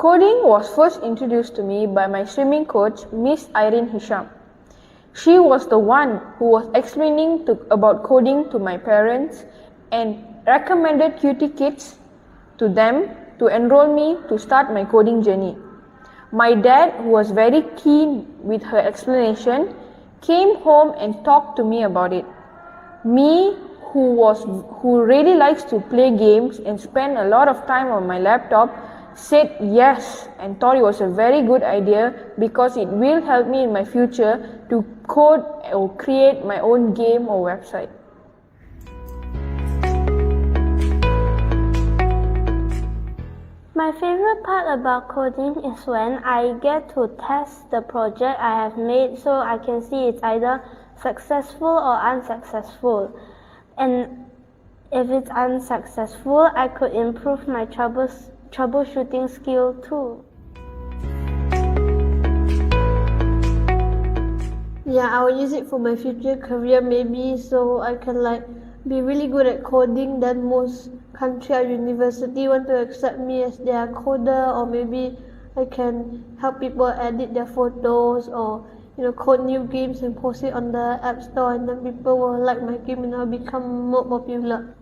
Coding was first introduced to me by my swimming coach, Miss Irene Hisham. She was the one who was explaining about coding to my parents and recommended Qt Kids to them to enroll me to start my coding journey. My dad, who was very keen with her explanation, came home and talked to me about it. Me, who really likes to play games and spend a lot of time on my laptop, said yes and thought it was a very good idea because it will help me in my future to code or create my own game or website. My favorite part about coding is when I get to test the project I have made so I can see it's either successful or unsuccessful. And if it's unsuccessful, I could improve my troubleshooting skill too. Yeah, I will use it for my future career maybe so I can be really good at coding, then most country or university want to accept me as their coder, or maybe I can help people edit their photos or code new games and post it on the app store, and then people will like my game and I'll become more popular.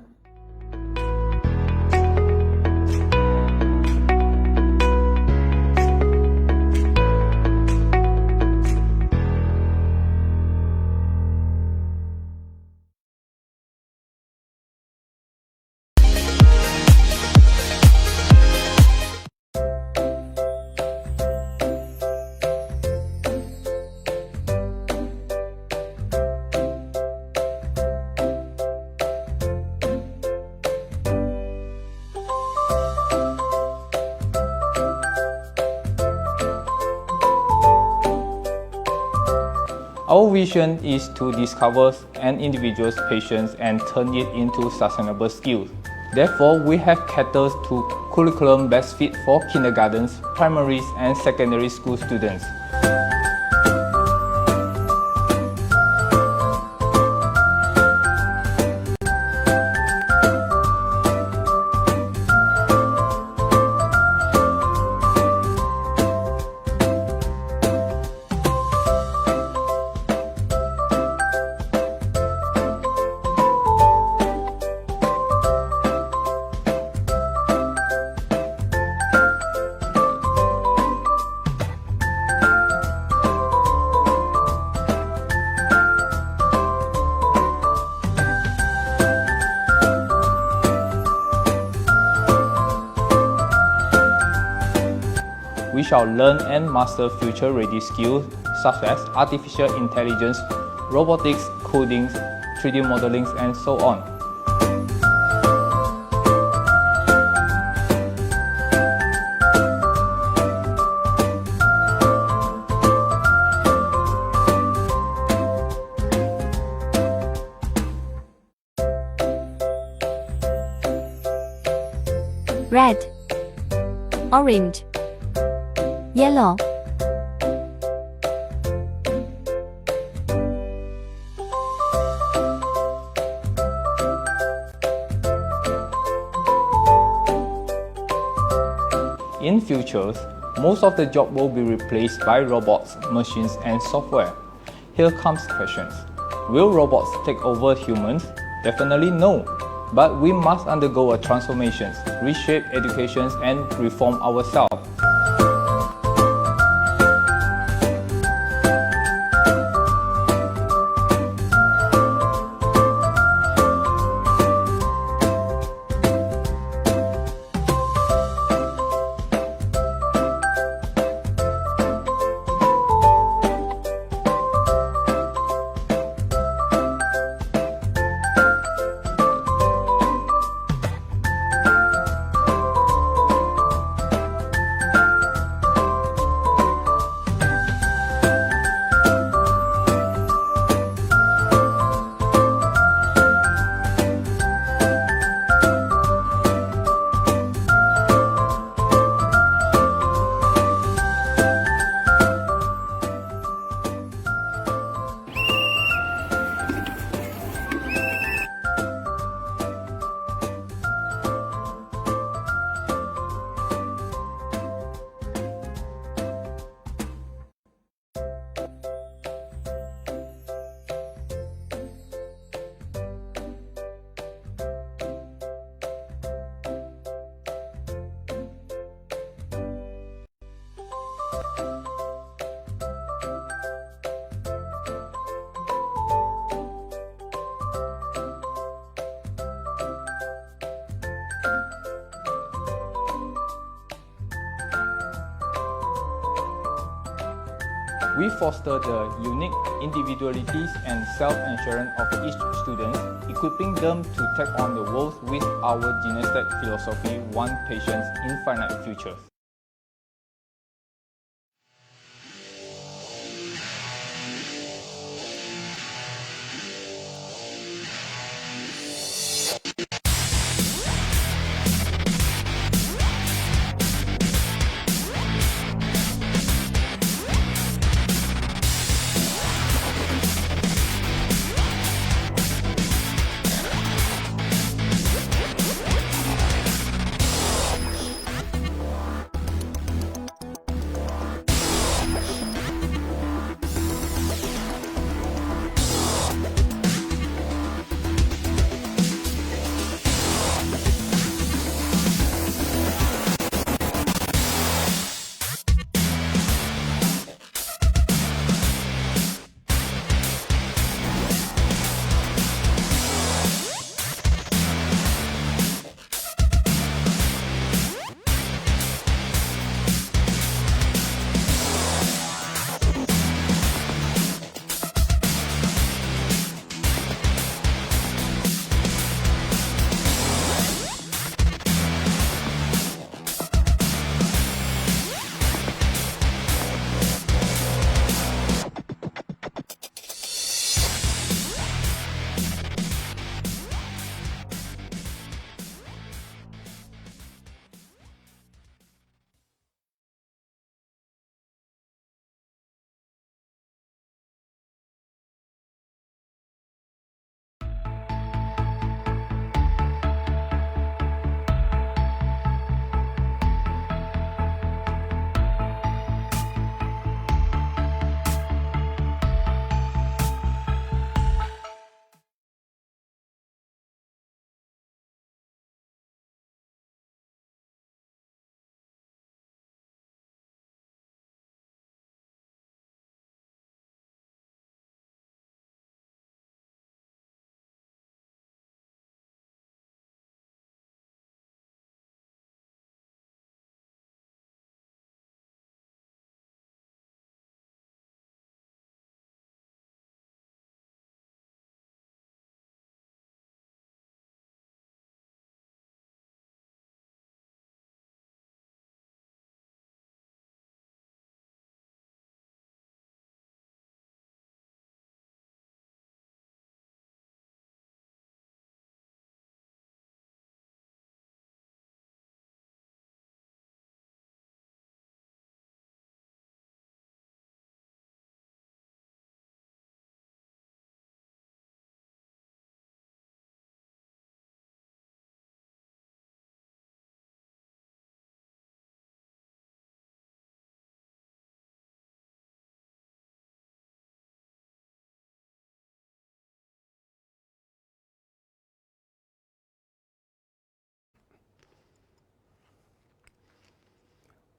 Our vision is to discover an individual's passions and turn it into sustainable skills. Therefore, we have catered to curriculum best fit for kindergartens, primaries, and secondary school students. We shall learn and master future-ready skills such as artificial intelligence, robotics, coding, 3D modeling, and so on. Red, orange, yellow. In future, most of the job will be replaced by robots, machines, and software. Here comes questions. Will robots take over humans? Definitely no. But we must undergo a transformation, reshape education, and reform ourselves. We foster the unique individualities and self-assurance of each student, equipping them to take on the world with our Genius Tech philosophy, one patient's infinite futures.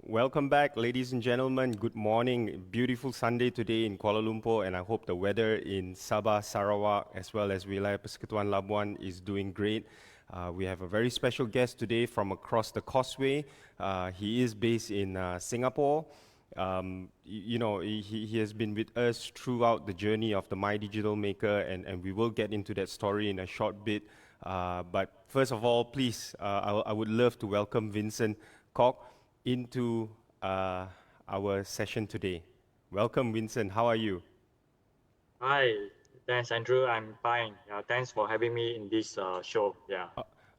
Welcome back, ladies and gentlemen. Good morning. Beautiful Sunday today in Kuala Lumpur, and I hope the weather in Sabah, Sarawak, as well as Wilayah Persekutuan Labuan is doing great. We have a very special guest today from across the causeway. He is based in Singapore. He has been with us throughout the journey of the My Digital Maker, and we will get into that story in a short bit. But first of all, please, I would love to welcome Vincent Kok into our session today. Welcome, Vincent. How are you? Hi, thanks, Andrew. I'm fine. Yeah, thanks for having me in this show. Yeah.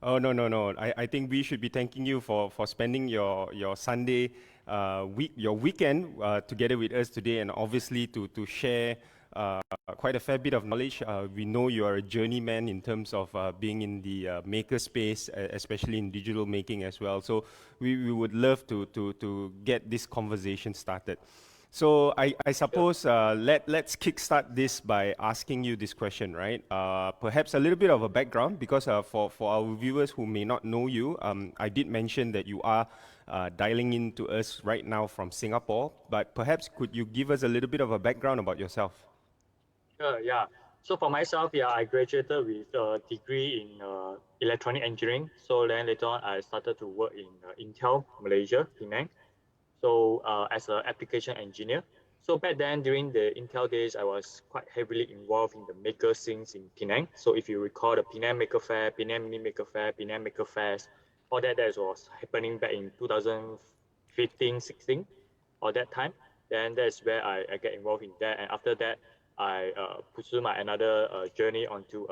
Oh, no. I think we should be thanking you for spending your Sunday your weekend together with us today, and obviously to share quite a fair bit of knowledge. We know you are a journeyman in terms of being in the maker space, especially in digital making as well. So we would love to get this conversation started. So I suppose let's kickstart this by asking you this question, right? Perhaps a little bit of a background, because for our viewers who may not know you, I did mention that you are dialing in to us right now from Singapore, but perhaps could you give us a little bit of a background about yourself? Sure, yeah. So for myself, yeah, I graduated with a degree in electronic engineering. So then later on, I started to work in Intel, Malaysia, Penang. So as an application engineer. So back then, during the Intel days, I was quite heavily involved in the maker scenes in Penang. So if you recall the Penang Maker Fair, Penang Mini Maker Fair, Penang Maker Fest, all that was happening back in 2015, 16, or that time. Then that's where I get involved in that. And after that, I pursue my another journey onto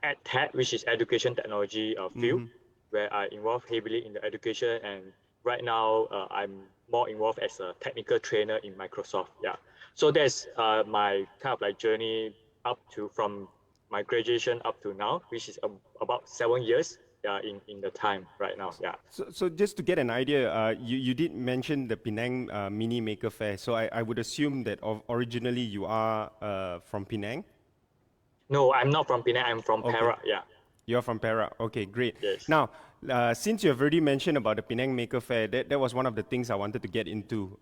EdTech, which is education technology field, where I involve heavily in the education. And right now, I'm more involved as a technical trainer in Microsoft. Yeah. So that's my kind of like journey up to from my graduation up to now, which is about 7 years. In the time right now, yeah. So just to get an idea, you did mention the Penang Mini Maker Fair. So I would assume that originally you are from Penang? No, I'm not from Penang. I'm from Perak, yeah. You're from Perak. Okay, great. Yes. Now, since you have already mentioned about the Penang Maker Fair, that was one of the things I wanted to get into.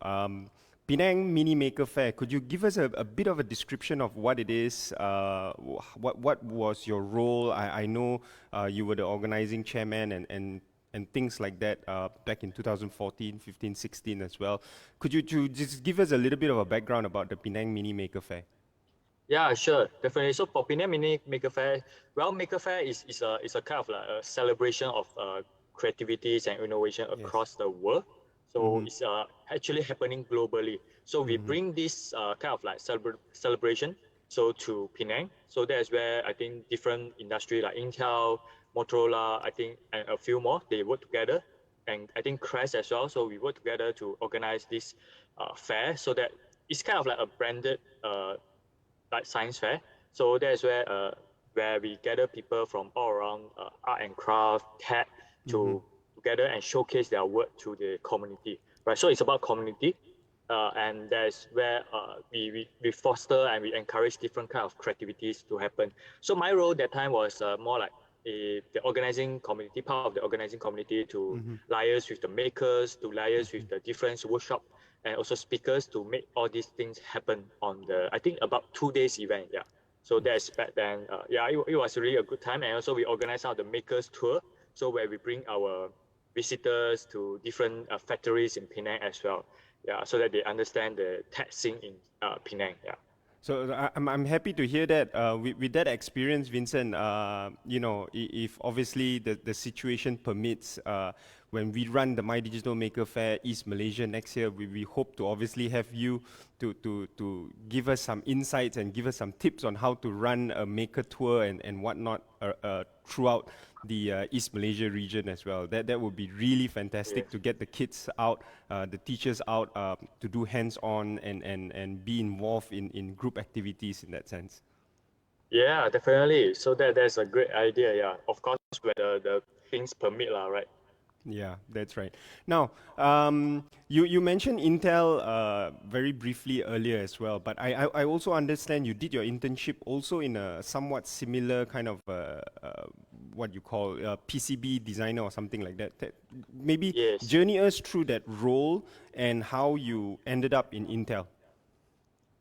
Penang Mini Maker Fair, could you give us a bit of a description of what it is? What was your role? I know you were the organizing chairman and things like that back in 2014, 15, 16 as well. Could you just give us a little bit of a background about the Penang Mini Maker Fair? Yeah, sure, definitely. So for Penang Mini Maker Fair, well, Maker Fair is a kind of like a celebration of creativities and innovation across the world. So it's actually happening globally. So we bring this kind of like celebration to Penang. So that's where I think different industry like Intel, Motorola, I think, and a few more, they work together. And I think Crest as well. So we work together to organize this fair, so that it's kind of like a branded like science fair. So that's where we gather people from all around art and craft, tech, to together and showcase their work to the community, right? So it's about community, and that's where we foster and we encourage different kind of creativities to happen. So my role that time was more like the organizing community, part of the organizing community, to liaise with the makers, to liaise with the different workshop, and also speakers, to make all these things happen on the, I think, about 2 days event, yeah. So that's back then, it was really a good time. And also we organized out the makers tour, so where we bring our visitors to different factories in Penang as well, yeah, so that they understand the tech scene in Penang, yeah. So I'm happy to hear that. With that experience, Vincent, if obviously the situation permits, when we run the My Digital Maker Fair East Malaysia next year, we hope to obviously have you to give us some insights and give us some tips on how to run a maker tour and whatnot throughout the East Malaysia region as well. That would be really fantastic to get the kids out, the teachers out, to do hands-on and be involved in group activities in that sense. Yeah, definitely. So that's a great idea, yeah. Of course, where the things permit, right? Yeah, that's right. Now, you mentioned Intel very briefly earlier as well, but I also understand you did your internship also in a somewhat similar kind of what you call PCB designer or something like that. Maybe journey us through that role and how you ended up in Intel.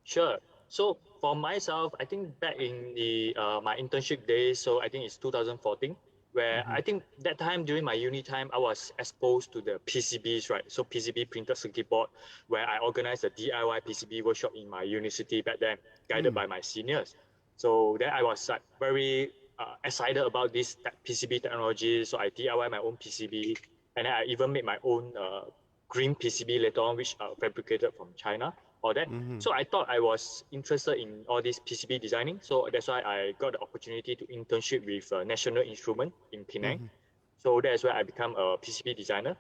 Sure. So for myself, I think back in the my internship days, so I think it's 2014, where I think that time during my uni time, I was exposed to the PCBs, right? So PCB, printed circuit board, where I organized a DIY PCB workshop in my university back then, guided by my seniors. So then I was like very excited about this PCB technology. So I DIY my own PCB, and then I even made my own green PCB later on, which are fabricated from China. Or that. So I thought I was interested in all this PCB designing. So that's why I got the opportunity to internship with National Instrument in Penang. So that's where I become a PCB designer.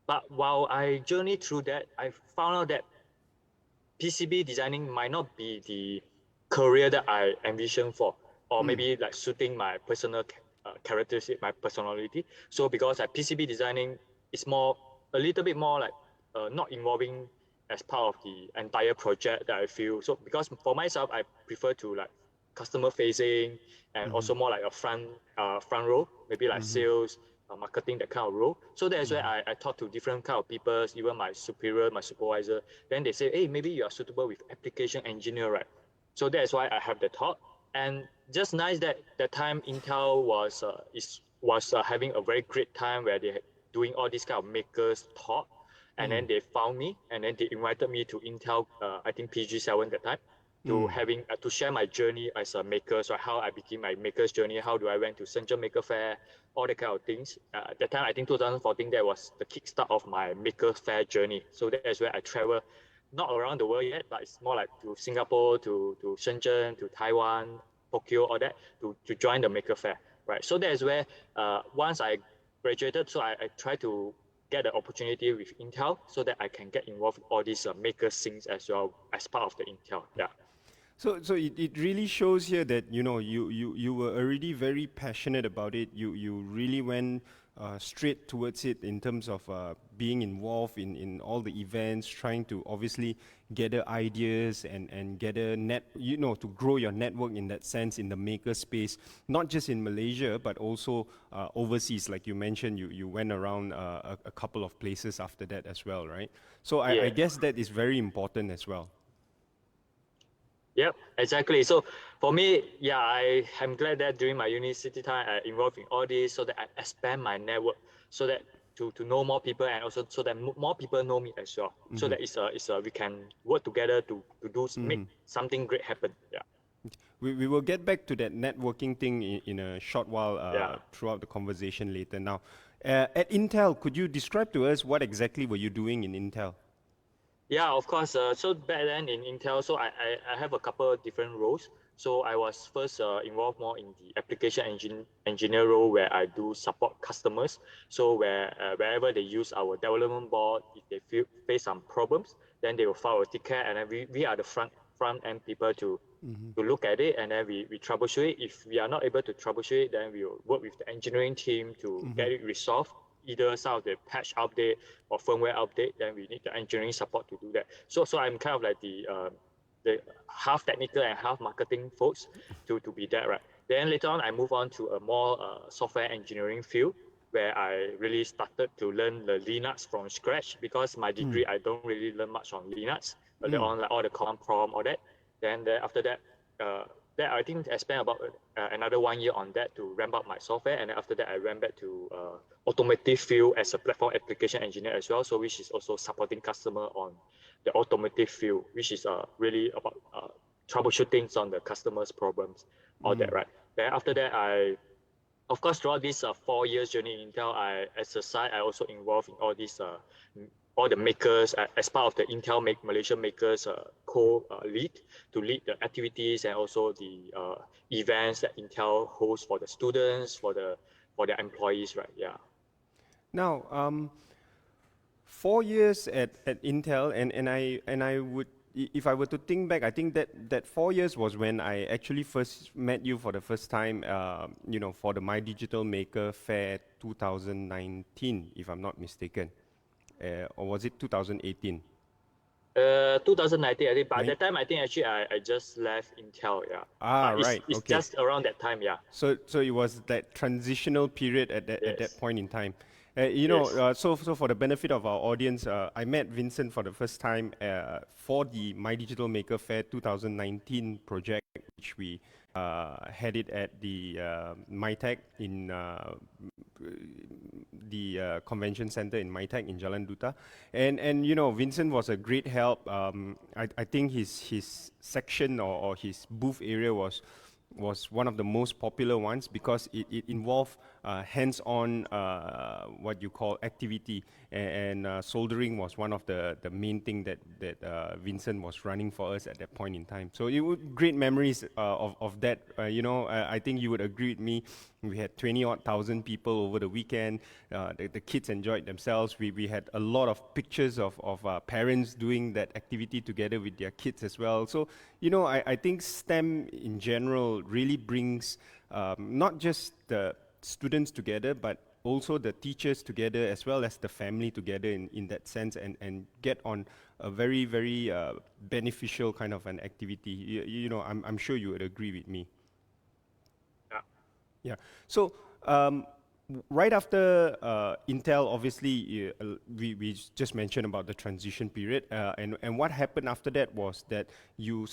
But while I journeyed through that, I found out that PCB designing might not be the career that I envisioned for, or maybe like suiting my personal characteristic, my personality. So because PCB designing is a little bit more like not involving as part of the entire project that I feel. So because for myself, I prefer to like customer facing and also more like a front role, maybe like sales, marketing, that kind of role. So that's where I talk to different kind of people, even my superior, my supervisor. Then they say, hey, maybe you are suitable with application engineer, right? So that's why I have the thought. And just nice that time Intel was having a very great time where they doing all these kind of makers talk. and then they found me, and then they invited me to Intel, I think PG7 that time, to having to share my journey as a maker. So how I became my maker's journey, how do I went to Shenzhen Maker Fair, all that kind of things. That time I think 2014, that was the kickstart of my Maker Fair journey. So that is where I travel, not around the world yet, but it's more like to Singapore, to Shenzhen, to Taiwan, Tokyo, all that, to join the Maker Fair, right? So that is where once I graduated, so I try to get the opportunity with Intel so that I can get involved in all these maker scenes as well as part of the Intel. Yeah. So it really shows here that you were already very passionate about it. You really went straight towards it in terms of being involved in all the events, trying to obviously gather ideas and gather to grow your network in that sense in the maker space, not just in Malaysia but also overseas. Like you mentioned, you went around a couple of places after that as well, right? So I guess that is very important as well. Yep, exactly. So for me, yeah, I am glad that during my university time, I involved in all this so that I expand my network, so that to know more people, and also so that more people know me as well. So that we can work together to make something great happen. Yeah. We will get back to that networking thing in a short while throughout the conversation later. Now, at Intel, could you describe to us what exactly were you doing in Intel? Yeah, of course. So back then in Intel, so I have a couple of different roles. So I was first involved more in the application engineer role, where I do support customers. So wherever they use our development board, if they face some problems, then they will file a ticket, and then we are the front end people to look at it, and then we troubleshoot it. If we are not able to troubleshoot it, then we will work with the engineering team to get it resolved. Either some of the patch update or firmware update, then we need the engineering support to do that. So I'm kind of like the half technical and half marketing folks to be there, right? Then later on, I move on to a more software engineering field, where I really started to learn the Linux from scratch, because my degree, I don't really learn much on Linux, but on like all the command prompt, all that. Then after that, I think I spent about another 1 year on that to ramp up my software, and after that I went back to automotive field as a platform application engineer as well, so which is also supporting customer on the automotive field, which is really about troubleshooting on the customer's problems, all that, right? Then after that, of course, throughout this 4 years journey in Intel, as a side, I also involved in all these all the makers as part of the Intel Malaysia Makers lead the activities and also the events that Intel hosts for the students, for their employees, right? Yeah. Now, 4 years at Intel, and I would, if I were to think back, I think that 4 years was when I actually first met you for the first time, for the My Digital Maker Fair 2019, if I'm not mistaken. Or was it 2018? 2019, I think. But at that time, I think actually I just left Intel, yeah. Right. It's okay. just around that time, yeah. So it was that transitional period at that point in time. So for the benefit of our audience, I met Vincent for the first time for the My Digital Maker Fair 2019 project, which we had it at the MyTech in the convention center in MyTech in Jalan Duta, and Vincent was a great help. I think his section or his booth area was one of the most popular ones, because it involved hands-on what you call activity, and soldering was one of the main thing that Vincent was running for us at that point in time. So it was great memories of that. I think you would agree with me. We had 20,000 people over the weekend. The kids enjoyed themselves. We had a lot of pictures of parents doing that activity together with their kids as well. So I think STEM in general really brings not just the students together, but also the teachers together, as well as the family together in that sense, and get on a very, very beneficial kind of an activity. I'm sure you would agree with me. Yeah. So right after Intel, obviously, we just mentioned about the transition period, and what happened after that was that you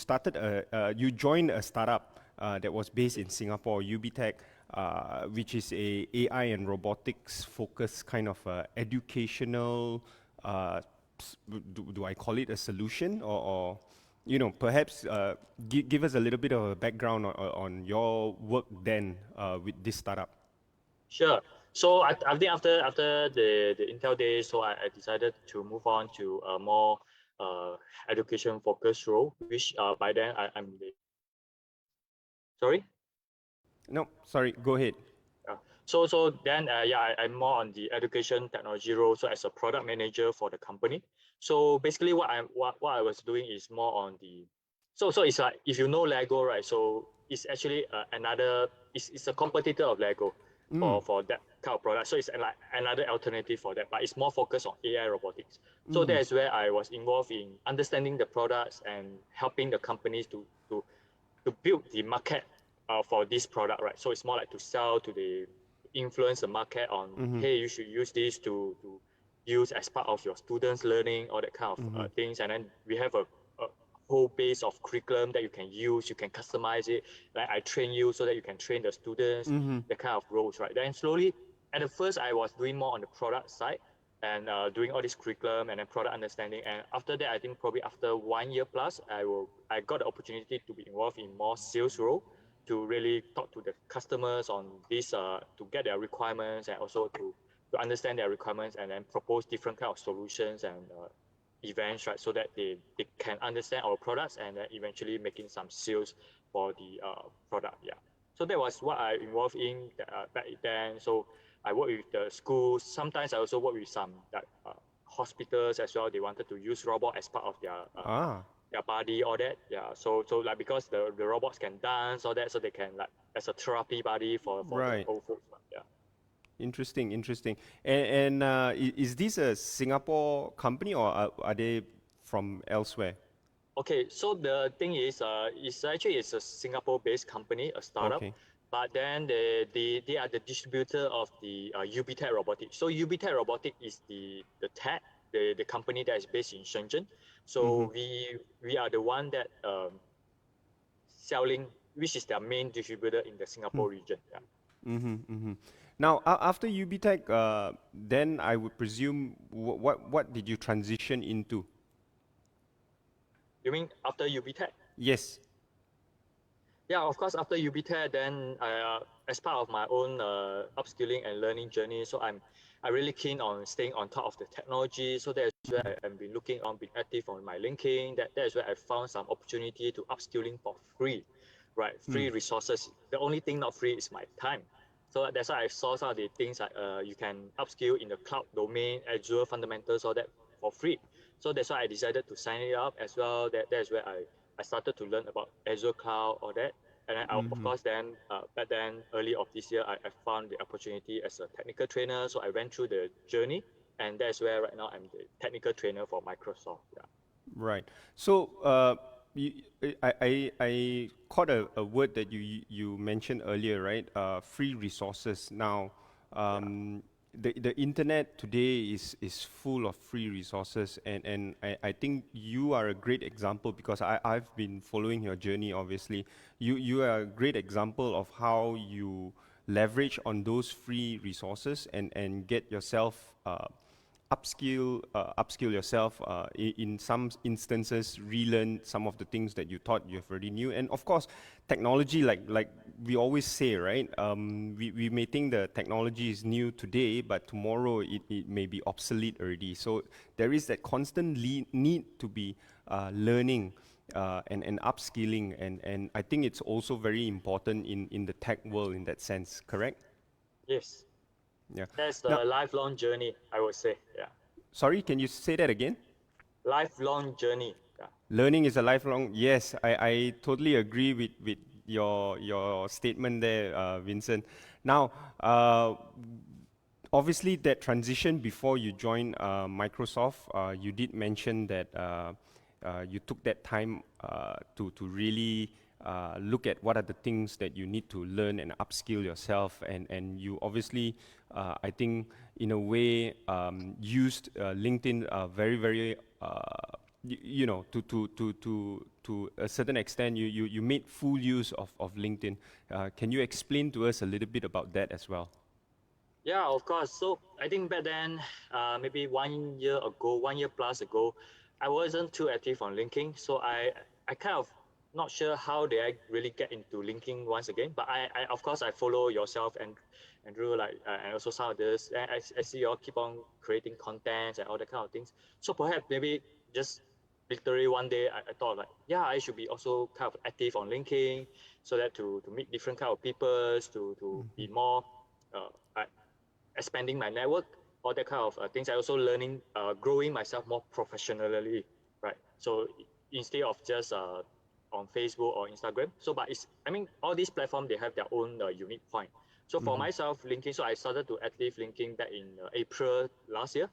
joined a startup that was based in Singapore, UBTech, which is a AI and robotics focused kind of educational do I call it a solution, or you know, perhaps give us a little bit of a background on your work then with this startup. Sure. So I think after the Intel days, so I decided to move on to a more education focused role, which by then I'm the sorry. No, sorry, go ahead. So then I'm more on the education technology role. So as a product manager for the company. So basically what I was doing is more on the so it's like if you know Lego, right? So it's actually it's a competitor of Lego for that kind of product. So it's like another alternative for that, but it's more focused on AI robotics. So that is where I was involved in understanding the products and helping the companies to build the market for this product, right? So it's more like to sell to the influence the market on, hey, you should use this to use as part of your students' learning, all that kind of things. And then we have a whole base of curriculum that you can use. You can customize it. Like I train you so that you can train the students, the kind of roles, right? Then slowly, at the first, I was doing more on the product side and doing all this curriculum and then product understanding. And after that, I think probably after 1 year plus, I got the opportunity to be involved in more sales role to really talk to the customers on this, to get their requirements and also to understand their requirements and then propose different kind of solutions and events, right? So that they can understand our products and then eventually making some sales for the product, yeah. So that was what I involved in back then. So I work with the schools. Sometimes I also work with some hospitals as well. They wanted to use robot as part of their body, all that. Yeah. So like because the robots can dance, all that, so they can like as a therapy body for Right. the old folks. Yeah. Interesting. And is this a Singapore company or are they from elsewhere? Okay, so the thing is, it's a Singapore-based company, a startup, Okay. but then they are the distributor of the UBTech Robotics. So UBTech Robotics is the the company that is based in Shenzhen. So we are the one that selling, which is their main distributor in the Singapore region. Yeah. Now, after UBTech, then I would presume what did you transition into? You mean after UBTech? Yes. Yeah, of course, after UBTech, then as part of my own upskilling and learning journey, so I'm really keen on staying on top of the technology. So that's where I've been looking on, being active on my LinkedIn. That is where I found some opportunity to upskilling for free, right? Free resources. The only thing not free is my time. So that's why I saw some of the things like you can upskill in the cloud domain, Azure fundamentals, all that for free. So that's why I decided to sign it up as well. That's where I started to learn about Azure Cloud, all that. And then, of course, then back then, early of this year, I found the opportunity as a technical trainer. So I went through the journey, and that's where right now I'm the technical trainer for Microsoft. Yeah. Right. So I caught a word that you mentioned earlier, right? Free resources. Now, the internet today is full of free resources, and I think you are a great example because I've been following your journey. Obviously, you are a great example of how you leverage on those free resources and get yourself upskill yourself, in some instances relearn some of the things that you thought you already knew. And of course, technology, like we always say, right? We may think the technology is new today, but tomorrow it may be obsolete already. So there is that constant need to be learning and upskilling, and I think it's also very important in the tech world in that sense, correct? Yes. Yeah. That's the Now, lifelong journey, I would say. Yeah. sorry, can you say that again? Lifelong journey. Yeah. Learning is a lifelong. Yes, I totally agree with your statement there, Vincent. Now, obviously, that transition before you joined Microsoft, you did mention that you took that time to really look at what are the things that you need to learn and upskill yourself, and you obviously, I think, in a way, used LinkedIn very you know, to a certain extent, you made full use of LinkedIn. Can you explain to us a little bit about that as well? Yeah, of course. So I think back then, maybe 1 year ago, 1 year plus ago, I wasn't too active on LinkedIn. So I kind of not sure how did I really get into LinkedIn once again. But I of course I follow yourself and Andrew like and also some others. And I see you all keep on creating content and all that kind of things. So perhaps maybe just literally one day I thought like yeah I should be also kind of active on LinkedIn so that to meet different kind of people to be more uh, expanding my network, all that kind of things. I also learning, growing myself more professionally, right? So instead of just on Facebook or Instagram, so but it's I mean all these platforms they have their own unique point. So for myself, LinkedIn, so I started to active LinkedIn back in April last year,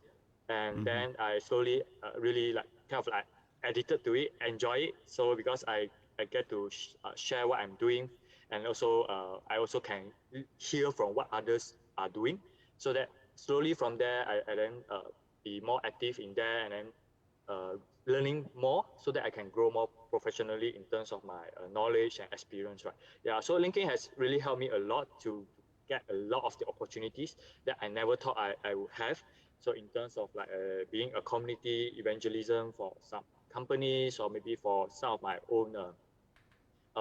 and then I slowly really like kind of like addicted to it, enjoy it. So because I get to share what I'm doing, and also I also can hear from what others are doing so that slowly from there I then be more active in there and then uh, learning more so that I can grow more professionally in terms of my knowledge and experience, right? Yeah, so LinkedIn has really helped me a lot to get a lot of the opportunities that I never thought I would have. So in terms of like being a community evangelism for some companies or maybe for some of my own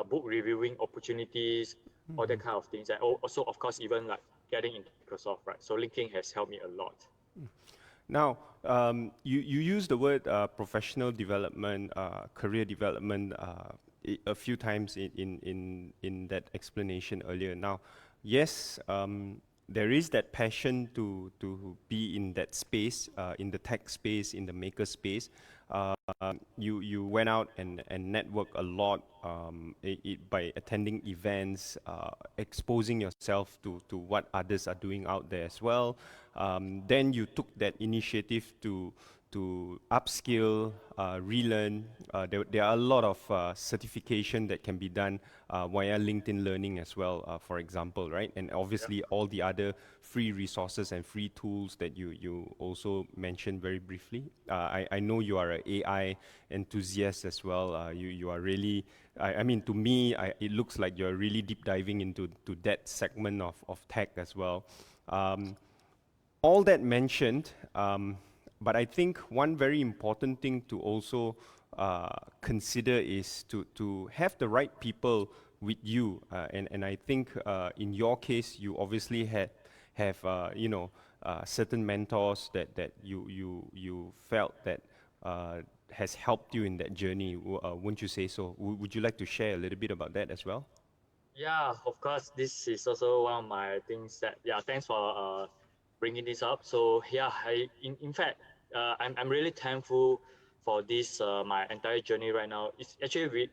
book reviewing opportunities, all that kind of things. And also, of course, even like getting into Microsoft, right? So LinkedIn has helped me a lot. Now, you use the word professional development, career development a few times in that explanation earlier. Now, yes, there is that passion to be in that space, in the tech space, in the maker space. You went out and network a lot by attending events, exposing yourself to what others are doing out there as well. Then you took that initiative to upskill, relearn. There are a lot of certification that can be done via LinkedIn Learning as well, for example, right? And obviously all the other free resources and free tools that you also mentioned very briefly. I know you are an AI enthusiast as well. You are really, I mean, to me, it looks like you're really deep diving into that segment of tech as well. All that mentioned, but I think one very important thing to also consider is to have the right people with you. And I think in your case, you obviously have certain mentors that you felt that has helped you in that journey. Wouldn't you say so? Would you like to share a little bit about that as well? Yeah, of course, this is also one of my things that, yeah, thanks for bringing this up. So, yeah, in fact, I'm really thankful for this, my entire journey right now. It's actually,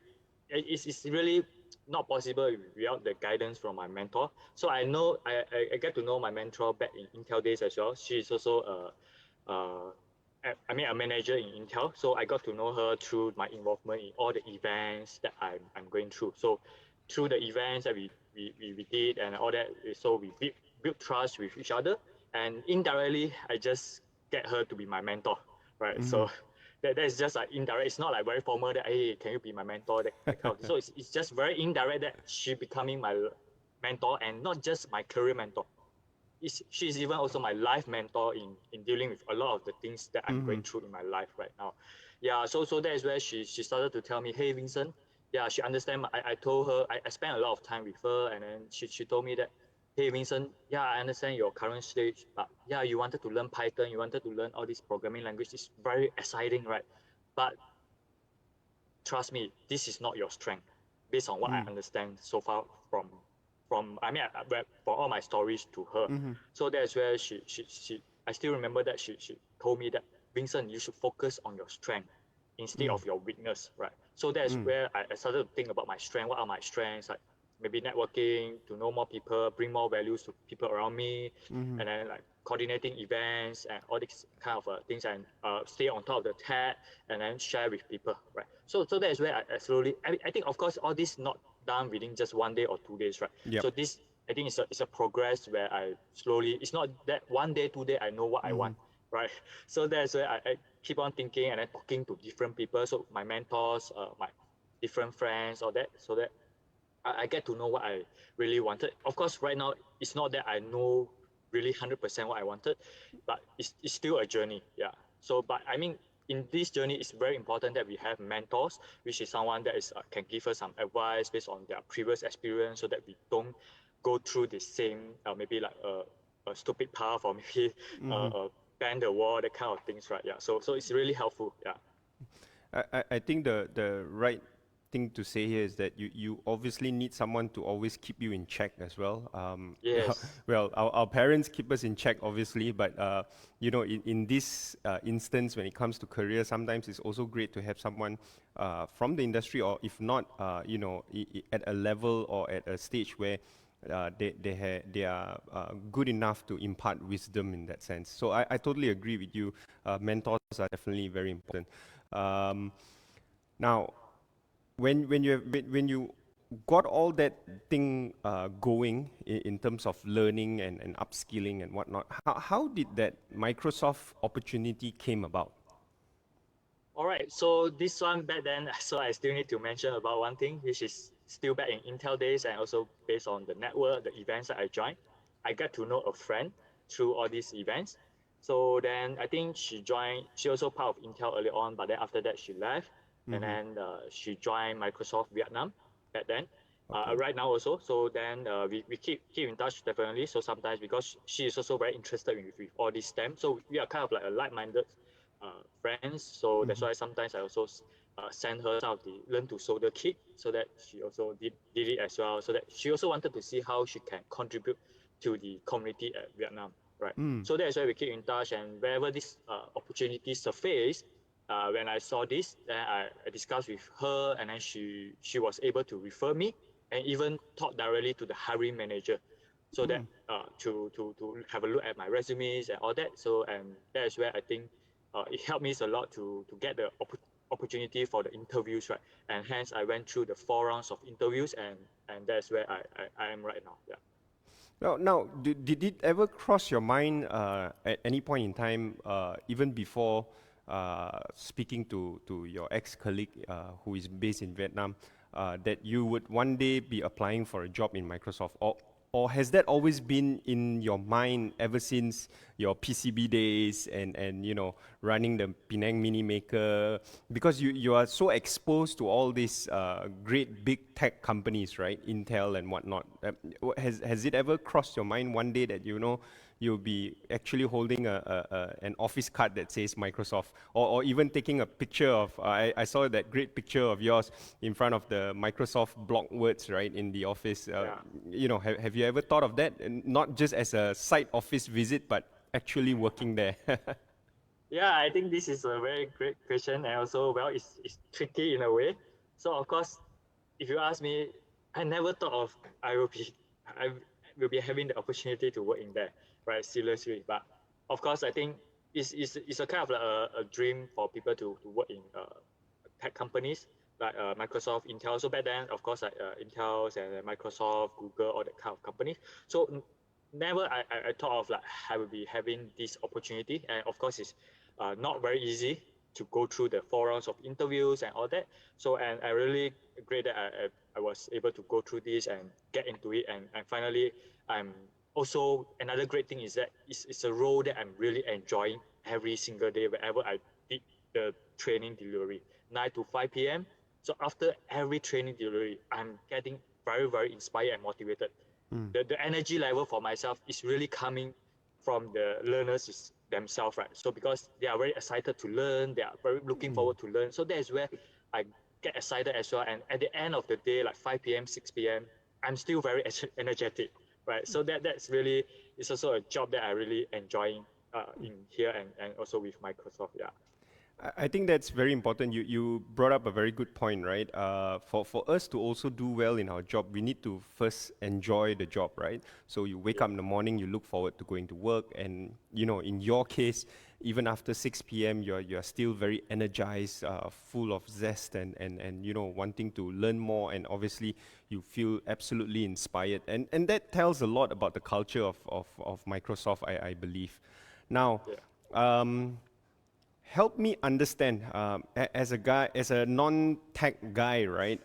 it's really not possible without the guidance from my mentor. So I know, I get to know my mentor back in Intel days as well. She's also I mean, a manager in Intel. So I got to know her through my involvement in all the events that I'm going through. So through the events that we did and all that, so we built trust with each other. And indirectly, I just get her to be my mentor, right? So that is just like indirect. It's not like very formal that, hey, can you be my mentor? That kind of thing. So it's just very indirect that she becoming my mentor and not just my career mentor. She's even also my life mentor in dealing with a lot of the things that I'm going through in my life right now. Yeah, so that is where she started to tell me, hey Vincent, yeah, she understand. I told her I spent a lot of time with her, and then she told me that, hey Vincent, yeah, I understand your current stage, but yeah, you wanted to learn Python, you wanted to learn all these programming language. It's very exciting, right? But trust me, this is not your strength, based on what I understand so far from I mean for all my stories to her. So that's where she I still remember that she told me that, Vincent, you should focus on your strength instead of your weakness, right? So that's where I started to think about my strength. What are my strengths? Like maybe networking, to know more people, bring more values to people around me, and then like coordinating events and all these kind of things, and stay on top of the tech and then share with people, right? So that is where I slowly, I think of course all this not done within just 1 day or 2 days, right? Yep. So this I think it's a progress where I slowly, it's not that 1 day, 2 day I know what I want, right? So that's where I keep on thinking and then talking to different people. So my mentors, my different friends, all that, so that I get to know what I really wanted. Of course, right now it's not that I know really 100% what I wanted, but it's still a journey. Yeah. So, but I mean, in this journey, it's very important that we have mentors, which is someone that is can give us some advice based on their previous experience, so that we don't go through the same maybe like a stupid path, or maybe bend the wall, that kind of things, right? Yeah. So it's really helpful. Yeah. I think the right thing to say here is that you obviously need someone to always keep you in check as well. Yes. Well, our parents keep us in check, obviously, but you know, in this instance, when it comes to career, sometimes it's also great to have someone from the industry, or if not, you know, at a level or at a stage where they are good enough to impart wisdom in that sense. So I totally agree with you. Mentors are definitely very important. Now, when you got all that thing going in terms of learning and upskilling and whatnot, how did that Microsoft opportunity came about? All right, so this one back then, so I still need to mention about one thing, which is still back in Intel days, and also based on the network, the events that I joined, I got to know a friend through all these events. So then I think she also part of Intel early on, but then after that she left, and then she joined Microsoft Vietnam back then. Right now also, so then we keep in touch definitely. So sometimes, because she is also very interested with all this STEM, so we are kind of like a like-minded friends. So that's why sometimes I also send her some of the learn to solder kit, so that she also did it as well. So that she also wanted to see how she can contribute to the community at Vietnam, right? So that's why we keep in touch, and wherever this opportunity surfaced, when I saw this, then I discussed with her, and then she was able to refer me, and even talk directly to the hiring manager, so that to have a look at my resumes and all that. So, and that is where I think it helped me a lot to get the opportunity for the interviews, right? And hence I went through the 4 rounds of interviews, and that's where I am right now. Yeah. Now, did it ever cross your mind at any point in time, even before speaking to your ex-colleague who is based in Vietnam, that you would one day be applying for a job in Microsoft, or has that always been in your mind ever since your PCB days and you know, running the Penang Mini Maker, because you are so exposed to all these great big tech companies, right? Intel and whatnot. Has it ever crossed your mind one day that, you know, you'll be actually holding an office card that says Microsoft, or even taking a picture of, I saw that great picture of yours in front of the Microsoft block words, right, in the office. You know, have you ever thought of that? And not just as a side office visit, but actually working there? Yeah, I think this is a very great question, and also, well, it's tricky in a way. So of course, if you ask me, I never thought of I will be having the opportunity to work in there, right? Seriously, but of course, I think it's a kind of like a dream for people to work in tech companies like Microsoft, Intel. So back then, of course, like Intel and Microsoft, Google, all that kind of companies. So never I thought of like I will be having this opportunity, and of course it's not very easy to go through the 4 rounds of interviews and all that. So, and I really great that I was able to go through this and get into it, and finally I'm also, another great thing is that it's a role that I'm really enjoying every single day wherever I did the training delivery, 9 to 5 p.m. So after every training delivery, I'm getting very, very inspired and motivated. The energy level for myself is really coming from the learners themselves, right? So because they are very excited to learn, they are very looking forward to learn. So that is where I get excited as well. And at the end of the day, like 5 p.m., 6 p.m., I'm still very energetic, right? So that's really, it's also a job that I really enjoying in here and also with Microsoft, yeah. I think that's very important. You brought up a very good point, right? For us to also do well in our job, we need to first enjoy the job, right? So you wake up in the morning, you look forward to going to work, and you know, in your case, even after 6 p.m., you're still very energized, full of zest, and you know, wanting to learn more, and obviously you feel absolutely inspired, and that tells a lot about the culture of Microsoft, I believe. Now. Help me understand, as a non-tech guy, right?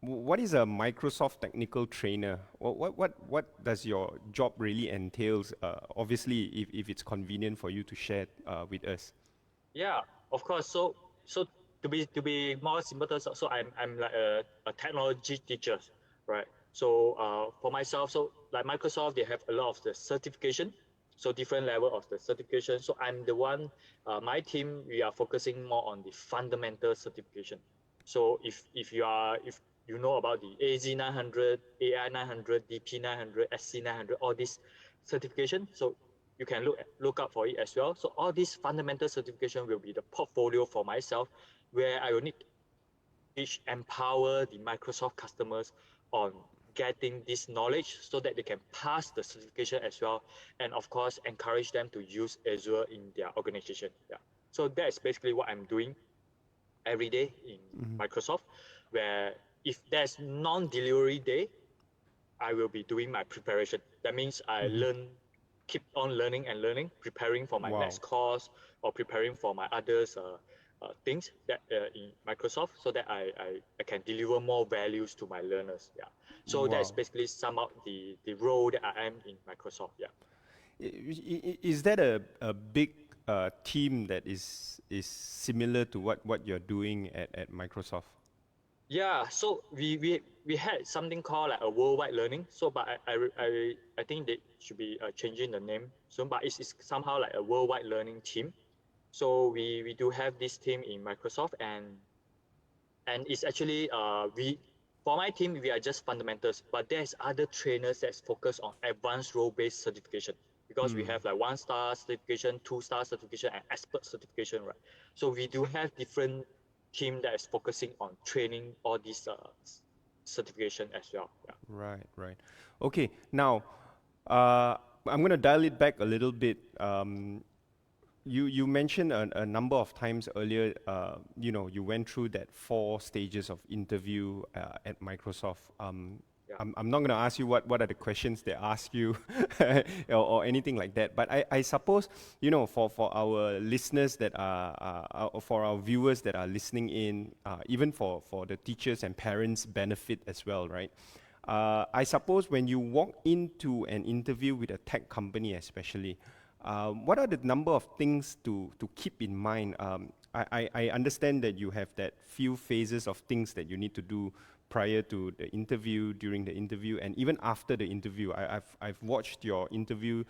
what is a Microsoft technical trainer? What does your job really entails? Obviously, if it's convenient for you to share with us. Yeah, of course. So to be more simple, so I'm like a technology teacher, right? So for myself, so like Microsoft, they have a lot of the certification, so different level of the certification. So I'm the one, my team, we are focusing more on the fundamental certification. So if you know about the AZ900, AI900, DP900, SC900, all these certification, so you can look up for it as well. So all these fundamental certification will be the portfolio for myself, where I will need to empower the Microsoft customers on getting this knowledge so that they can pass the certification as well, and of course encourage them to use Azure in their organization. Yeah. So that's basically what I'm doing every day in Microsoft, where if there's non-delivery day, I will be doing my preparation. That means I keep on learning and learning, preparing for my Wow. next course or preparing for my others things that in Microsoft, so that I can deliver more values to my learners. Yeah. So that's Wow. basically sum up the role that I am in Microsoft. Yeah. Is that a big team that is similar to what you're doing at Microsoft? Yeah, so we had something called like a worldwide learning. So, but I think they should be changing the name soon. But it's somehow like a worldwide learning team. So we do have this team in Microsoft, and it's actually we for my team we are just fundamentals, but there's other trainers that's focused on advanced role-based certification, because we have like 1-star certification, 2-star certification, and expert certification, right? So we do have different team that is focusing on training all these certification as well. Yeah. Right. Okay, now I'm going to dial it back a little bit. You mentioned a number of times earlier, you went through that 4 stages of interview at Microsoft. Yeah. I'm not going to ask you what are the questions they ask you or anything like that. But I suppose, for our listeners that for our viewers that are listening in, even for the teachers and parents' benefit as well, right? I suppose when you walk into an interview with a tech company especially, what are the number of things to keep in mind? I understand that you have that few phases of things that you need to do prior to the interview, during the interview, and even after the interview. I've watched your interview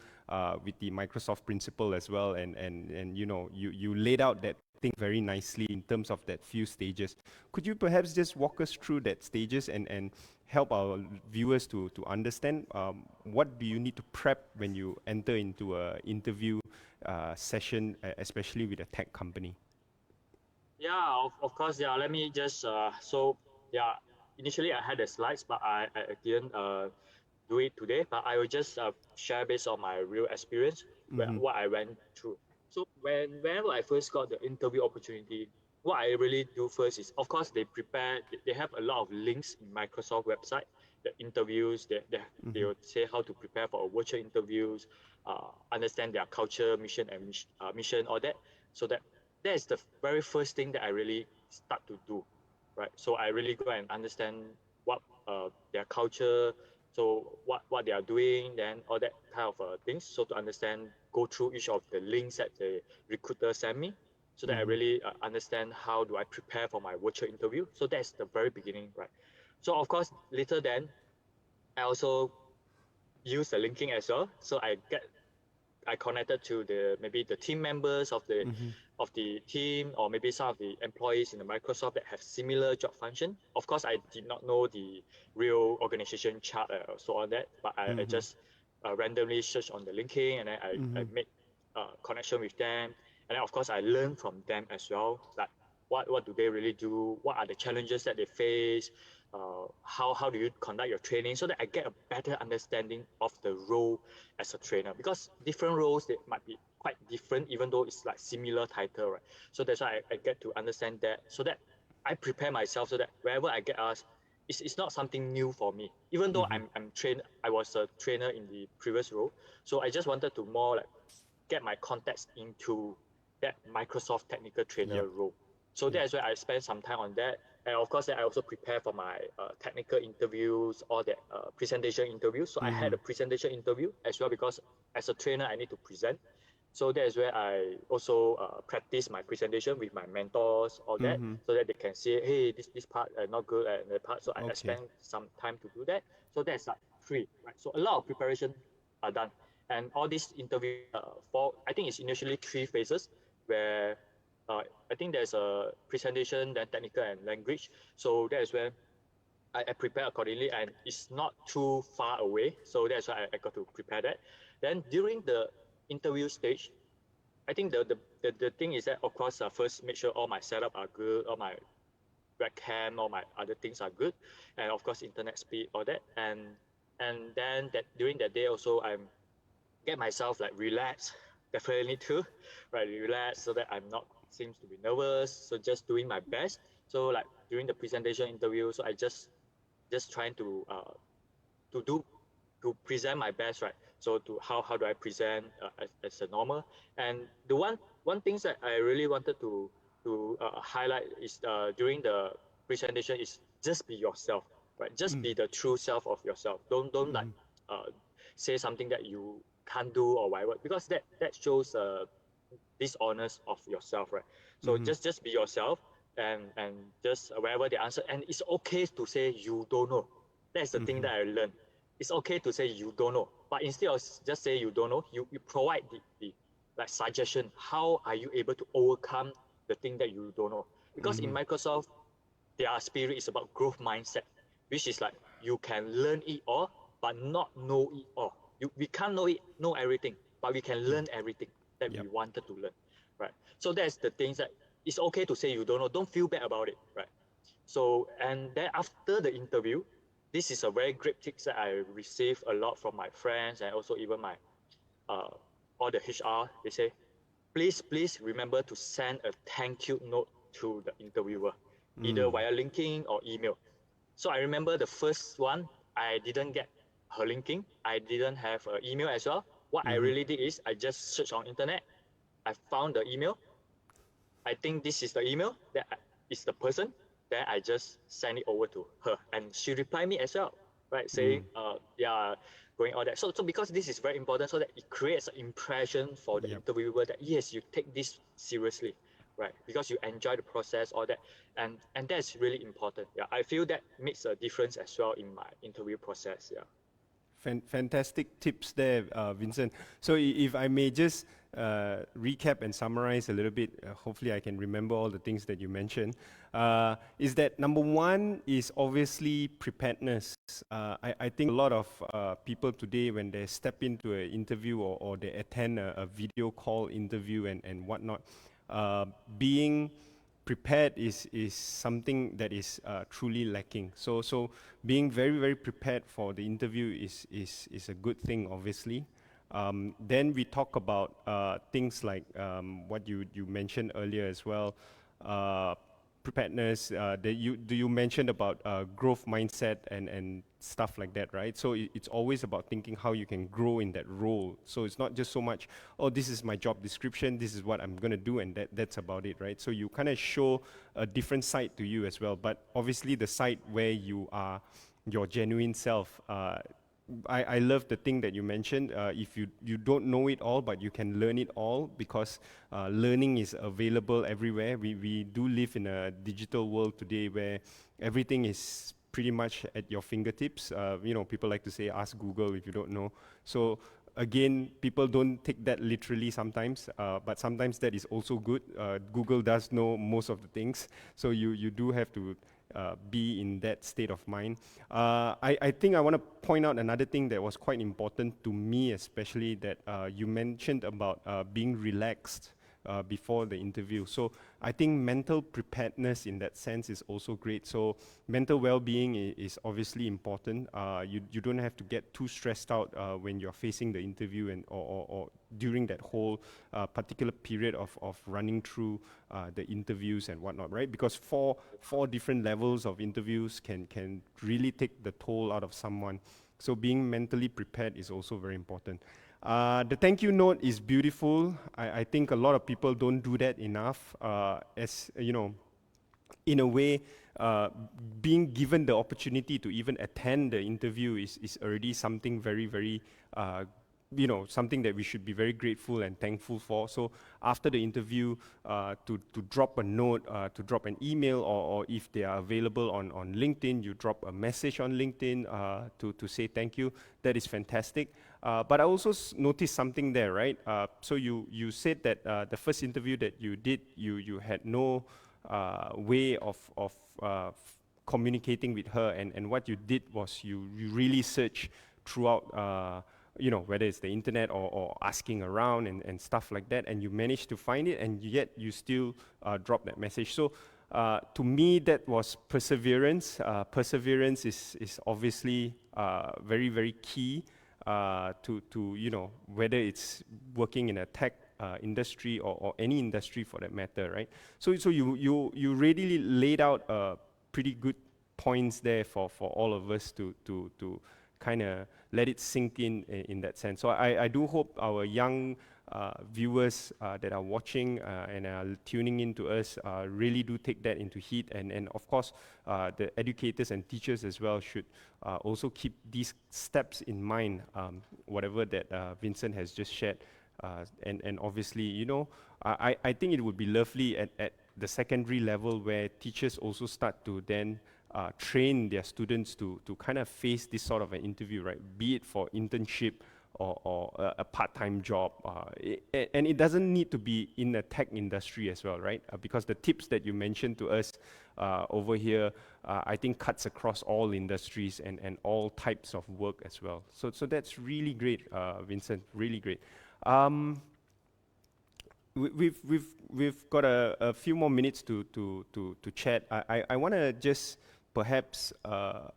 with the Microsoft principal as well, and you laid out that thing very nicely in terms of that few stages. Could you perhaps just walk us through that stages and help our viewers to understand what do you need to prep when you enter into an interview session, especially with a tech company? Yeah, of course. Yeah, let me just initially I had the slides, but I didn't do it today. But I will just share based on my real experience, what I went through. So whenever I first got the interview opportunity, what I really do first is, of course, they have a lot of links in Microsoft website, the interviews, they will say how to prepare for a virtual interviews, understand their culture, mission, and mission, all that. So that is the very first thing that I really start to do, right? So I really go and understand what their culture, so what they are doing, then all that kind of things. So to understand, go through each of the links that the recruiter sent me, so that I really understand how do I prepare for my virtual interview. So that's the very beginning, right? So of course, later then, I also use the linking as well. So I connected to maybe the team members of the team, or maybe some of the employees in the Microsoft that have similar job function. Of course, I did not know the real organization chart or so on that, but I just randomly search on the linking, and then I make connection with them, and then of course I learn from them as well. Like what do they really do? What are the challenges that they face? How do you conduct your training, so that I get a better understanding of the role as a trainer, because different roles, they might be quite different, even though it's like similar title, right? So that's why I get to understand that, so that I prepare myself, so that wherever I get asked, it's not something new for me. Even though I'm trained, I was a trainer in the previous role, so I just wanted to more like get my context into that Microsoft technical trainer role. So that's why I spent some time on that. And of course, I also prepare for my technical interviews or the presentation interviews. So I had a presentation interview as well because as a trainer, I need to present. So that is where I also practice my presentation with my mentors, all that, so that they can say, hey, this part not good and that part. So I spend some time to do that. So that's like 3, right? So a lot of preparation are done. And all these interview I think it's initially 3 phases where I think there's a presentation, then technical and language. So that is where I prepare accordingly, and it's not too far away. So that's why I got to prepare that. Then during the interview stage, I think the thing is that, of course, first make sure all my setup are good, all my webcam, all my other things are good, and of course internet speed, all that. And then that during that day also, I'm get myself like relaxed, definitely too, right? Relax so that I'm not seems to be nervous. So just doing my best. So like during the presentation interview, so I just trying to present my best, right? So to how do I present as a normal? And the one things that I really wanted to highlight is during the presentation is just be yourself, right? Just be the true self of yourself. Don't like say something that you can't do or whatever, because that shows dishonest of yourself, right? So just be yourself and just wherever they answer, and it's okay to say you don't know. That's the thing that I learned. It's okay to say you don't know, but instead of just say you don't know, you provide the like suggestion. How are you able to overcome the thing that you don't know? Because in Microsoft, their spirit is about growth mindset, which is like you can learn it all, but not know it all. We can't know everything, but we can learn everything that we wanted to learn, right? So that's the things that it's okay to say you don't know. Don't feel bad about it, right? So, and then after the interview, this is a very great tips that I received a lot from my friends and also even my all the HR. They say, please remember to send a thank you note to the interviewer, either via linking or email. So I remember the first one, I didn't get her linking. I didn't have an email as well. What I really did is I just searched on internet. I found the email. I think this is the email that is the person. Then I just send it over to her, and she replied me as well, right? Saying, yeah, going all that. So because this is very important, so that it creates an impression for the interviewer that yes, you take this seriously, right? Because you enjoy the process, all that, and that's really important. Yeah, I feel that makes a difference as well in my interview process. Yeah. Fantastic tips there, Vincent. So if I may just recap and summarize a little bit, hopefully I can remember all the things that you mentioned, is that number 1 is obviously preparedness. I think a lot of people today, when they step into an interview or they attend a video call interview and whatnot, being prepared is something that is truly lacking. So being very, very prepared for the interview is a good thing, obviously. Then we talk about things like what you mentioned earlier as well, preparedness. You mentioned about growth mindset and stuff like that, right? So it's always about thinking how you can grow in that role. So it's not just so much, oh, this is my job description, this is what I'm going to do, and that's about it, right? So you kind of show a different side to you as well, but obviously the side where you are your genuine self. I love the thing that you mentioned. If you don't know it all, but you can learn it all, because learning is available everywhere. We do live in a digital world today where everything is pretty much at your fingertips. People like to say, ask Google if you don't know. So again, people don't take that literally sometimes, but sometimes that is also good. Google does know most of the things, so you do have to be in that state of mind. I think I want to point out another thing that was quite important to me, especially that you mentioned about being relaxed before the interview. So I think mental preparedness in that sense is also great. So mental well-being is obviously important. You don't have to get too stressed out when you're facing the interview and or during that whole particular period of running through the interviews and whatnot, right? Because four different levels of interviews can really take the toll out of someone. So being mentally prepared is also very important. The thank you note is beautiful. I think a lot of people don't do that enough. As you know, in a way, being given the opportunity to even attend the interview is already something very, very something that we should be very grateful and thankful for. So after the interview, to drop a note, to drop an email, or if they are available on LinkedIn, you drop a message on LinkedIn to say thank you. That is fantastic. But I also noticed something there, right? So you said that the first interview that you did, you had no way of communicating with her, and what you did was you really searched throughout whether it's the internet or asking around and stuff like that, and you managed to find it, and yet you still drop that message. So to me, that was perseverance. Perseverance is obviously very, very key to whether it's working in a tech industry or any industry for that matter, right? So you really laid out pretty good points there for all of us to kind of let it sink in that sense. So I do hope our young viewers that are watching and are tuning in to us really do take that into heed, and of course the educators and teachers as well should also keep these steps in mind, whatever that Vincent has just shared. And obviously, I think it would be lovely at the secondary level where teachers also start to then train their students to kind of face this sort of an interview, right? Be it for internship or a part-time job. And it doesn't need to be in the tech industry as well, right? Because the tips that you mentioned to us over here, I think cuts across all industries and all types of work as well. So that's really great, Vincent, really great. We've got a few more minutes to chat. I want to just perhaps I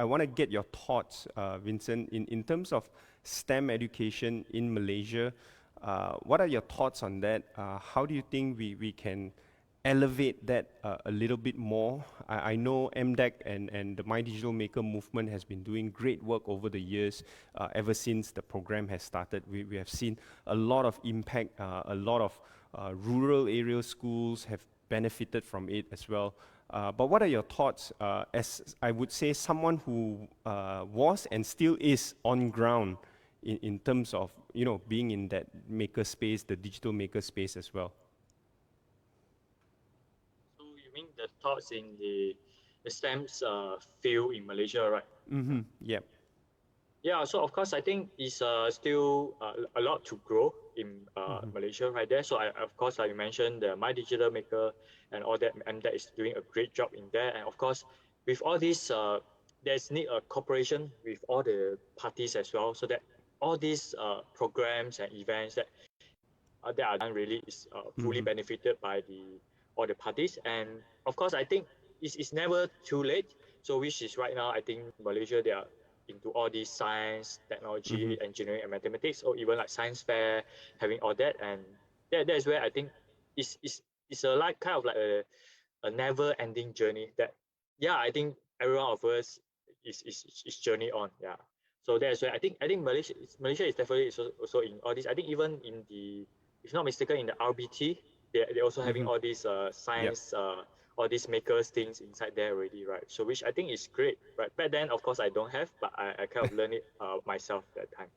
want to get your thoughts, Vincent, in terms of STEM education in Malaysia. What are your thoughts on that? How do you think we can elevate that a little bit more? I know MDEC and the My Digital Maker movement has been doing great work over the years. Ever since the program has started, we have seen a lot of impact. A lot of rural area schools have benefited from it as well. But what are your thoughts as, I would say, someone who was and still is on ground in terms of being in that maker space, the digital maker space as well? Mean the thoughts in the STEM's field in Malaysia, right? Mm-hmm. Yeah. Yeah. So of course, I think it's still a lot to grow in Malaysia right there. So of course, like you mentioned, the My Digital Maker and all that, and that is doing a great job in there. And of course, with all this, there's need a cooperation with all the parties as well, so that all these programs and events that are done really is fully benefited by all the parties. And of course, I think it's never too late. So which is right now, I think Malaysia, they are into all these science, technology, engineering, and mathematics, or even like science fair, having all that. And that is where I think it's a like kind of like a never-ending journey that, yeah, I think every one of us is journey on. Yeah. So that's where I think Malaysia is definitely also in all this. I think even in the, if not mistaken, in the RBT, they're also having all these science, all these makers things inside there already, right? So which I think is great, right? Back then, of course, I don't have, but I kind of learned it myself that time.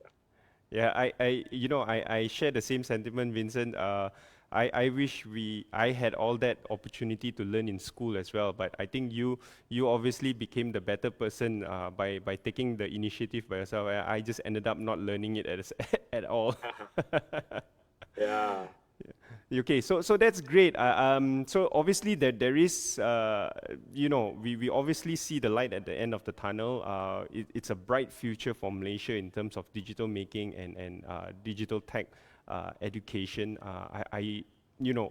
Yeah, I share the same sentiment, Vincent. I wish I had all that opportunity to learn in school as well. But I think you obviously became the better person by taking the initiative by yourself. I just ended up not learning it at all. Yeah. Okay, so that's great. So obviously there is, we obviously see the light at the end of the tunnel. It's a bright future for Malaysia in terms of digital making and digital tech education. I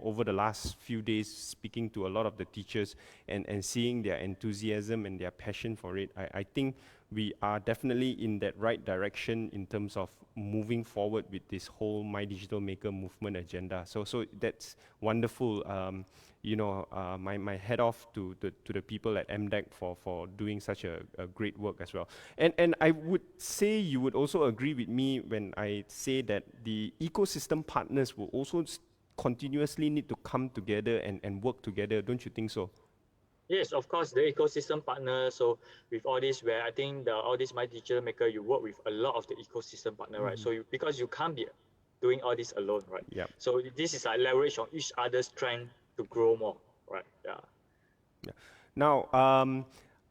over the last few days, speaking to a lot of the teachers and seeing their enthusiasm and their passion for it, I think we are definitely in that right direction in terms of moving forward with this whole My Digital Maker movement agenda. So that's wonderful. My head off to the people at MDEC for doing such a great work as well. And I would say you would also agree with me when I say that the ecosystem partners will also continuously need to come together and work together. Don't you think so? Yes, of course, the ecosystem partner. So with all this, where I think all this My Digital Maker, you work with a lot of the ecosystem partner, right? So because you can't be doing all this alone, right? Yep. So this is like leverage on each other's strength to grow more, right? Yeah. Now,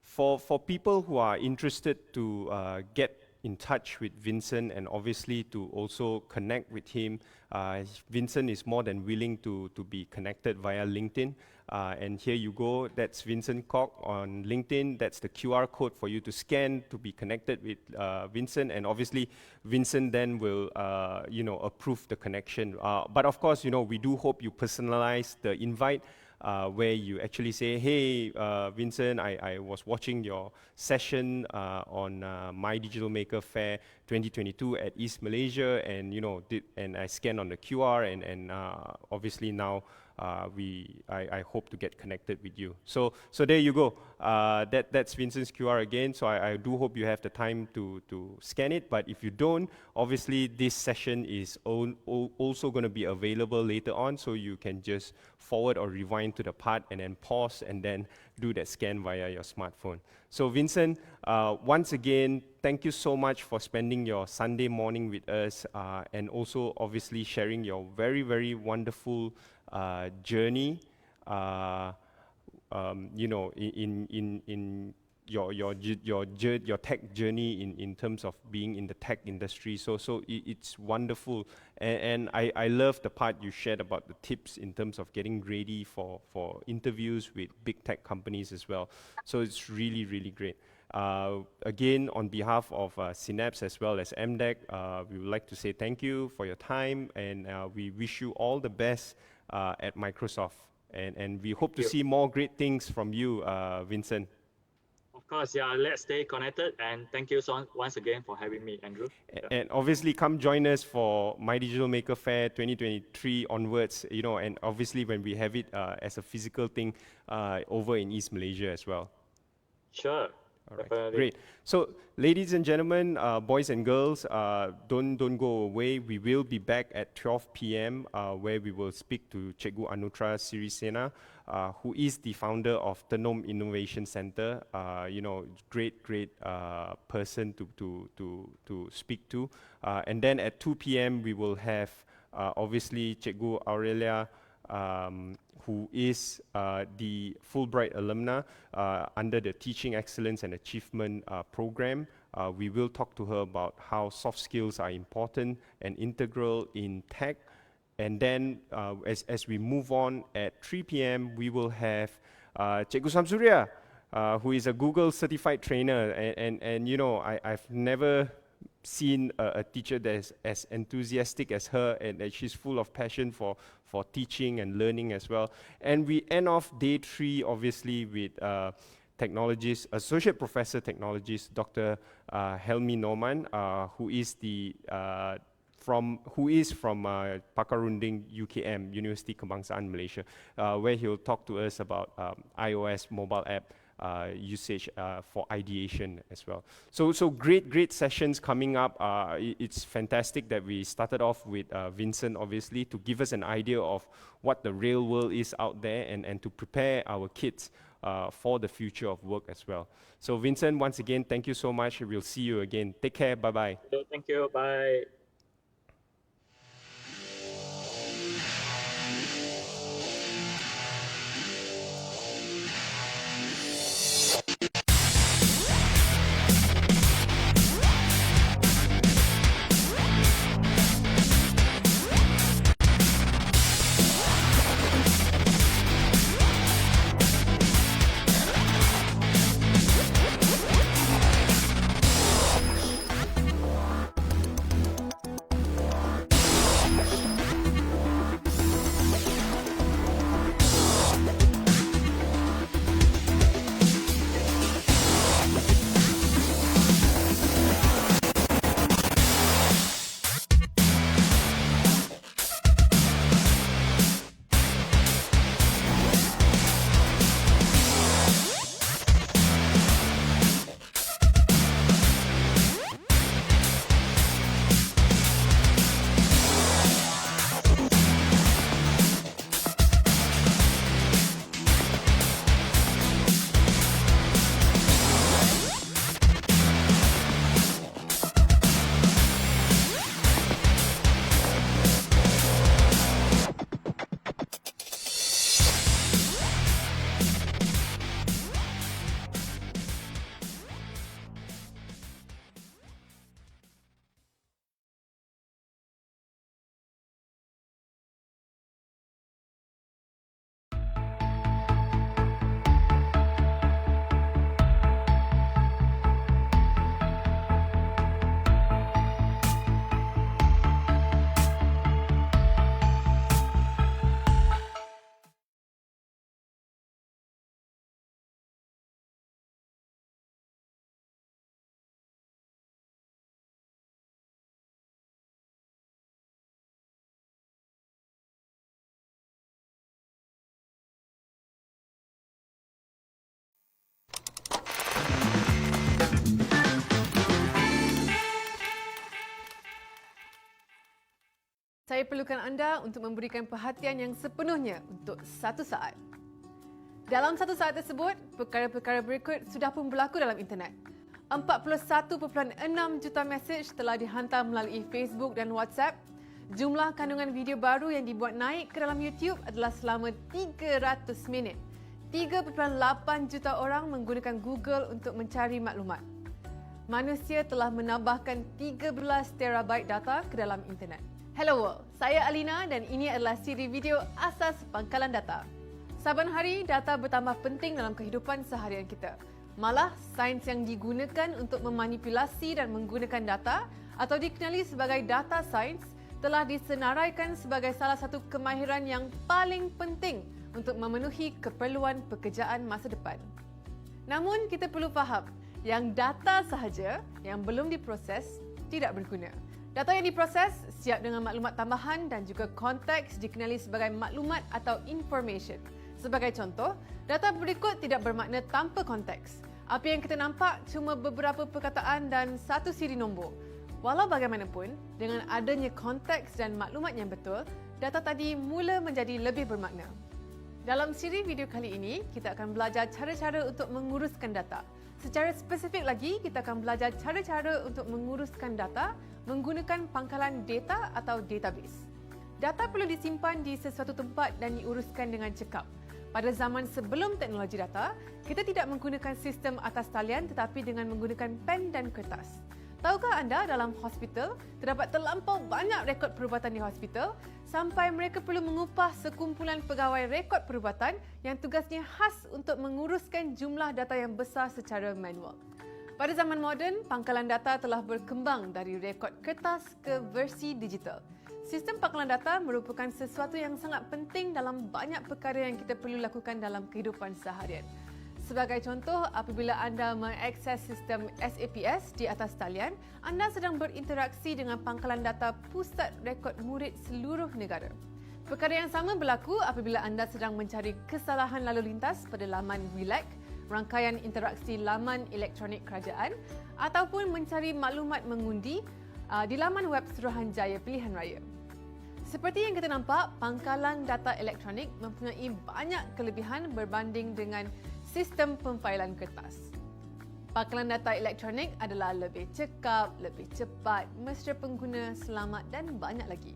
for people who are interested to get in touch with Vincent and obviously to also connect with him, Vincent is more than willing to be connected via LinkedIn. And here you go, that's Vincent Kok on LinkedIn. That's the QR code for you to scan to be connected with Vincent. And obviously, Vincent then will, approve the connection. But of course, we do hope you personalize the invite. Where you actually say, hey, Vincent, I was watching your session on My Digital Maker Fair 2022 at East Malaysia, and and I scanned on the QR, and obviously now I hope to get connected with you. So there you go. That's Vincent's QR again. So I do hope you have the time to scan it. But if you don't, obviously this session is also going to be available later on. So you can just forward or rewind to the part and then pause and then do that scan via your smartphone. So Vincent, once again, thank you so much for spending your Sunday morning with us, and also obviously sharing your very, very wonderful journey, in your tech journey in terms of being in the tech industry. So it's wonderful, and I love the part you shared about the tips in terms of getting ready for interviews with big tech companies as well. So it's really, really great. Again, on behalf of Synapse as well as MDEC, we would like to say thank you for your time, and we wish you all the best at Microsoft. And we hope to see more great things from you, Vincent. Of course, yeah, let's stay connected, and thank you once again for having me, Andrew. And obviously come join us for My Digital Maker Fair 2023 onwards, and obviously when we have it as a physical thing over in East Malaysia as well. Sure. All right, Definitely. great. So, ladies and gentlemen, boys and girls, don't go away. We will be back at 12 p.m. Where we will speak to Cikgu Anutra Sirisena, who is the founder of Tenom Innovation Center. Great person to speak to. And then at 2 p.m. we will have obviously Cikgu Aurelia, who is the Fulbright alumna under the Teaching Excellence and Achievement program. We will talk to her about how soft skills are important and integral in tech. And then as we move on at 3 p.m., we will have Cikgu Samsuria, who is a Google certified trainer. And I've never seen a teacher that is as enthusiastic as her, and that she's full of passion for teaching and learning as well. And we end off day 3, obviously, with technologist, associate professor technologist, Dr. Helmi Norman, who is from Pakarunding UKM, University Kebangsaan Malaysia, where he'll talk to us about iOS mobile app usage for ideation as well. So great sessions coming up. It's fantastic that we started off with Vincent, obviously, to give us an idea of what the real world is out there, and to prepare our kids for the future of work as well. So Vincent, once again, thank you so much. We'll see you again. Take care. Bye-bye. Thank you. Bye. saya perlukan anda untuk memberikan perhatian yang sepenuhnya untuk 1 saat. Dalam 1 saat tersebut, perkara-perkara berikut sudah pun berlaku dalam internet. 41.6 juta mesej telah dihantar melalui Facebook dan WhatsApp. Jumlah kandungan video baru yang dibuat naik ke dalam YouTube adalah selama 300 minit. 3.8 juta orang menggunakan Google untuk mencari maklumat. Manusia telah menambahkan 13 terabyte data ke dalam internet. Hello world, saya Alina dan ini adalah siri video Asas Pangkalan Data. Saban hari, data bertambah penting dalam kehidupan seharian kita. Malah, sains yang digunakan untuk memanipulasi dan menggunakan data atau dikenali sebagai data science telah disenaraikan sebagai salah satu kemahiran yang paling penting untuk memenuhi keperluan pekerjaan masa depan. Namun, kita perlu faham yang data sahaja yang belum diproses tidak berguna. Data yang diproses siap dengan maklumat tambahan dan juga konteks dikenali sebagai maklumat atau information. Sebagai contoh, data berikut tidak bermakna tanpa konteks. Apa yang kita nampak cuma beberapa perkataan dan satu siri nombor. Walau bagaimanapun, dengan adanya konteks dan maklumat yang betul, data tadi mula menjadi lebih bermakna. Dalam siri video kali ini, kita akan belajar cara-cara untuk menguruskan data. Secara spesifik lagi, kita akan belajar cara-cara untuk menguruskan data menggunakan pangkalan data atau database. Data perlu disimpan di sesuatu tempat dan diuruskan dengan cekap. Pada zaman sebelum teknologi data, kita tidak menggunakan sistem atas talian tetapi dengan menggunakan pen dan kertas. Tahukah anda dalam hospital, terdapat terlampau banyak rekod perubatan di hospital sampai mereka perlu mengupah sekumpulan pegawai rekod perubatan yang tugasnya khas untuk menguruskan jumlah data yang besar secara manual. Pada zaman moden, pangkalan data telah berkembang dari rekod kertas ke versi digital. Sistem pangkalan data merupakan sesuatu yang sangat penting dalam banyak perkara yang kita perlu lakukan dalam kehidupan seharian. Sebagai contoh, apabila anda mengakses sistem SAPS di atas talian, anda sedang berinteraksi dengan pangkalan data pusat rekod murid seluruh negara. Perkara yang sama berlaku apabila anda sedang mencari kesalahan lalu lintas pada laman WILAC, rangkaian interaksi laman elektronik kerajaan, ataupun mencari maklumat mengundi di laman web Suruhanjaya Pilihan Raya. Seperti yang kita nampak, pangkalan data elektronik mempunyai banyak kelebihan berbanding dengan sistem pemfailan kertas. Pangkalan data elektronik adalah lebih cekap, lebih cepat, mesra pengguna, selamat dan banyak lagi.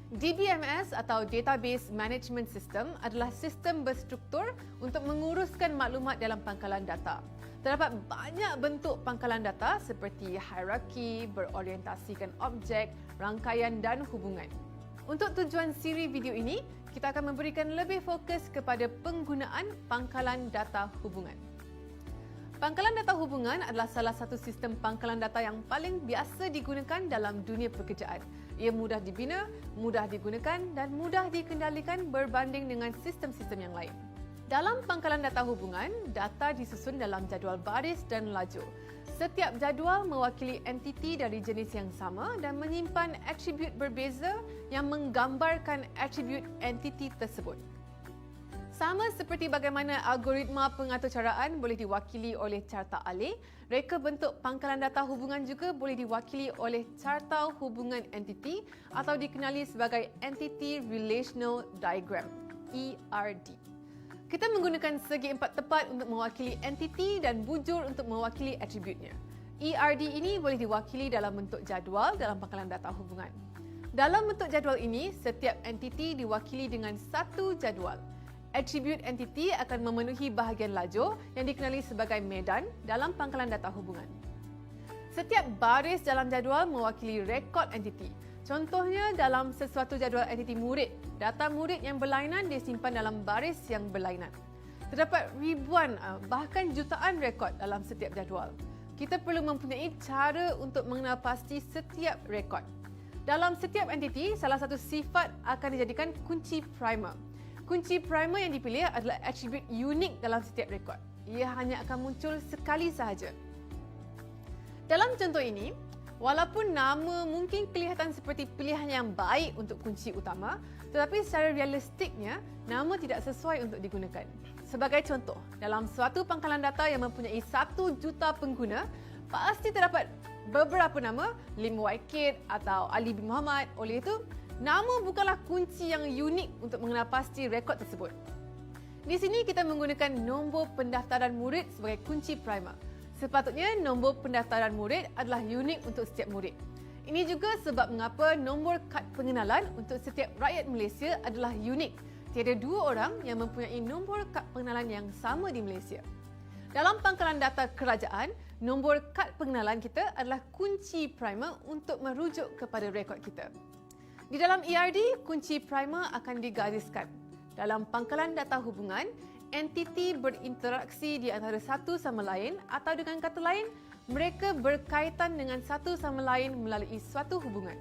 DBMS atau Database Management System adalah sistem berstruktur untuk menguruskan maklumat dalam pangkalan data. Terdapat banyak bentuk pangkalan data seperti hierarki, berorientasikan objek, rangkaian dan hubungan. Untuk tujuan siri video ini, kita akan memberikan lebih fokus kepada penggunaan pangkalan data hubungan. Pangkalan data hubungan adalah salah satu sistem pangkalan data yang paling biasa digunakan dalam dunia pekerjaan. Ia mudah dibina, mudah digunakan dan mudah dikendalikan berbanding dengan sistem-sistem yang lain. Dalam pangkalan data hubungan, data disusun dalam jadual baris dan lajur. Setiap jadual mewakili entiti dari jenis yang sama dan menyimpan atribut berbeza yang menggambarkan atribut entiti tersebut. Sama seperti bagaimana algoritma pengaturcaraan boleh diwakili oleh carta alih, reka bentuk pangkalan data hubungan juga boleh diwakili oleh carta hubungan entiti atau dikenali sebagai Entity Relational Diagram, ERD. Kita menggunakan segi empat tepat untuk mewakili entiti dan bujur untuk mewakili atributnya. ERD ini boleh diwakili dalam bentuk jadual dalam pangkalan data hubungan. Dalam bentuk jadual ini, setiap entiti diwakili dengan satu jadual. Atribut entiti akan memenuhi bahagian lajur yang dikenali sebagai medan dalam pangkalan data hubungan. Setiap baris dalam jadual mewakili rekod entiti. Contohnya dalam sesuatu jadual entiti murid, data murid yang berlainan disimpan dalam baris yang berlainan. Terdapat ribuan bahkan jutaan rekod dalam setiap jadual. Kita perlu mempunyai cara untuk mengenal pasti setiap rekod. Dalam setiap entiti, salah satu sifat akan dijadikan kunci primer. Kunci primer yang dipilih adalah atribut unik dalam setiap rekod. Ia hanya akan muncul sekali sahaja. Dalam contoh ini, walaupun nama mungkin kelihatan seperti pilihan yang baik untuk kunci utama, tetapi secara realistiknya, nama tidak sesuai untuk digunakan. Sebagai contoh, dalam suatu pangkalan data yang mempunyai 1 juta pengguna, pasti terdapat beberapa nama, Lim Wai-Kit atau Ali bin Muhammad. Oleh itu, nama bukanlah kunci yang unik untuk mengenal pasti rekod tersebut. Di sini kita menggunakan nombor pendaftaran murid sebagai kunci primer. Sepatutnya nombor pendaftaran murid adalah unik untuk setiap murid. Ini juga sebab mengapa nombor kad pengenalan untuk setiap rakyat Malaysia adalah unik. Tiada dua orang yang mempunyai nombor kad pengenalan yang sama di Malaysia. Dalam pangkalan data kerajaan, nombor kad pengenalan kita adalah kunci primer untuk merujuk kepada rekod kita. Di dalam ERD, kunci primer akan digariskan. Dalam pangkalan data hubungan, entiti berinteraksi di antara satu sama lain atau dengan kata lain, mereka berkaitan dengan satu sama lain melalui suatu hubungan.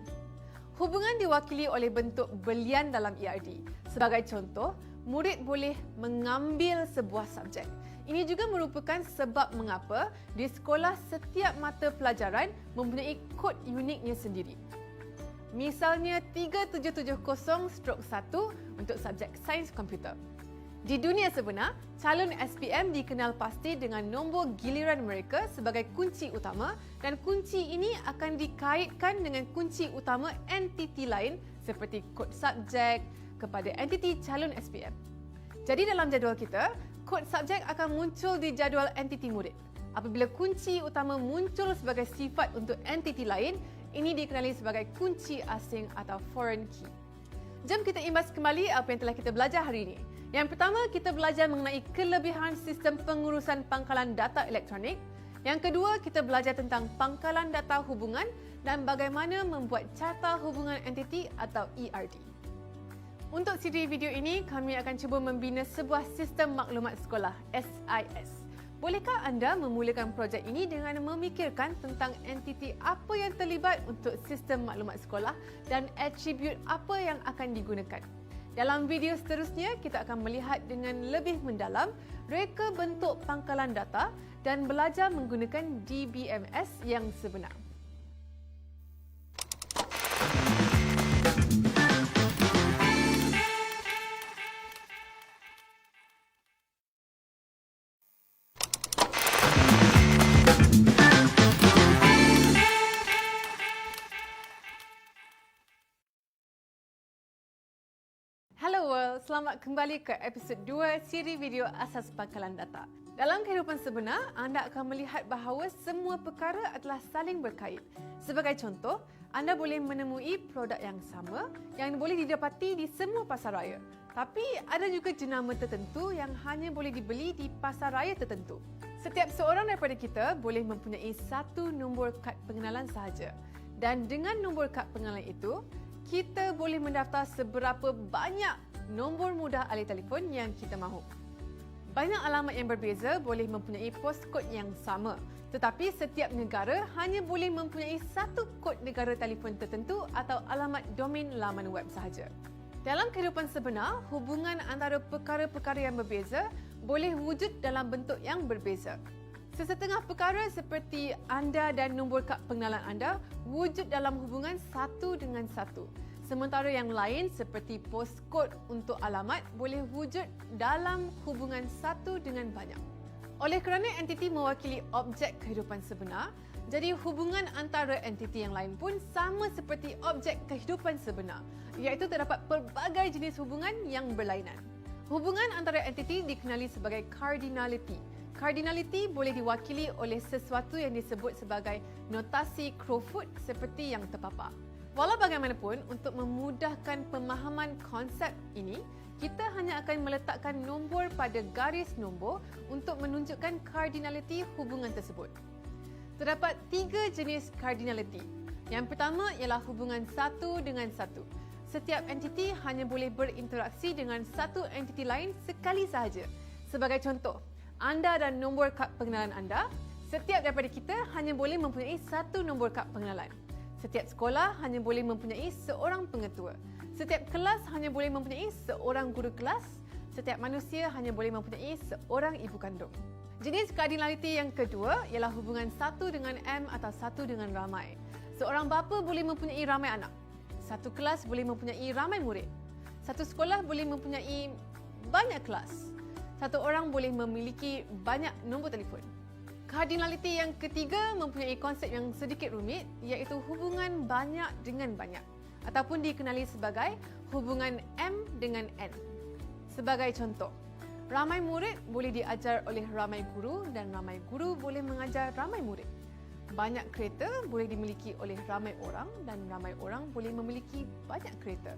Hubungan diwakili oleh bentuk belian dalam ERD. Sebagai contoh, murid boleh mengambil sebuah subjek. Ini juga merupakan sebab mengapa di sekolah setiap mata pelajaran mempunyai kod uniknya sendiri. Misalnya 3770/1 untuk subjek sains komputer. Di dunia sebenar, calon SPM dikenal pasti dengan nombor giliran mereka sebagai kunci utama dan kunci ini akan dikaitkan dengan kunci utama entiti lain seperti kod subjek kepada entiti calon SPM. Jadi dalam jadual kita, kod subjek akan muncul di jadual entiti murid. Apabila kunci utama muncul sebagai sifat untuk entiti lain, ini dikenali sebagai kunci asing atau foreign key. Jom kita imbas kembali apa yang telah kita belajar hari ini. Yang pertama, kita belajar mengenai kelebihan sistem pengurusan pangkalan data elektronik. Yang kedua, kita belajar tentang pangkalan data hubungan dan bagaimana membuat carta hubungan entiti atau ERD. Untuk siri video ini, kami akan cuba membina sebuah sistem maklumat sekolah, SIS. Bolehkah anda memulakan projek ini dengan memikirkan tentang entiti apa yang terlibat untuk sistem maklumat sekolah dan atribut apa yang akan digunakan? Dalam video seterusnya, kita akan melihat dengan lebih mendalam reka bentuk pangkalan data dan belajar menggunakan DBMS yang sebenar. Hello world, selamat kembali ke episod 2 siri video asas pangkalan data. Dalam kehidupan sebenar, anda akan melihat bahawa semua perkara adalah saling berkait. Sebagai contoh, anda boleh menemui produk yang sama yang boleh didapati di semua pasaraya. Tapi ada juga jenama tertentu yang hanya boleh dibeli di pasaraya tertentu. Setiap seorang daripada kita boleh mempunyai satu nombor kad pengenalan sahaja. Dan dengan nombor kad pengenalan itu, kita boleh mendaftar seberapa banyak nombor mudah alih telefon yang kita mahu. Banyak alamat yang berbeza boleh mempunyai poskod yang sama, tetapi setiap negara hanya boleh mempunyai satu kod negara telefon tertentu atau alamat domain laman web sahaja. Dalam kehidupan sebenar, hubungan antara perkara-perkara yang berbeza boleh wujud dalam bentuk yang berbeza. Sesetengah perkara seperti anda dan nombor kad pengenalan anda wujud dalam hubungan satu dengan satu. Sementara yang lain seperti poskod untuk alamat boleh wujud dalam hubungan satu dengan banyak. Oleh kerana entiti mewakili objek kehidupan sebenar, jadi hubungan antara entiti yang lain pun sama seperti objek kehidupan sebenar, iaitu terdapat pelbagai jenis hubungan yang berlainan. Hubungan antara entiti dikenali sebagai cardinality. Cardinality boleh diwakili oleh sesuatu yang disebut sebagai notasi Crowfoot seperti yang terpapar. Walau bagaimanapun, untuk memudahkan pemahaman konsep ini, kita hanya akan meletakkan nombor pada garis nombor untuk menunjukkan cardinality hubungan tersebut. Terdapat 3 jenis cardinality. Yang pertama ialah hubungan satu dengan satu. Setiap entiti hanya boleh berinteraksi dengan satu entiti lain sekali sahaja. Sebagai contoh, anda dan nombor kad pengenalan anda, setiap daripada kita hanya boleh mempunyai satu nombor kad pengenalan. Setiap sekolah hanya boleh mempunyai seorang pengetua. Setiap kelas hanya boleh mempunyai seorang guru kelas. Setiap manusia hanya boleh mempunyai seorang ibu kandung. Jenis cardinality yang kedua ialah hubungan satu dengan M atau satu dengan ramai. Seorang bapa boleh mempunyai ramai anak. Satu kelas boleh mempunyai ramai murid. Satu sekolah boleh mempunyai banyak kelas. Satu orang boleh memiliki banyak nombor telefon. Cardinality yang ketiga mempunyai konsep yang sedikit rumit, iaitu hubungan banyak dengan banyak ataupun dikenali sebagai hubungan M dengan N. Sebagai contoh, ramai murid boleh diajar oleh ramai guru dan ramai guru boleh mengajar ramai murid. Banyak kereta boleh dimiliki oleh ramai orang dan ramai orang boleh memiliki banyak kereta.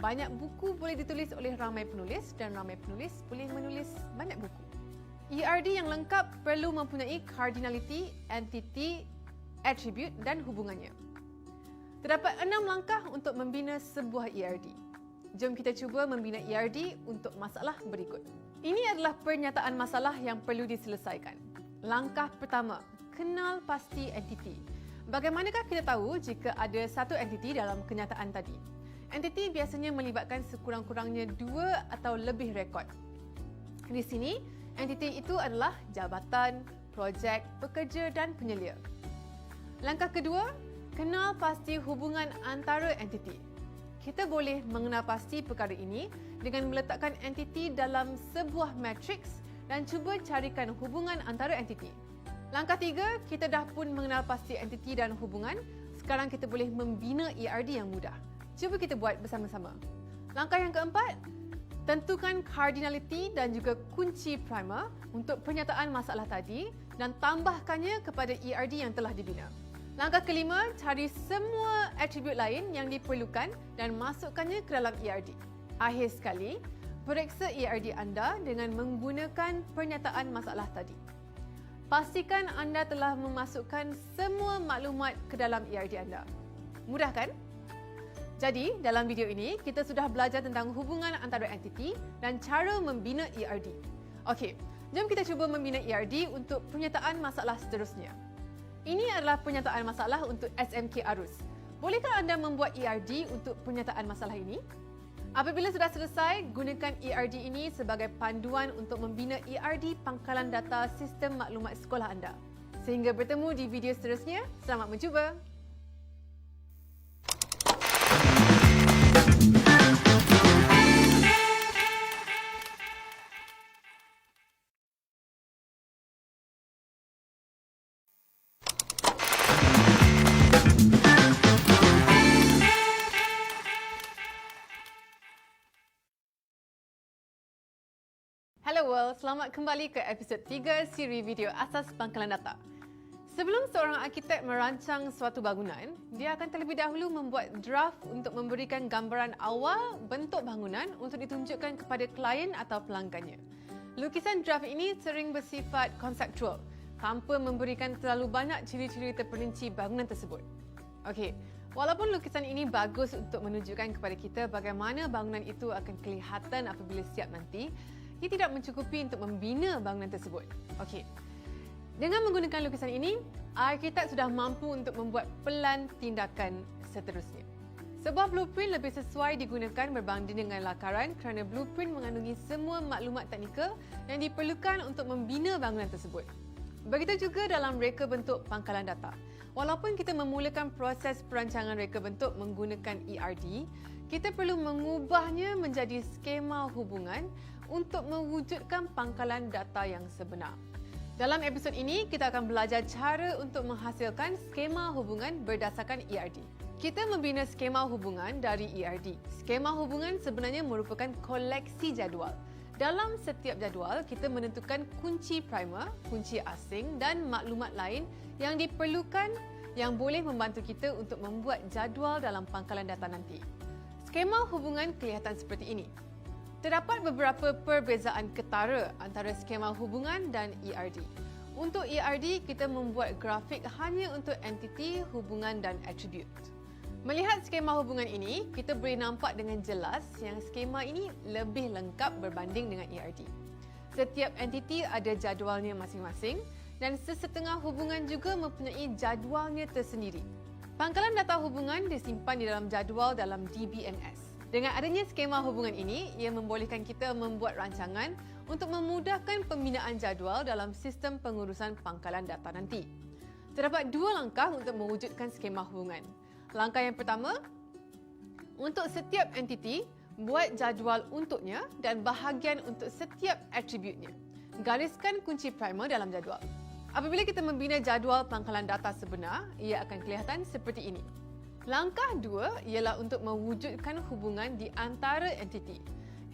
Banyak buku boleh ditulis oleh ramai penulis dan ramai penulis boleh menulis banyak buku. ERD yang lengkap perlu mempunyai cardinality, entity, attribute dan hubungannya. Terdapat 6 langkah untuk membina sebuah ERD. Jom kita cuba membina ERD untuk masalah berikut. Ini adalah pernyataan masalah yang perlu diselesaikan. Langkah pertama, kenal pasti entiti. Bagaimanakah kita tahu jika ada satu entiti dalam kenyataan tadi? Entiti biasanya melibatkan sekurang-kurangnya 2 atau lebih rekod. Di sini, entiti itu adalah jabatan, projek, pekerja dan penyelia. Langkah kedua, kenal pasti hubungan antara entiti. Kita boleh mengenal pasti perkara ini dengan meletakkan entiti dalam sebuah matriks dan cuba carikan hubungan antara entiti. Langkah tiga, kita dah pun mengenal pasti entiti dan hubungan. Sekarang kita boleh membina ERD yang mudah. Cuba kita buat bersama-sama. Langkah yang keempat, tentukan cardinality dan juga kunci primer untuk pernyataan masalah tadi dan tambahkannya kepada ERD yang telah dibina. Langkah kelima, cari semua atribut lain yang diperlukan dan masukkannya ke dalam ERD. Akhir sekali, periksa ERD anda dengan menggunakan pernyataan masalah tadi. Pastikan anda telah memasukkan semua maklumat ke dalam ERD anda. Mudah kan? Jadi, dalam video ini, kita sudah belajar tentang hubungan antara entiti dan cara membina ERD. Okey, jom kita cuba membina ERD untuk pernyataan masalah seterusnya. Ini adalah pernyataan masalah untuk SMK Arus. Bolehkah anda membuat ERD untuk pernyataan masalah ini? Apabila sudah selesai, gunakan ERD ini sebagai panduan untuk membina ERD pangkalan data sistem maklumat sekolah anda. Sehingga bertemu di video seterusnya, selamat mencuba! Hello world, selamat kembali ke episod 3 siri video Asas Pangkalan Data. Sebelum seorang arkitek merancang suatu bangunan, dia akan terlebih dahulu membuat draft untuk memberikan gambaran awal bentuk bangunan untuk ditunjukkan kepada klien atau pelanggannya. Lukisan draft ini sering bersifat konseptual, tanpa memberikan terlalu banyak ciri-ciri terperinci bangunan tersebut. Okey, walaupun lukisan ini bagus untuk menunjukkan kepada kita bagaimana bangunan itu akan kelihatan apabila siap nanti, ia tidak mencukupi untuk membina bangunan tersebut. Okey. Dengan menggunakan lukisan ini, arkitek sudah mampu untuk membuat pelan tindakan seterusnya. Sebuah blueprint lebih sesuai digunakan berbanding dengan lakaran kerana blueprint mengandungi semua maklumat teknikal yang diperlukan untuk membina bangunan tersebut. Begitu juga dalam reka bentuk pangkalan data. Walaupun kita memulakan proses perancangan reka bentuk menggunakan ERD, kita perlu mengubahnya menjadi skema hubungan untuk mewujudkan pangkalan data yang sebenar. Dalam episod ini, kita akan belajar cara untuk menghasilkan skema hubungan berdasarkan ERD. Kita membina skema hubungan dari ERD. Skema hubungan sebenarnya merupakan koleksi jadual. Dalam setiap jadual, kita menentukan kunci primer, kunci asing dan maklumat lain yang diperlukan yang boleh membantu kita untuk membuat jadual dalam pangkalan data nanti. Skema hubungan kelihatan seperti ini. Terdapat beberapa perbezaan ketara antara skema hubungan dan ERD. Untuk ERD, kita membuat grafik hanya untuk entiti, hubungan dan atribut. Melihat skema hubungan ini, kita boleh nampak dengan jelas yang skema ini lebih lengkap berbanding dengan ERD. Setiap entiti ada jadualnya masing-masing dan sesetengah hubungan juga mempunyai jadualnya tersendiri. Pangkalan data hubungan disimpan di dalam jadual dalam DBMS. Dengan adanya skema hubungan ini, ia membolehkan kita membuat rancangan untuk memudahkan pembinaan jadual dalam sistem pengurusan pangkalan data nanti. Terdapat 2 langkah untuk mewujudkan skema hubungan. Langkah yang pertama, untuk setiap entiti, buat jadual untuknya dan bahagian untuk setiap atributnya. Gariskan kunci primer dalam jadual. Apabila kita membina jadual pangkalan data sebenar, ia akan kelihatan seperti ini. Langkah 2 ialah untuk mewujudkan hubungan di antara entiti.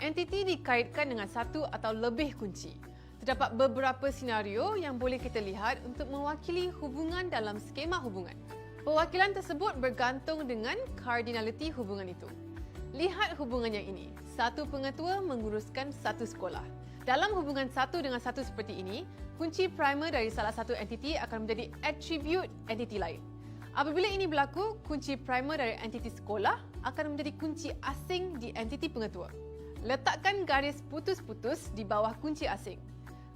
Entiti dikaitkan dengan satu atau lebih kunci. Terdapat beberapa senario yang boleh kita lihat untuk mewakili hubungan dalam skema hubungan. Pewakilan tersebut bergantung dengan kardinaliti hubungan itu. Lihat hubungan yang ini. Satu pengetua menguruskan satu sekolah. Dalam hubungan satu dengan satu seperti ini, kunci primer dari salah satu entiti akan menjadi atribut entiti lain. Apabila ini berlaku, kunci primer dari entiti sekolah akan menjadi kunci asing di entiti pengetua. Letakkan garis putus-putus di bawah kunci asing.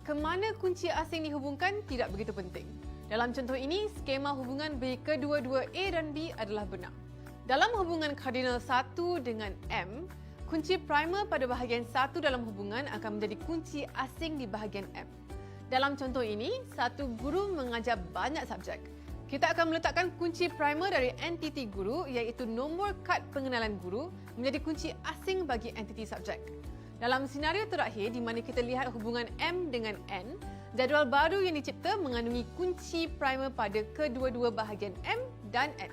Kemana kunci asing dihubungkan tidak begitu penting. Dalam contoh ini, skema hubungan bagi kedua-dua A dan B adalah benar. Dalam hubungan kardinal 1 dengan M, kunci primer pada bahagian 1 dalam hubungan akan menjadi kunci asing di bahagian M. Dalam contoh ini, satu guru mengajar banyak subjek. Kita akan meletakkan kunci primer dari entiti guru iaitu nombor kad pengenalan guru menjadi kunci asing bagi entiti subjek. Dalam senario terakhir di mana kita lihat hubungan M dengan N, jadual baru yang dicipta mengandungi kunci primer pada kedua-dua bahagian M dan N.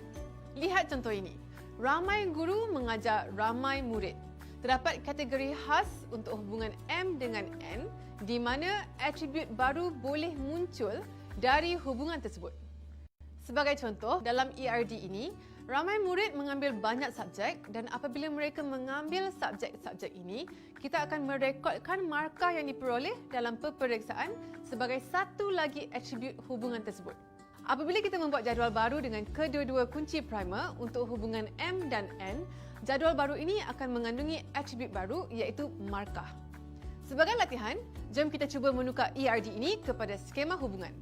Lihat contoh ini. Ramai guru mengajar ramai murid. Terdapat kategori khas untuk hubungan M dengan N di mana atribut baru boleh muncul dari hubungan tersebut. Sebagai contoh, dalam ERD ini, ramai murid mengambil banyak subjek dan apabila mereka mengambil subjek-subjek ini, kita akan merekodkan markah yang diperoleh dalam peperiksaan sebagai satu lagi atribut hubungan tersebut. Apabila kita membuat jadual baru dengan kedua-dua kunci primer untuk hubungan M dan N, jadual baru ini akan mengandungi atribut baru iaitu markah. Sebagai latihan, jom kita cuba menukar ERD ini kepada skema hubungan.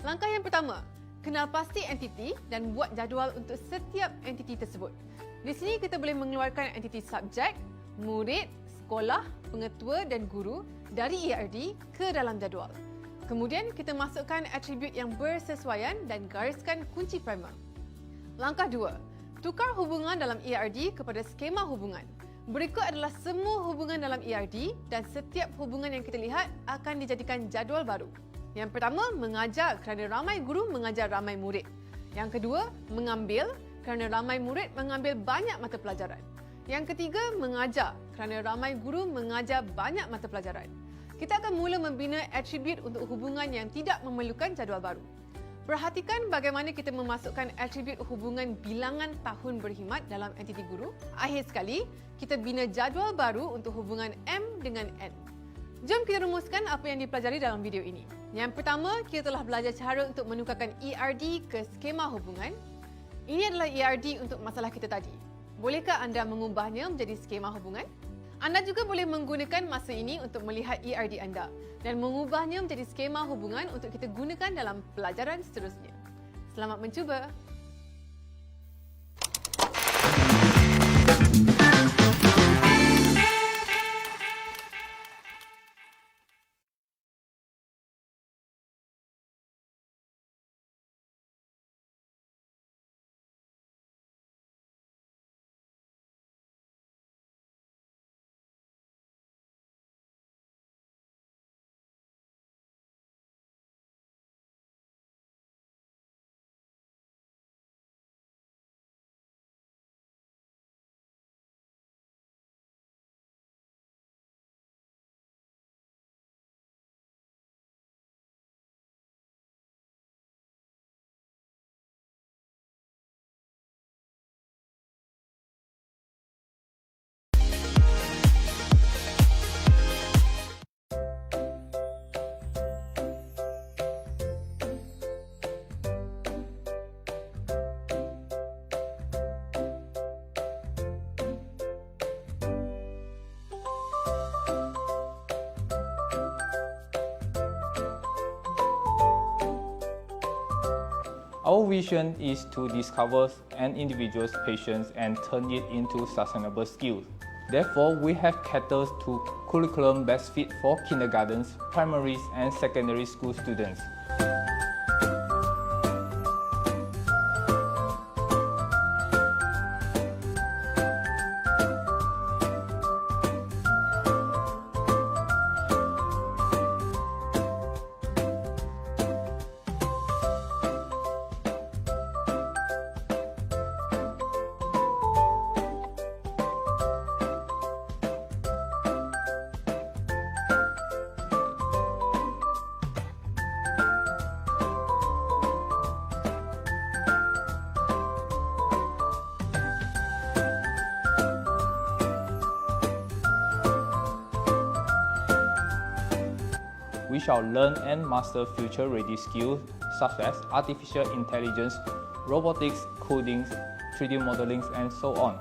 Langkah yang pertama, kenal pasti entiti dan buat jadual untuk setiap entiti tersebut. Di sini kita boleh mengeluarkan entiti subjek, murid, sekolah, pengetua dan guru dari ERD ke dalam jadual. Kemudian kita masukkan atribut yang bersesuaian dan gariskan kunci primer. Langkah 2. Tukar hubungan dalam ERD kepada skema hubungan. Berikut adalah semua hubungan dalam ERD dan setiap hubungan yang kita lihat akan dijadikan jadual baru. Yang pertama, mengajar kerana ramai guru mengajar ramai murid. Yang kedua, mengambil kerana ramai murid mengambil banyak mata pelajaran. Yang ketiga, mengajar kerana ramai guru mengajar banyak mata pelajaran. Kita akan mula membina atribut untuk hubungan yang tidak memerlukan jadual baru. Perhatikan bagaimana kita memasukkan atribut hubungan bilangan tahun berkhidmat dalam entiti guru. Akhir sekali, kita bina jadual baru untuk hubungan M dengan N. Jom kita rumuskan apa yang dipelajari dalam video ini. Yang pertama, kita telah belajar cara untuk menukarkan ERD ke skema hubungan. Ini adalah ERD untuk masalah kita tadi. Bolehkah anda mengubahnya menjadi skema hubungan? Anda juga boleh menggunakan masa ini untuk melihat ERD anda dan mengubahnya menjadi skema hubungan untuk kita gunakan dalam pelajaran seterusnya. Selamat mencuba! Our vision is to discover an individual's passions and turn it into sustainable skills. Therefore, we have catered to curriculum best fit for kindergartens, primaries, and secondary school students. we shall learn and master future-ready skills such as artificial intelligence, robotics, coding, 3D modeling, and so on.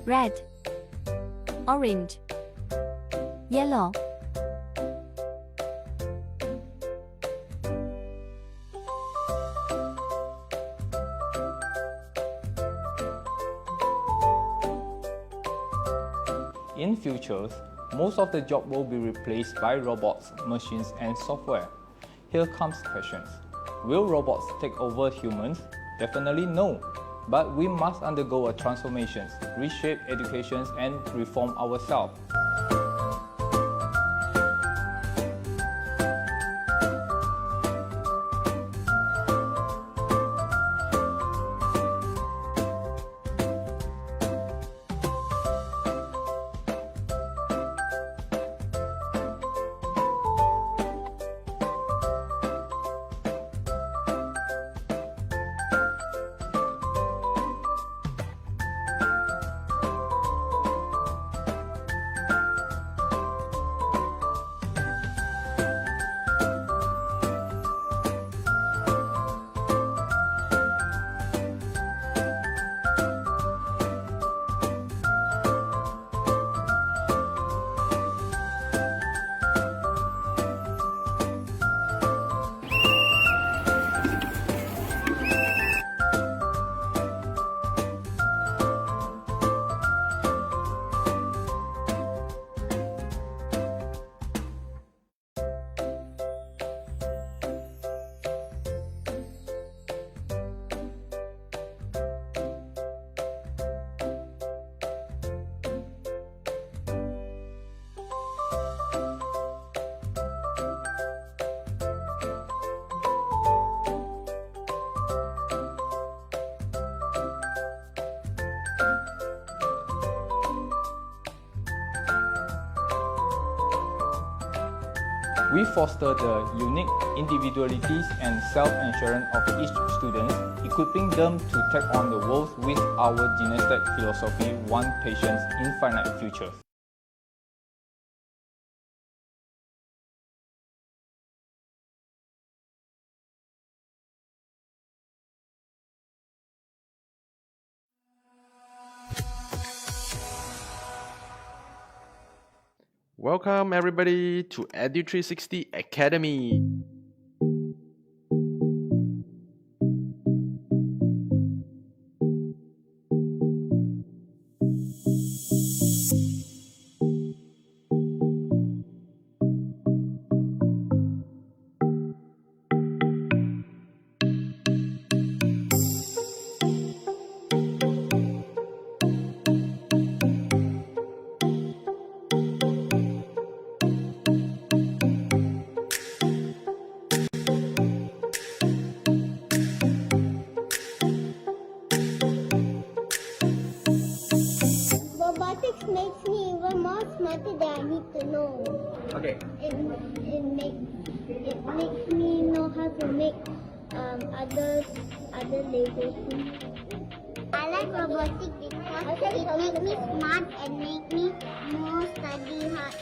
red, orange, yellow, In future, most of the job will be replaced by robots, machines, and software. Here comes questions. Will robots take over humans? Definitely no. But we must undergo a transformation, reshape education, and reform ourselves. We foster the unique individualities and self-assurance of each student, equipping them to take on the world with our Genestet philosophy, one patient, infinite future. Welcome everybody to Edu360 Academy. Robotics makes me even more smarter than I need to know. Okay. It makes me know how to make other Lego things. I like robotics because it makes me smart and make me more study hard.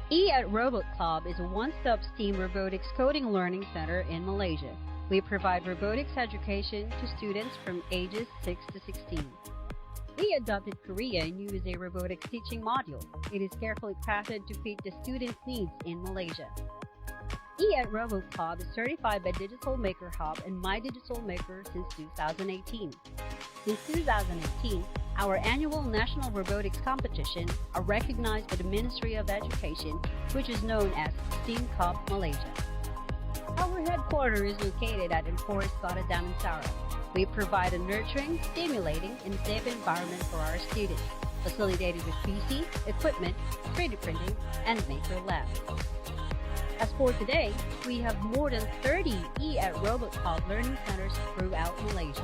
E@Robot Club is a one-stop STEAM robotics coding learning center in Malaysia. We provide robotics education to students from ages 6 to 16. We adopted Korea and use a robotics teaching module. It is carefully crafted to fit the students' needs in Malaysia. E@Robot Club is certified by Digital Maker Hub and My Digital Maker since 2018. Since 2018, our annual National Robotics Competition are recognized by the Ministry of Education, which is known as STEAM Cup Malaysia. Our headquarters is located at Emporis Kota Damansara. We provide a nurturing, stimulating, and safe environment for our students, facilitated with PC, equipment, 3D printing, and maker lab. As for today, we have more than 30 E@Robot Club learning centers throughout Malaysia.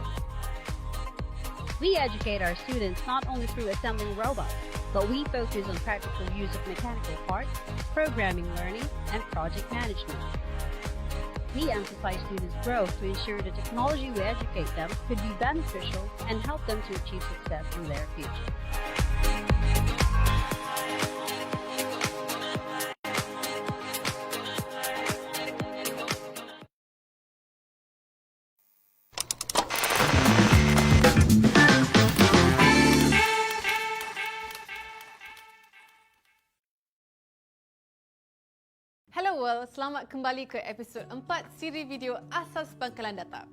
We educate our students not only through assembling robots, but we focus on practical use of mechanical parts, programming learning, and project management. We emphasize students' growth to ensure the technology we educate them could be beneficial and help them to achieve success in their future. Hello world, selamat kembali ke episod 4 siri video Asas Pangkalan Data.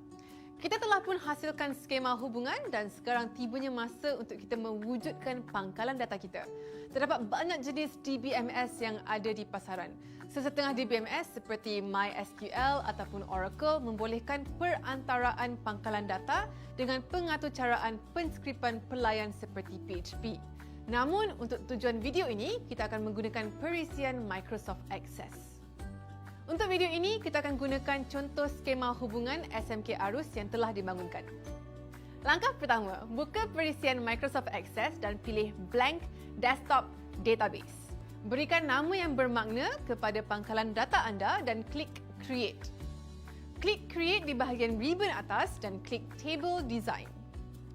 Kita telah pun hasilkan skema hubungan dan sekarang tibanya masa untuk kita mewujudkan pangkalan data kita. Terdapat banyak jenis DBMS yang ada di pasaran. Sesetengah DBMS seperti MySQL ataupun Oracle membolehkan perantaraan pangkalan data dengan pengaturcaraan penskriptan pelayan seperti PHP. Namun, untuk tujuan video ini, kita akan menggunakan perisian Microsoft Access. Untuk video ini, kita akan gunakan contoh skema hubungan SMK Arus yang telah dibangunkan. Langkah pertama, buka perisian Microsoft Access dan pilih Blank Desktop Database. Berikan nama yang bermakna kepada pangkalan data anda dan klik Create. Klik Create di bahagian ribbon atas dan klik Table Design.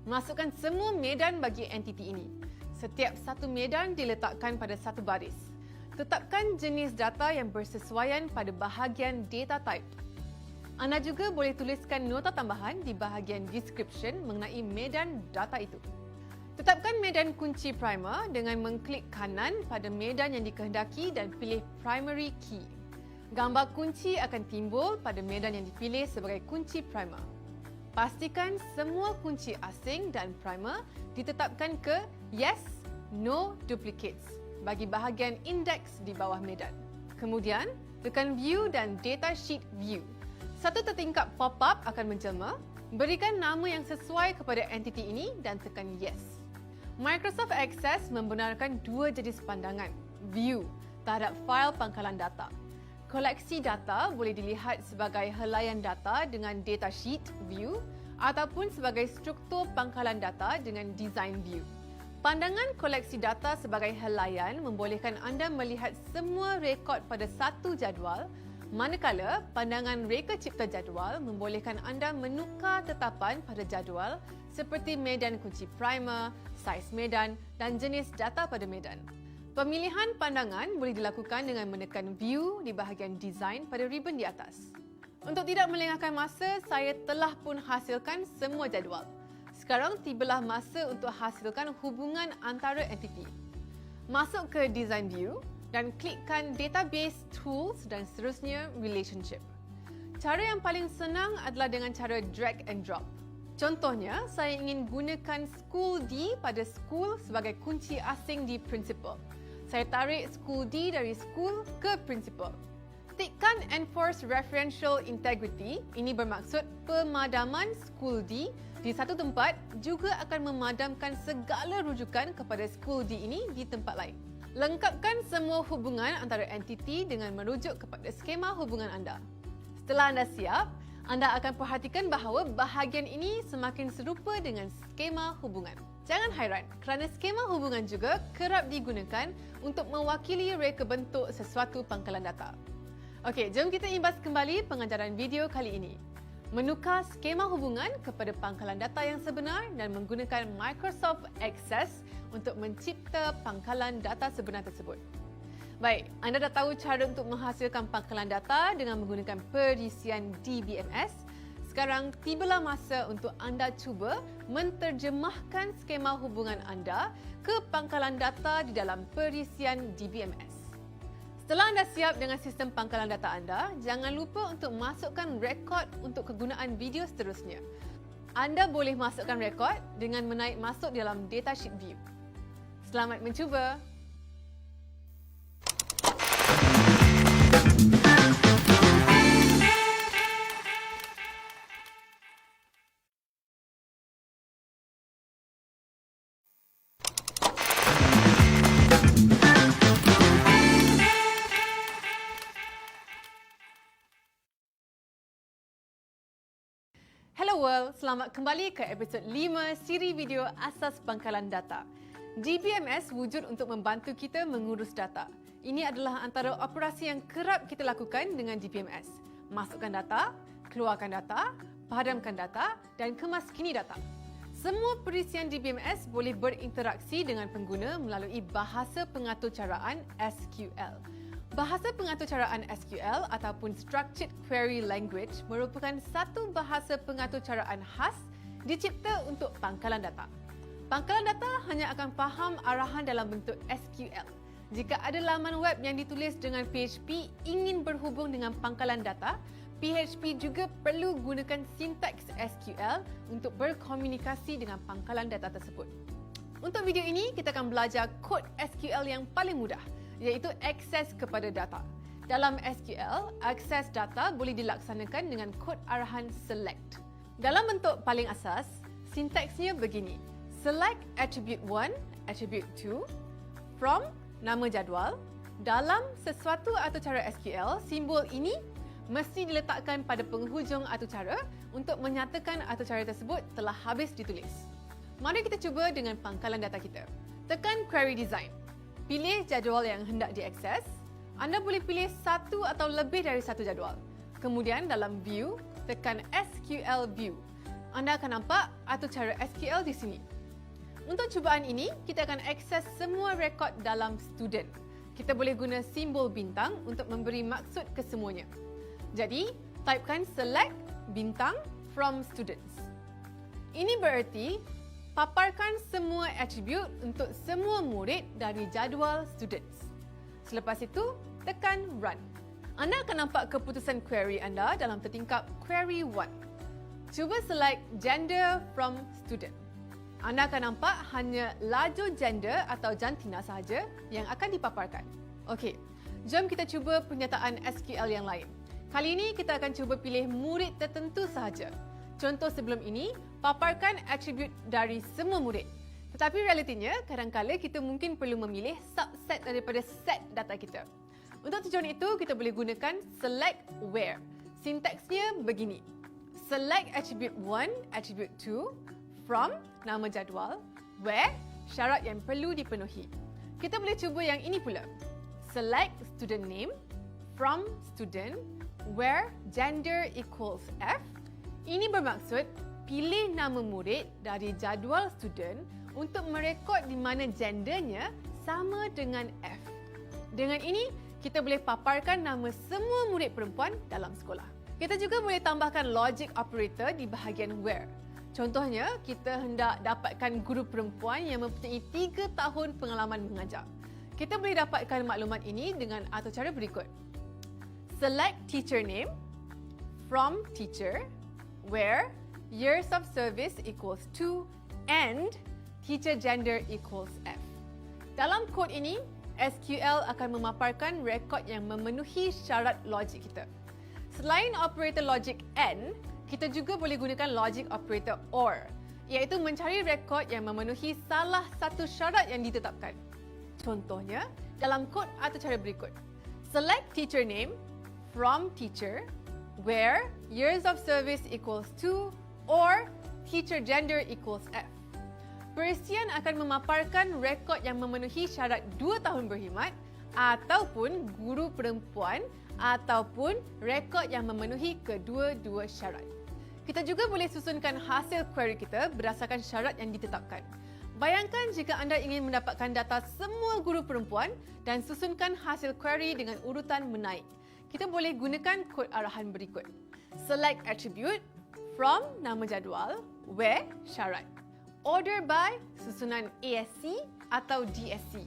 Masukkan semua medan bagi entiti ini. Setiap satu medan diletakkan pada satu baris. Tetapkan jenis data yang bersesuaian pada bahagian Data Type. Anda juga boleh tuliskan nota tambahan di bahagian Description mengenai medan data itu. Tetapkan medan kunci primer dengan mengklik kanan pada medan yang dikehendaki dan pilih Primary Key. Gambar kunci akan timbul pada medan yang dipilih sebagai kunci primer. Pastikan semua kunci asing dan primer ditetapkan ke Yes, No Duplicates bagi bahagian index di bawah medan. Kemudian, tekan View dan Data Sheet View. Satu tertingkap pop-up akan menjelma. Berikan nama yang sesuai kepada entiti ini dan tekan Yes. Microsoft Access membenarkan dua jenis pandangan. View terhadap fail pangkalan data. Koleksi data boleh dilihat sebagai helaian data dengan Data Sheet View ataupun sebagai struktur pangkalan data dengan Design View. Pandangan koleksi data sebagai helaian membolehkan anda melihat semua rekod pada satu jadual, manakala pandangan reka cipta jadual membolehkan anda menukar tetapan pada jadual seperti medan kunci primer, saiz medan dan jenis data pada medan. Pemilihan pandangan boleh dilakukan dengan menekan View di bahagian Design pada ribbon di atas. Untuk tidak melengahkan masa, saya telah pun hasilkan semua jadual. Sekarang tibalah masa untuk hasilkan hubungan antara entiti. Masuk ke Design View dan klikkan Database Tools dan seterusnya Relationship. Cara yang paling senang adalah dengan cara drag and drop. Contohnya, saya ingin gunakan School D pada School sebagai kunci asing di Principal. Saya tarik School D dari School ke Principal. Tikkan Enforce Referential Integrity, ini bermaksud pemadaman School D di satu tempat juga akan memadamkan segala rujukan kepada School D ini di tempat lain. Lengkapkan semua hubungan antara entiti dengan merujuk kepada skema hubungan anda. Setelah anda siap, anda akan perhatikan bahawa bahagian ini semakin serupa dengan skema hubungan. Jangan hairan kerana skema hubungan juga kerap digunakan untuk mewakili reka bentuk sesuatu pangkalan data. Okey, jom kita imbas kembali pengajaran video kali ini. Menukar skema hubungan kepada pangkalan data yang sebenar dan menggunakan Microsoft Access untuk mencipta pangkalan data sebenar tersebut. Baik, anda dah tahu cara untuk menghasilkan pangkalan data dengan menggunakan perisian DBMS. Sekarang tibalah masa untuk anda cuba menterjemahkan skema hubungan anda ke pangkalan data di dalam perisian DBMS. Setelah anda siap dengan sistem pangkalan data anda, jangan lupa untuk masukkan rekod untuk kegunaan video seterusnya. Anda boleh masukkan rekod dengan menaik masuk dalam datasheet view. Selamat mencuba! Hello world, selamat kembali ke episod 5 siri video Asas Pangkalan Data. DBMS wujud untuk membantu kita mengurus data. Ini adalah antara operasi yang kerap kita lakukan dengan DBMS. Masukkan data, keluarkan data, padamkan data dan kemaskini data. Semua perisian DBMS boleh berinteraksi dengan pengguna melalui bahasa pengaturcaraan SQL. Bahasa pengaturcaraan SQL ataupun Structured Query Language merupakan satu bahasa pengaturcaraan khas dicipta untuk pangkalan data. Pangkalan data hanya akan faham arahan dalam bentuk SQL. Jika ada laman web yang ditulis dengan PHP ingin berhubung dengan pangkalan data, PHP juga perlu gunakan sintaks SQL untuk berkomunikasi dengan pangkalan data tersebut. Untuk video ini, kita akan belajar kod SQL yang paling mudah, iaitu akses kepada data. Dalam SQL, akses data boleh dilaksanakan dengan kod arahan select. Dalam bentuk paling asas, sintaksnya begini. Select attribute 1, attribute 2 from nama jadual. Dalam sesuatu aturcara SQL, simbol ini mesti diletakkan pada penghujung aturcara untuk menyatakan aturcara tersebut telah habis ditulis. Mari kita cuba dengan pangkalan data kita. Tekan Query Design. Pilih jadual yang hendak diakses. Anda boleh pilih satu atau lebih dari satu jadual. Kemudian dalam View, tekan SQL View. Anda akan nampak aturcara SQL di sini. Untuk cubaan ini, kita akan akses semua rekod dalam student. Kita boleh guna simbol bintang untuk memberi maksud ke semuanya. Jadi, typekan select bintang from students. Ini bererti paparkan semua atribut untuk semua murid dari jadual students. Selepas itu, tekan Run. Anda akan nampak keputusan query anda dalam tertingkap Query 1. Cuba select Gender from Student. Anda akan nampak hanya laju gender atau jantina sahaja yang akan dipaparkan. Okey, jom kita cuba pernyataan SQL yang lain. Kali ini kita akan cuba pilih murid tertentu sahaja. Contoh sebelum ini, paparkan atribut dari semua murid. Tetapi realitinya, kadang-kadang kita mungkin perlu memilih subset daripada set data kita. Untuk tujuan itu, kita boleh gunakan select where. Sintaksnya begini. Select attribute 1, attribute 2 from nama jadual, where syarat yang perlu dipenuhi. Kita boleh cuba yang ini pula. Select student name from student, where gender equals F. Ini bermaksud pilih nama murid dari jadual student untuk merekod di mana gendernya sama dengan F. Dengan ini, kita boleh paparkan nama semua murid perempuan dalam sekolah. Kita juga boleh tambahkan logic operator di bahagian where. Contohnya, kita hendak dapatkan guru perempuan yang mempunyai 3 tahun pengalaman mengajar. Kita boleh dapatkan maklumat ini dengan aturcara berikut. Select teacher name from teacher, where years of service equals 2 and teacher gender equals F. Dalam kod ini, SQL akan memaparkan rekod yang memenuhi syarat logik kita. Selain operator logik AND, kita juga boleh gunakan logic operator OR, iaitu mencari rekod yang memenuhi salah satu syarat yang ditetapkan. Contohnya, dalam kod aturcara berikut. Select teacher name from teacher, where years of service equals 2 or teacher gender equals F. Perisian akan memaparkan rekod yang memenuhi syarat 2 tahun berkhidmat ataupun guru perempuan ataupun rekod yang memenuhi kedua-dua syarat. Kita juga boleh susunkan hasil query kita berdasarkan syarat yang ditetapkan. Bayangkan jika anda ingin mendapatkan data semua guru perempuan dan susunkan hasil query dengan urutan menaik. Kita boleh gunakan kod arahan berikut. Select attribute, from nama jadual, where syarat. Order by susunan ASC atau DSC.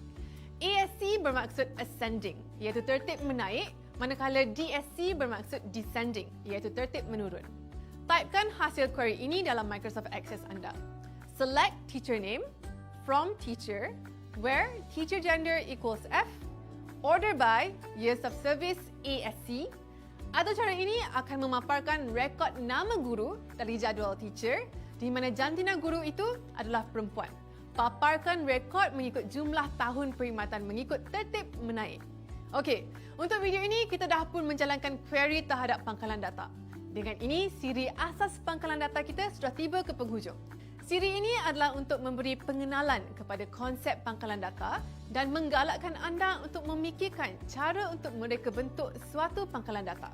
ASC bermaksud ascending, iaitu tertib menaik, manakala DSC bermaksud descending, iaitu tertib menurun. Typekan hasil query ini dalam Microsoft Access anda. Select teacher name, from teacher, where teacher gender equals F, order by years of service ASC. Atau cara ini akan memaparkan rekod nama guru dari jadual teacher di mana jantina guru itu adalah perempuan. Paparkan rekod mengikut jumlah tahun perkhidmatan mengikut tertib menaik. Okey, untuk video ini kita dah pun menjalankan query terhadap pangkalan data. Dengan ini, siri asas pangkalan data kita sudah tiba ke penghujung. Siri ini adalah untuk memberi pengenalan kepada konsep pangkalan data dan menggalakkan anda untuk memikirkan cara untuk mereka bentuk suatu pangkalan data.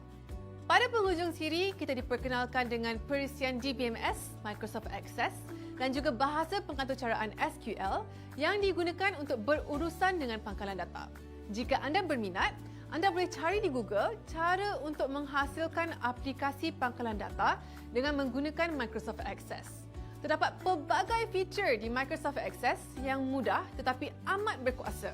Pada penghujung siri, kita diperkenalkan dengan perisian DBMS, Microsoft Access dan juga bahasa pengaturcaraan SQL yang digunakan untuk berurusan dengan pangkalan data. Jika anda berminat, anda boleh cari di Google cara untuk menghasilkan aplikasi pangkalan data dengan menggunakan Microsoft Access. Terdapat pelbagai feature di Microsoft Access yang mudah tetapi amat berkuasa.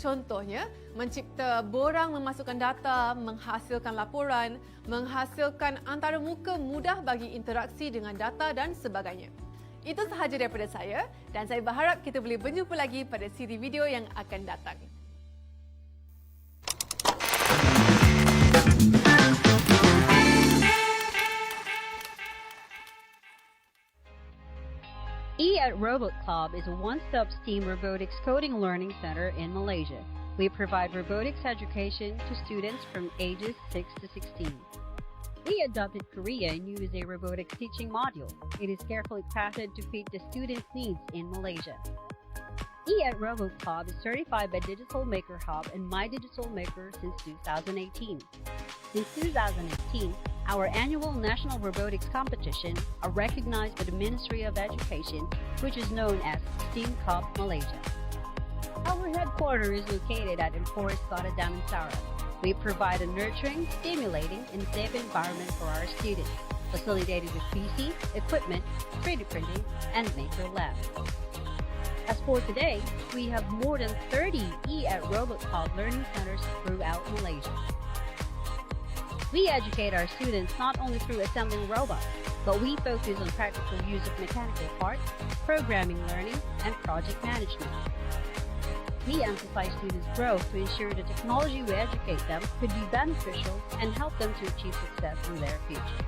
Contohnya, mencipta borang memasukkan data, menghasilkan laporan, menghasilkan antarmuka mudah bagi interaksi dengan data dan sebagainya. Itu sahaja daripada saya dan saya berharap kita boleh berjumpa lagi pada siri video yang akan datang. E@Robot Club is a one-stop STEAM robotics coding learning center in Malaysia. We provide robotics education to students from ages 6 to 16. We adopted Korea and use a robotics teaching module. It is carefully crafted to fit the students' needs in Malaysia. E@Robot Club is certified by Digital Maker Hub and My Digital Maker since 2018. Since 2018, our annual National Robotics Competition are recognized by the Ministry of Education, which is known as STEAM Cup Malaysia. Our headquarters is located at Emporis Kota Damansara. We provide a nurturing, stimulating, and safe environment for our students, facilitated with PC, equipment, 3D printing, and Maker Lab. As for today, we have more than 30 E@Robot Club learning centers throughout Malaysia. We educate our students not only through assembling robots, but we focus on practical use of mechanical parts, programming learning, and project management. We emphasize students' growth to ensure the technology we educate them could be beneficial and help them to achieve success in their future.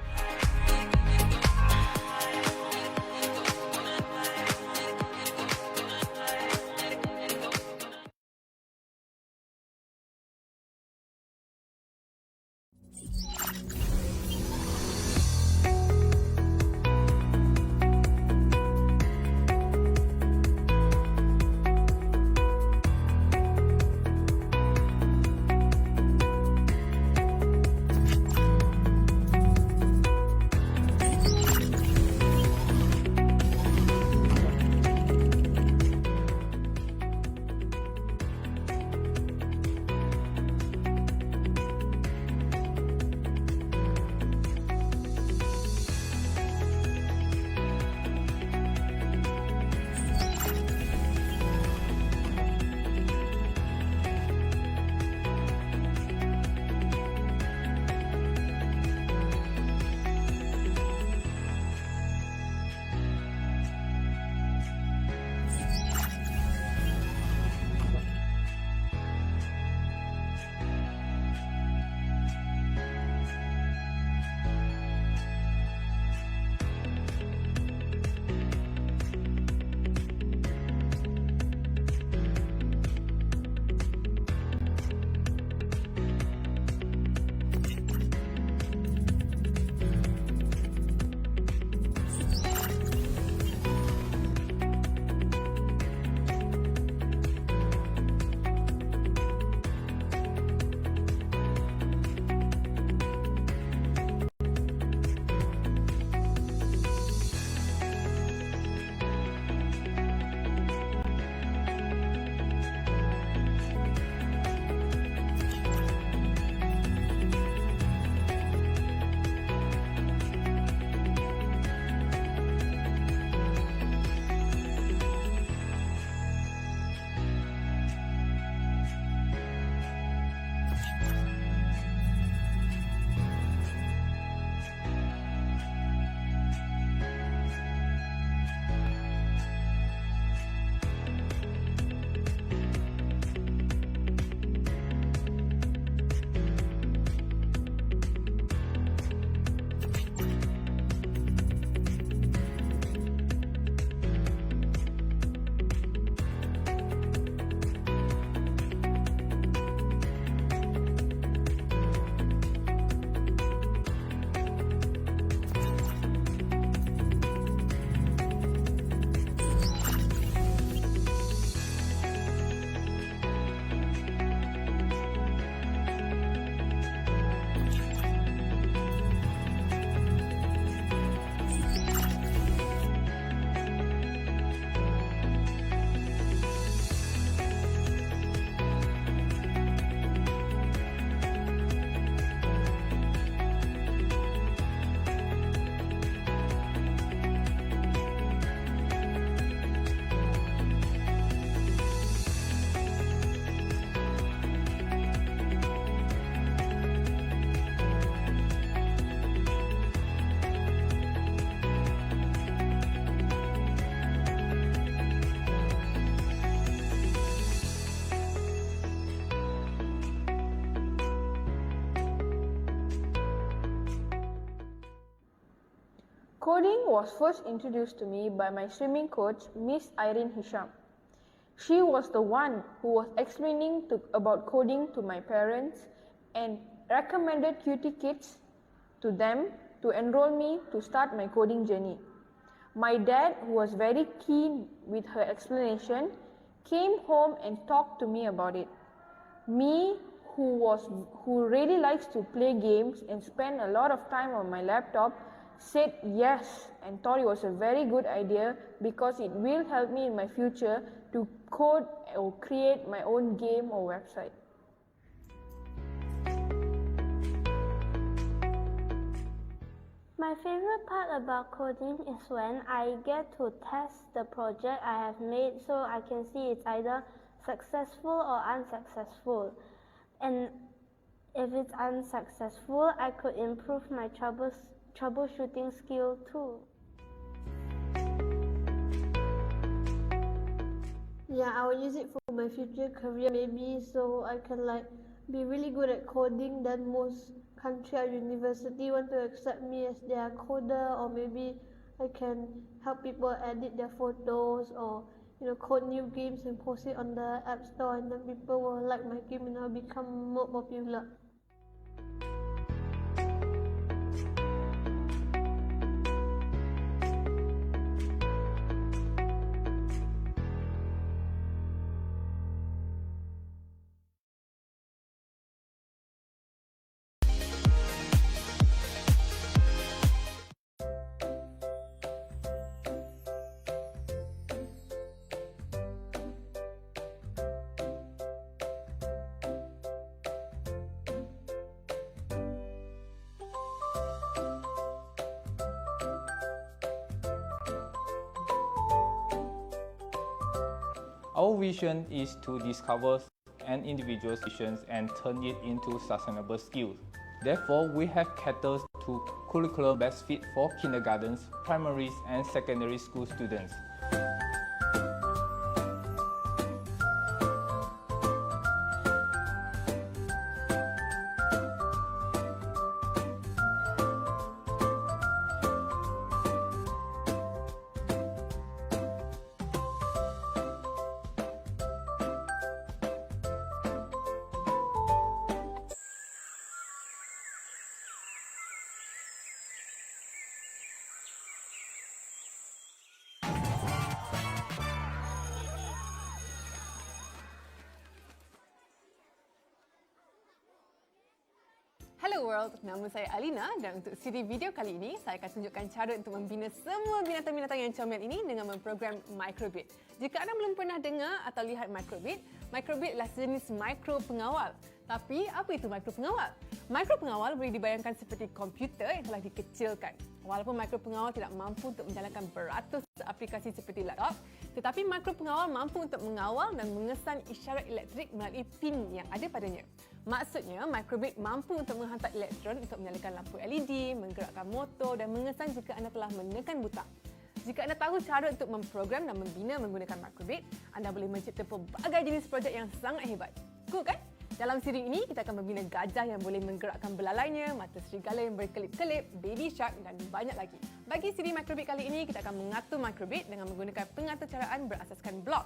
Coding was first introduced to me by my swimming coach, Miss Irene Hisham. She was the one who was explaining about coding to my parents and recommended QT Kids to them to enroll me to start my coding journey. My dad, who was very keen with her explanation, came home and talked to me about it. Me, who really likes to play games and spend a lot of time on my laptop, said yes and thought it was a very good idea because it will help me in my future to code or create my own game or website. My favorite part about coding is when I get to test the project I have made so I can see it's either successful or unsuccessful. And if it's unsuccessful, I could improve my troubleshooting skill too. Yeah, I will use it for my future career maybe, so I can be really good at coding. Then most country or university want to accept me as their coder, or maybe I can help people edit their photos or code new games and post it on the App Store, and then people will like my game and I'll become more popular. Our vision is to discover an individual's visions and turn it into sustainable skills. Therefore, we have catered to curriculum best fit for kindergartens, primaries, and secondary school students. Hello World, nama saya Alina dan untuk siri video kali ini, saya akan tunjukkan cara untuk membina semua binatang-binatang yang comel ini dengan memprogram Microbit. Jika anda belum pernah dengar atau lihat Microbit, Microbit adalah sejenis mikro pengawal. Tapi apa itu mikro pengawal? Mikro pengawal boleh dibayangkan seperti komputer yang telah dikecilkan. Walaupun mikro pengawal tidak mampu untuk menjalankan beratus aplikasi seperti laptop, tetapi mikro pengawal mampu untuk mengawal dan mengesan isyarat elektrik melalui pin yang ada padanya. Maksudnya, Microbit mampu untuk menghantar elektron untuk menyalakan lampu LED, menggerakkan motor dan mengesan jika anda telah menekan butang. Jika anda tahu cara untuk memprogram dan membina menggunakan Microbit, anda boleh mencipta pelbagai jenis projek yang sangat hebat. Cool kan? Dalam siri ini, kita akan membina gajah yang boleh menggerakkan belalainya, mata serigala yang berkelip-kelip, baby shark dan banyak lagi. Bagi siri Microbit kali ini, kita akan mengatur Microbit dengan menggunakan pengaturcaraan berasaskan blok.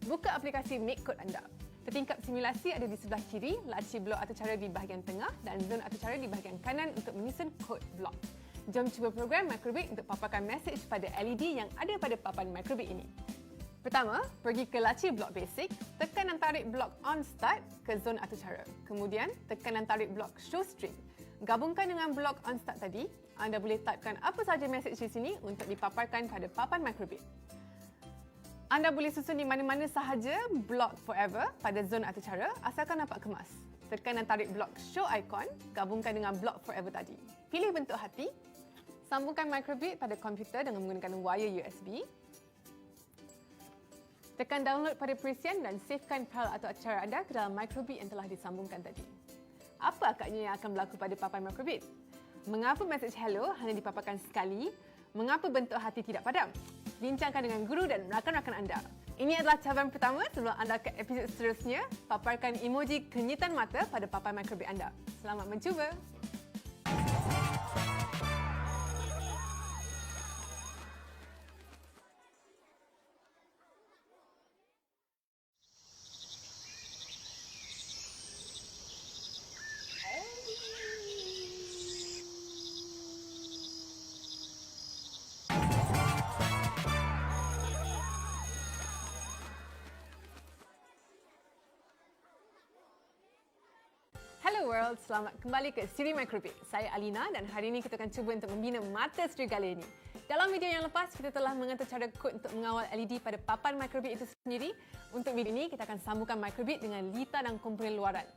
Buka aplikasi MakeCode anda. Petingkap simulasi ada di sebelah kiri, laci blok aturcara di bahagian tengah dan zon aturcara di bahagian kanan untuk menyusun kod blok. Jom cuba program Microbit untuk paparkan mesej pada LED yang ada pada papan Microbit ini. Pertama, pergi ke laci blok basic, tekan dan tarik blok on start ke zon aturcara. Kemudian, tekan dan tarik blok show string. Gabungkan dengan blok on start tadi, anda boleh typekan apa sahaja mesej di sini untuk dipaparkan pada papan Microbit. Anda boleh susun di mana-mana sahaja blok forever pada zon aturcara asalkan nampak kemas. Tekan dan tarik blok show icon, gabungkan dengan blok forever tadi. Pilih bentuk hati, sambungkan Microbit pada komputer dengan menggunakan wire USB. Tekan download pada perisian dan savekan file atau acara anda ke dalam Microbit yang telah disambungkan tadi. Apa agaknya yang akan berlaku pada papan Microbit? Mengapa mesej hello hanya dipaparkan sekali? Mengapa bentuk hati tidak padam? Bincangkan dengan guru dan rakan-rakan anda. Ini adalah cabaran pertama sebelum anda ke episod seterusnya. Paparkan emoji kenyitan mata pada papan Microbit anda. Selamat mencuba! Hello world, selamat kembali ke siri Microbit. Saya Alina dan hari ini kita akan cuba untuk membina mata serigala ini. Dalam video yang lepas, kita telah mengatur cara kod untuk mengawal LED pada papan Microbit itu sendiri. Untuk video ini, kita akan sambungkan Microbit dengan litar dan komponen luaran.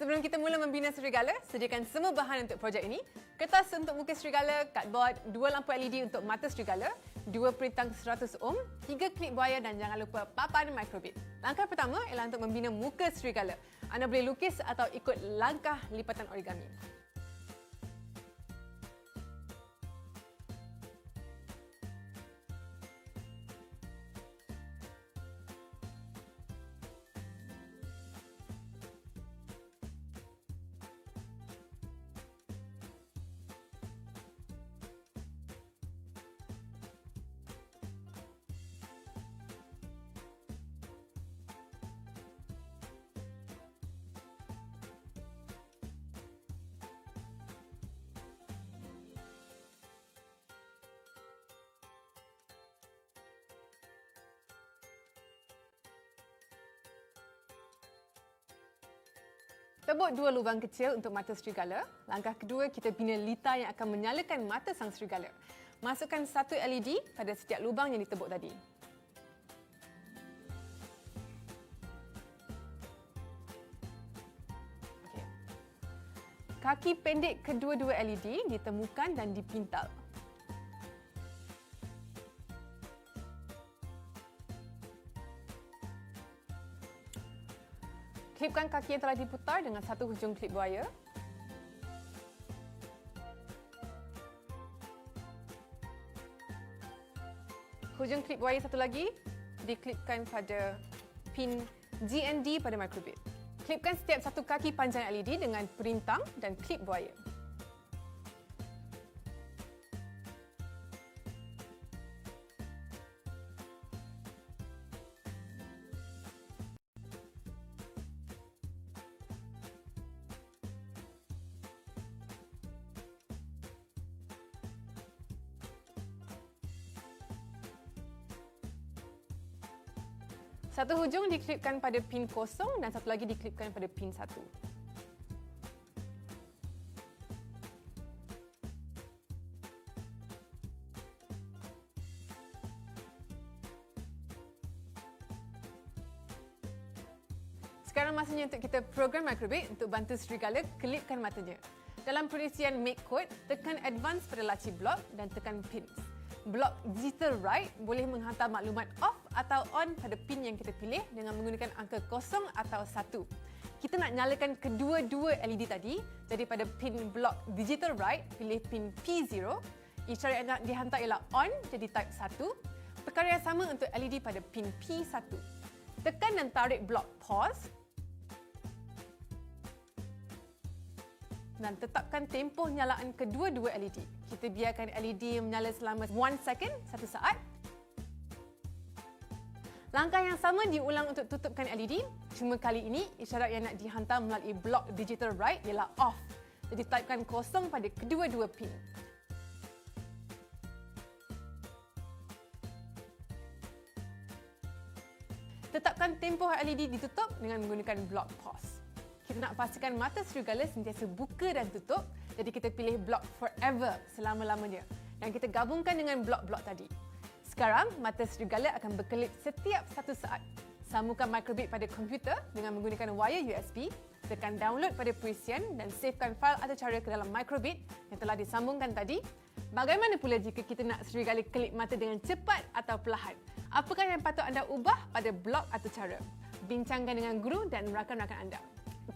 Sebelum kita mula membina serigala, sediakan semua bahan untuk projek ini. Kertas untuk mukis serigala, cardboard, 2 lampu LED untuk mata serigala, 2 perintang 100 ohm, 3 klip buaya dan jangan lupa papan Microbit. Langkah pertama ialah untuk membina muka serigala. Anda boleh lukis atau ikut langkah lipatan origami. Tebuk 2 lubang kecil untuk mata serigala. Langkah kedua, kita bina litar yang akan menyalakan mata sang serigala. Masukkan 1 LED pada setiap lubang yang ditebuk tadi. Okay. Kaki pendek kedua-dua LED ditemukan dan dipintal. Klipkan kaki yang telah diputar dengan 1 hujung klip buaya. Hujung klip buaya satu lagi diklipkan pada pin GND pada Microbit. Klipkan setiap satu kaki panjang LED dengan perintang dan klip buaya. Satu hujung diklipkan pada pin kosong dan satu lagi diklipkan pada pin 1. Sekarang masanya untuk kita program Microbit untuk bantu serigala kelipkan matanya. Dalam perisian make code, tekan advance pada laci block dan tekan pins. Blok digital right boleh menghantar maklumat off atau on pada pin yang kita pilih dengan menggunakan angka 0 atau 1. Kita nak nyalakan kedua-dua LED tadi, jadi pada pin blok digital right, pilih pin P0. Isyarat yang nak dihantar ialah on, jadi type 1. Perkara yang sama untuk LED pada pin P1. Tekan dan tarik blok pause dan tetapkan tempoh nyalaan kedua-dua LED. Kita biarkan LED menyala selama 1 second, 1 saat. Langkah yang sama diulang untuk tutupkan LED. Cuma kali ini, isyarat yang nak dihantar melalui blok digital right ialah off. Jadi typekan 0 pada kedua-dua pin. Tetapkan tempoh LED ditutup dengan menggunakan blok pause. Kita nak pastikan mata serigala sentiasa buka dan tutup, jadi kita pilih blok forever, selama-lamanya. Dan kita gabungkan dengan blok-blok tadi. Sekarang, mata serigala akan berkelip setiap 1 saat. Sambungkan Microbit pada komputer dengan menggunakan wayar USB, tekan download pada perisian dan savekan fail atau cara ke dalam Microbit yang telah disambungkan tadi. Bagaimana pula jika kita nak serigala kelip mata dengan cepat atau perlahan? Apakah yang patut anda ubah pada blog atau cara? Bincangkan dengan guru dan rakan-rakan anda.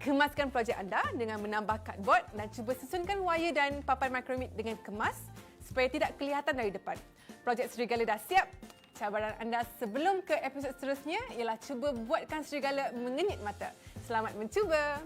Kemaskan projek anda dengan menambah cardboard dan cuba susunkan wayar dan papan Microbit dengan kemas supaya tidak kelihatan dari depan. Projek serigala dah siap. Cabaran anda sebelum ke episod seterusnya ialah cuba buatkan serigala mengenyit mata. Selamat mencuba!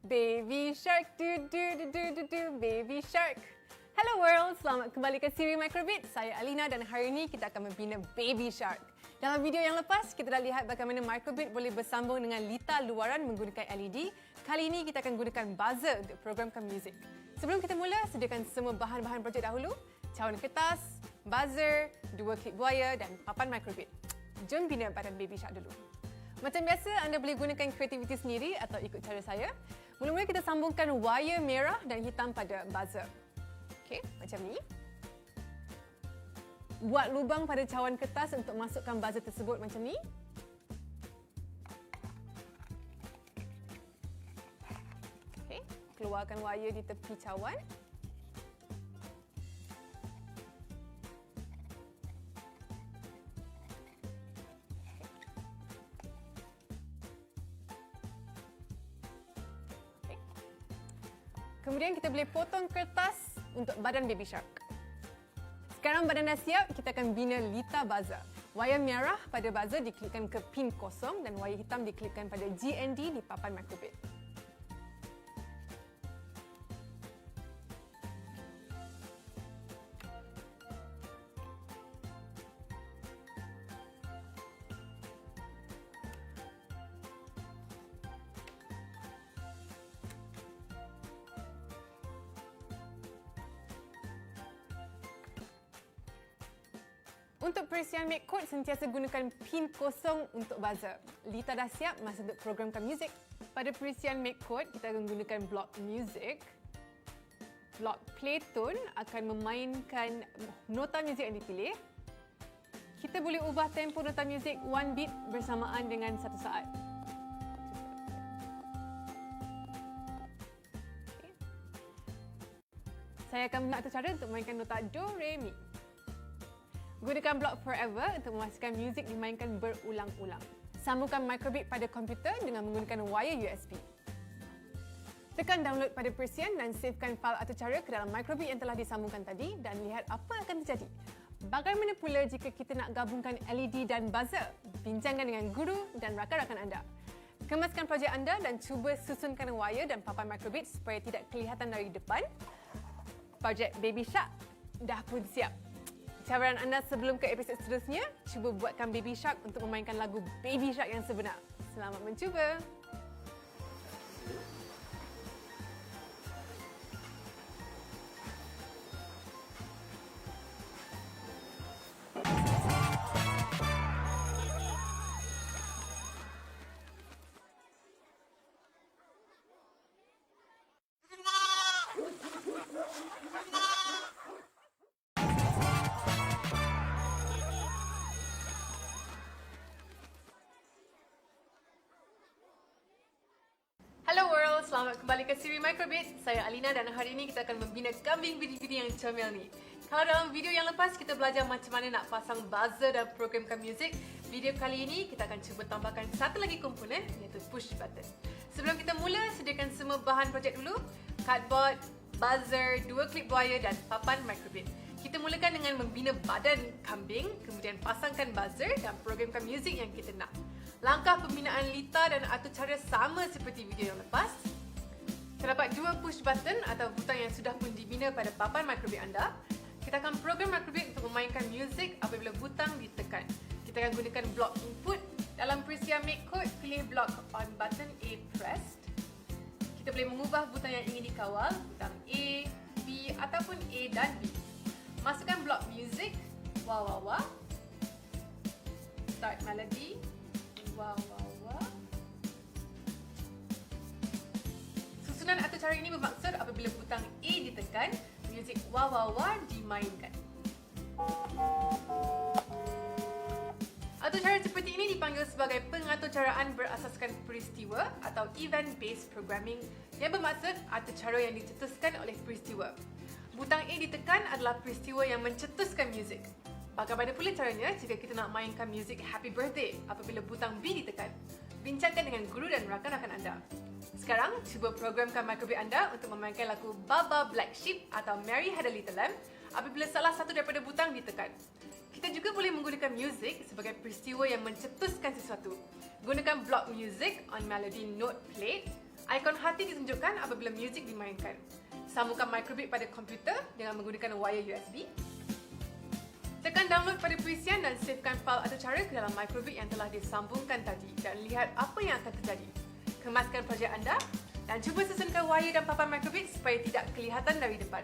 Baby shark, do do do do do do, baby shark. Hello world, selamat kembali ke siri Microbit. Saya Alina dan hari ini kita akan membina baby shark. Dalam video yang lepas, kita dah lihat bagaimana Microbit boleh bersambung dengan lita luaran menggunakan LED. Kali ini kita akan gunakan buzzer untuk programkan muzik. Sebelum kita mula, sediakan semua bahan-bahan projek dahulu. Cawan kertas, buzzer, 2 klip buaya dan papan Microbit. Jom bina badan baby shark dulu. Macam biasa, anda boleh gunakan kreativiti sendiri atau ikut cara saya. Mula-mula kita sambungkan wire merah dan hitam pada buzzer. Okey, macam ni. Buat lubang pada cawan kertas untuk masukkan buzzer tersebut macam ni. Okey, keluarkan wire di tepi cawan. Kemudian kita boleh potong kertas untuk badan baby shark. Sekarang badan dah siap, kita akan bina lita buzzer. Wayar merah pada buzzer diklikkan ke pin kosong dan wayar hitam diklikkan pada GND di papan Microbit. Untuk perisian make code, sentiasa gunakan pin kosong untuk buzzer. Lita dah siap, masa untuk programkan muzik. Pada perisian make code, kita akan gunakan blok music. Blok playtone akan memainkan nota muzik yang dipilih. Kita boleh ubah tempo nota muzik 1 beat bersamaan dengan 1 saat. Okay. Saya akan menggunakan cara untuk memainkan nota do, re, mi. Gunakan blok forever untuk memastikan muzik dimainkan berulang-ulang. Sambungkan Microbit pada komputer dengan menggunakan wire USB. Tekan download pada perisian dan savekan fail atau cara ke dalam Microbit yang telah disambungkan tadi dan lihat apa akan terjadi. Bagaimana pula jika kita nak gabungkan LED dan buzzer? Bincangkan dengan guru dan rakan-rakan anda. Kemaskan projek anda dan cuba susunkan wire dan papan Microbit supaya tidak kelihatan dari depan. Projek Baby Shark dah pun siap. Cabaran anda sebelum ke episod seterusnya, cuba buatkan Baby Shark untuk memainkan lagu Baby Shark yang sebenar. Selamat mencuba! Hello world, selamat kembali ke siri Microbit. Saya Alina dan hari ini kita akan membina kambing bidi-bidi yang comel ni. Kalau dalam video yang lepas kita belajar macam mana nak pasang buzzer dan programkan muzik, video kali ini kita akan cuba tambahkan satu lagi komponen iaitu push button. Sebelum kita mula, sediakan semua bahan projek dulu. Cardboard, buzzer, 2 klip buaya dan papan Microbit. Kita mulakan dengan membina badan kambing, kemudian pasangkan buzzer dan programkan muzik yang kita nak. Langkah pembinaan lita dan atur cara sama seperti video yang lepas. Terdapat 2 push button atau butang yang sudah pun dibina pada papan Microbit anda. Kita akan program Microbit untuk memainkan muzik apabila butang ditekan. Kita akan gunakan blok input. Dalam perisian make code, pilih blok on button A pressed. Kita boleh mengubah butang yang ingin dikawal, butang A, B ataupun A dan B. Masukkan blok music, wah wah wah. Start melody. Wah, wah, wah. Susunan atau cara ini bermaksud apabila butang A ditekan, muzik wah, wah, wah dimainkan. Atur cara seperti ini dipanggil sebagai pengaturcaraan berasaskan peristiwa atau event-based programming yang bermaksud atur cara yang dicetuskan oleh peristiwa. Butang A ditekan adalah peristiwa yang mencetuskan muzik. Bagaimana pula caranya jika kita nak mainkan muzik Happy Birthday apabila butang B ditekan? Bincangkan dengan guru dan rakan-rakan anda. Sekarang, cuba programkan Microbit anda untuk memainkan lagu Baba Black Sheep atau Mary Had a Little Lamb apabila salah satu daripada butang ditekan. Kita juga boleh menggunakan muzik sebagai peristiwa yang mencetuskan sesuatu. Gunakan blok music on melody note plate. Ikon hati ditunjukkan apabila muzik dimainkan. Sambungkan microbit pada komputer dengan menggunakan wire USB. Tekan download pada perisian dan savekan fail atau cara ke dalam microbit yang telah disambungkan tadi dan lihat apa yang akan terjadi. Kemaskan projek anda dan cuba susunkan wire dan papan microbit supaya tidak kelihatan dari depan.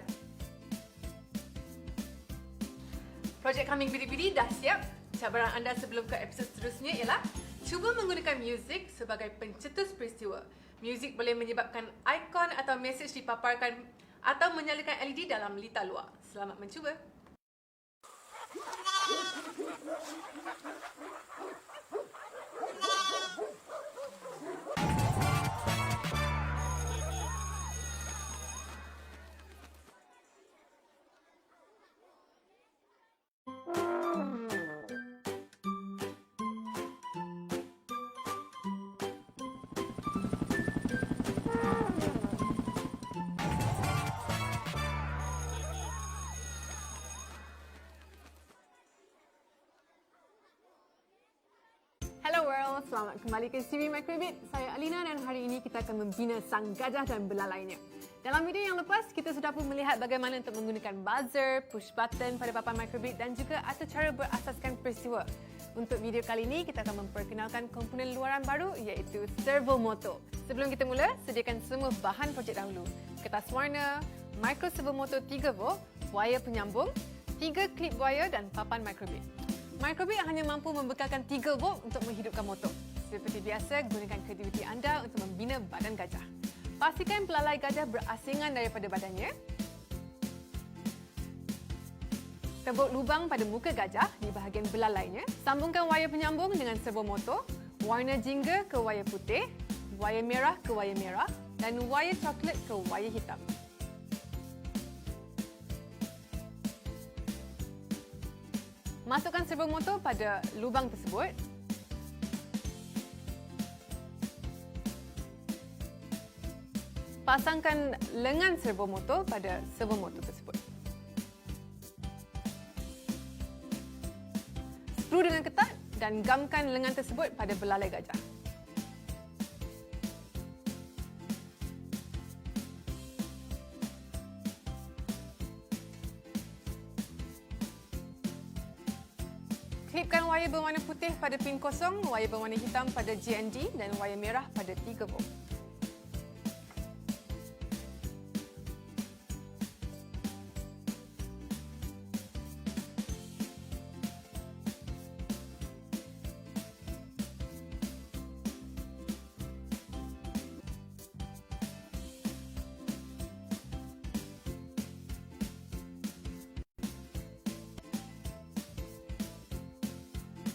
Projek kambing bidi-bidi dah siap. Cabaran anda sebelum ke episod seterusnya ialah cuba menggunakan muzik sebagai pencetus peristiwa. Muzik boleh menyebabkan ikon atau mesej dipaparkan atau menyalakan LED dalam lita luar. Selamat mencuba. Hello world, selamat kembali ke Siri Microbit. Saya Alina dan hari ini kita akan membina sang gajah dan belalainya. Dalam video yang lepas, kita sudah pun melihat bagaimana untuk menggunakan buzzer, push button pada papan microbit dan juga atau cara berasaskan peristiwa. Untuk video kali ini, kita akan memperkenalkan komponen luaran baru iaitu servo motor. Sebelum kita mula, sediakan semua bahan projek dahulu. Kertas warna, micro servo motor 3 volt, wire penyambung, 3 klip wire dan papan microbit. Microbit hanya mampu membekalkan 3 volt untuk menghidupkan motor. Seperti biasa, gunakan kreativiti anda untuk membina badan gajah. Pastikan pelalai gajah berasingan daripada badannya. Tebuk lubang pada muka gajah di bahagian belalainya. Sambungkan wire penyambung dengan servo motor, warna jingga ke wire putih, wire merah ke wire merah dan wire coklat ke wire hitam. Masukkan servo motor pada lubang tersebut. Pasangkan lengan servo motor pada servo motor tersebut. Skru dengan ketat dan gamkan lengan tersebut pada belalai gajah. Klipkan wire berwarna putih pada pin kosong, wire berwarna hitam pada GND dan wire merah pada 3 volt.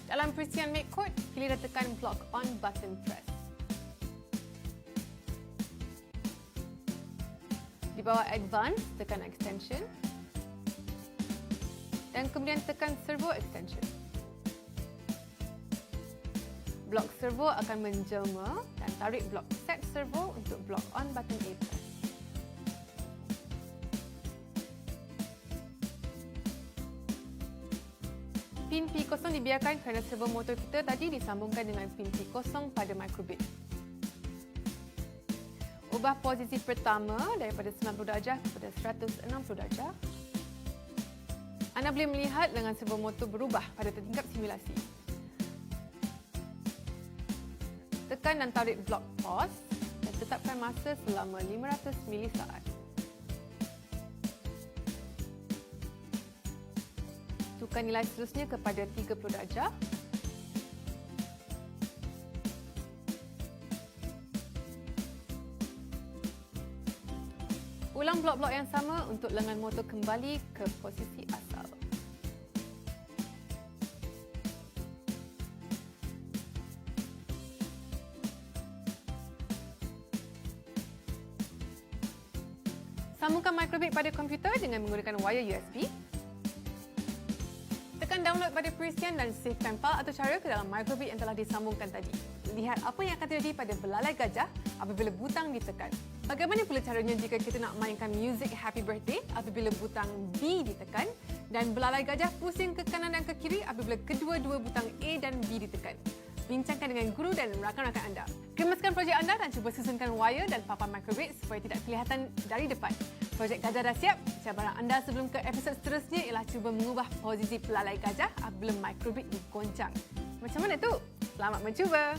Dalam perisian make code, pilih dan tekan block on button press. Di bawah advance, tekan extension. Dan kemudian tekan servo extension. Blok servo akan menjelma dan tarik blok set servo untuk block on button A press. Pin P0 dibiarkan kerana servo motor kita tadi disambungkan dengan pin P0 pada microbit. Ubah posisi pertama daripada 90 darjah kepada 160 darjah. Anda boleh melihat lengan servo motor berubah pada tingkap simulasi. Tekan dan tarik blok pause dan tetapkan masa selama 500 milisaat. Tukar nilai seterusnya kepada 30 darjah. Ulang blok-blok yang sama untuk lengan motor kembali ke posisi asal. Sambungkan microbit pada komputer dengan menggunakan wire USB. Tekan download pada perisian dan savekan file atau cara ke dalam microbit yang telah disambungkan tadi. Lihat apa yang akan terjadi pada belalai gajah apabila butang ditekan. Bagaimana pula caranya jika kita nak mainkan music Happy Birthday apabila butang B ditekan dan belalai gajah pusing ke kanan dan ke kiri apabila kedua-dua butang A dan B ditekan. Bincangkan dengan guru dan rakan-rakan anda. Kemaskan projek anda dan cuba susunkan wire dan papan microbit supaya tidak kelihatan dari depan. Projek gajah dah siap. Cabaran anda sebelum ke episod seterusnya ialah cuba mengubah posisi pelalai gajah apabila microbit digoncang. Macam mana tu? Selamat mencuba!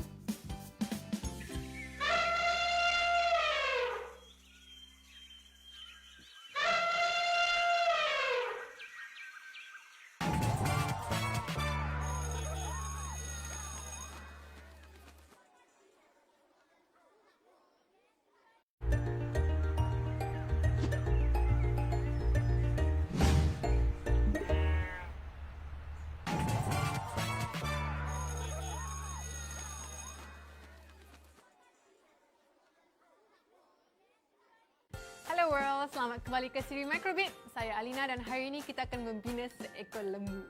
Hello world, selamat kembali ke siri Microbit. Saya Alina dan hari ini kita akan membina seekor lembu.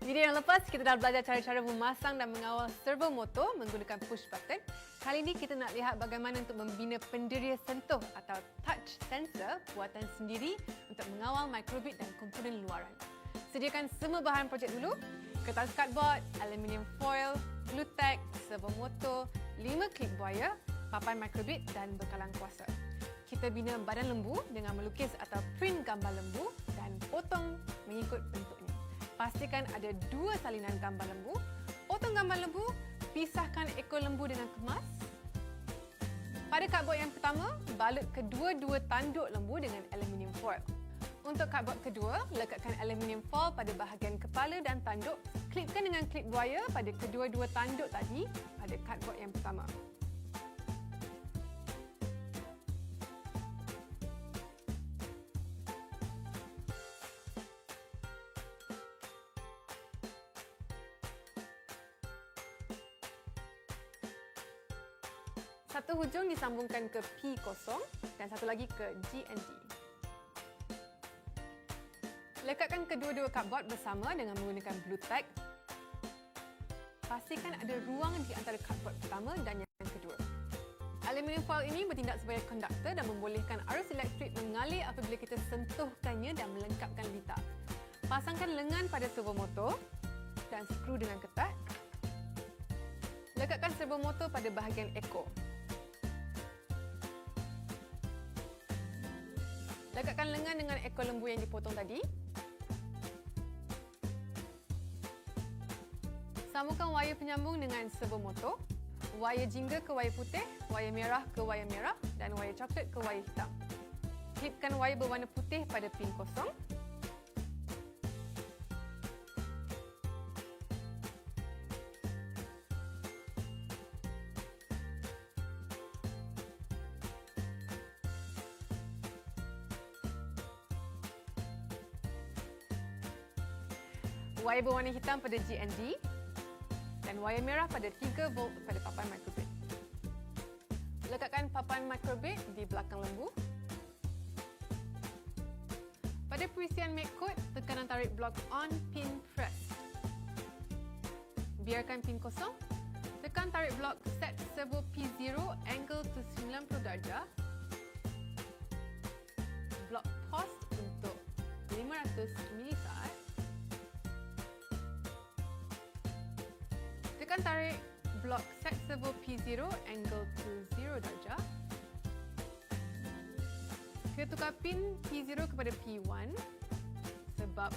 Video yang lepas kita dah belajar cara-cara memasang dan mengawal servo motor menggunakan push button. Kali ini kita nak lihat bagaimana untuk membina penderia sentuh atau touch sensor buatan sendiri untuk mengawal Microbit dan komponen luaran. Sediakan semua bahan projek dulu. Kertas cardboard, aluminium foil, glue tack, servo motor, 5 klip buaya, papan Microbit dan bekalan kuasa. Kita bina badan lembu dengan melukis atau print gambar lembu dan potong mengikut bentuknya. Pastikan ada 2 salinan gambar lembu. Potong gambar lembu, pisahkan ekor lembu dengan kemas. Pada cardboard yang pertama, balut kedua-dua tanduk lembu dengan aluminium foil. Untuk cardboard kedua, lekatkan aluminium foil pada bahagian kepala dan tanduk. Klipkan dengan klip buaya pada kedua-dua tanduk tadi pada cardboard yang pertama. Satu hujung disambungkan ke P0 dan satu lagi ke GND. Lekatkan kedua-dua cardboard bersama dengan menggunakan glue tack. Pastikan ada ruang di antara cardboard pertama dan yang kedua. Aluminium foil ini bertindak sebagai konduktor dan membolehkan arus elektrik mengalir apabila kita sentuhkannya dan melengkapkan litar. Pasangkan lengan pada servo motor dan skru dengan ketat. Lekatkan servo motor pada bahagian ekor. Lekatkan lengan dengan ekor lembu yang dipotong tadi. Sambungkan wayar penyambung dengan servo motor. Wayar jingga ke wayar putih, wayar merah ke wayar merah dan wayar coklat ke wayar hitam. Klipkan wayar berwarna putih pada pin kosong. Wayar berwarna hitam pada GND dan wayar merah pada 3 volt pada papan microbit. Lekatkan papan microbit di belakang lembu. Pada perisian make code, tekan dan tarik blok on pin press. Biarkan pin kosong. Tekan tarik blok set servo P0 angle to 90 darjah. Blok pause untuk 500 milisaat. Tekan tarik blok set servo P0 angle to 0 darjah. Kita tukar pin P0 kepada P1 sebab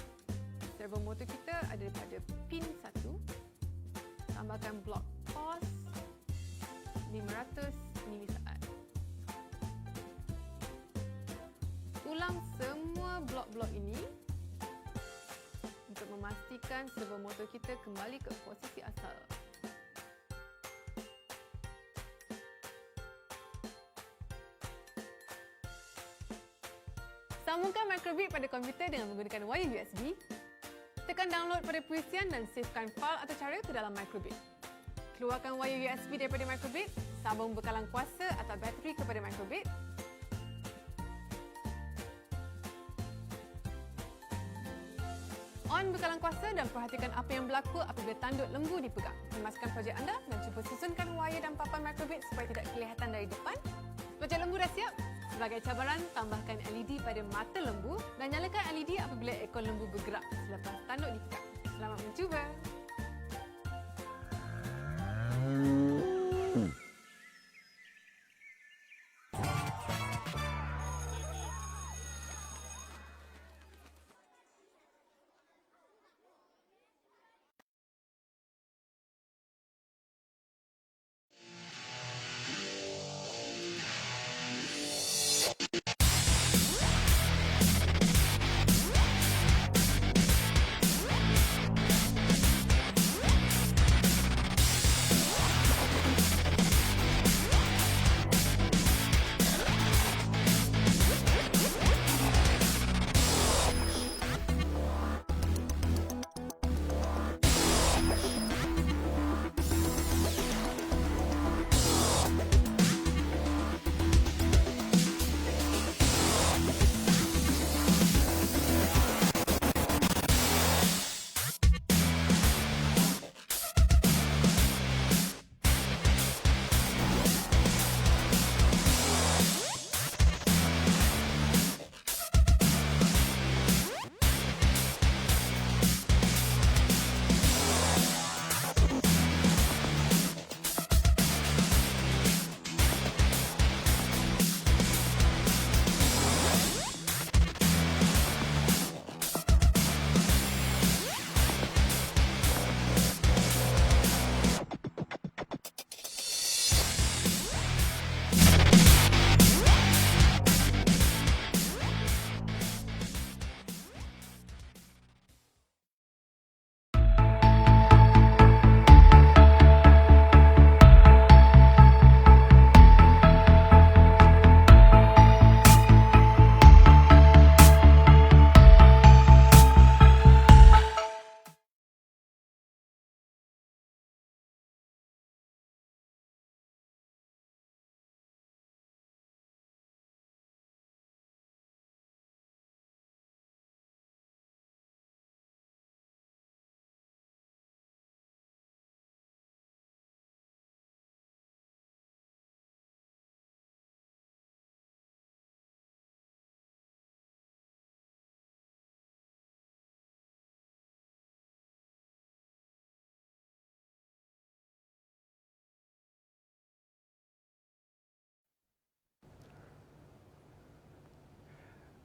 servo motor kita ada pada pin 1. Tambahkan blok pause 500 milisaat. Ulang semua blok-blok ini untuk memastikan servo motor kita kembali ke posisi asal. Sambungkan microbit pada komputer dengan menggunakan wayar USB. Tekan download pada perisian dan savekan fail atau cara ke dalam microbit. Keluarkan wayar USB daripada microbit, sambung bekalan kuasa atau bateri kepada microbit. On bekalan kuasa dan perhatikan apa yang berlaku apabila tanduk lembu dipegang. Kemaskan projek anda dan cuba susunkan wayar dan papan microbit supaya tidak kelihatan dari depan. Projek lembu dah siap. Sebagai cabaran, tambahkan LED pada mata lembu dan nyalakan LED apabila ekor lembu bergerak selepas tanduk dipegang. Selamat mencuba!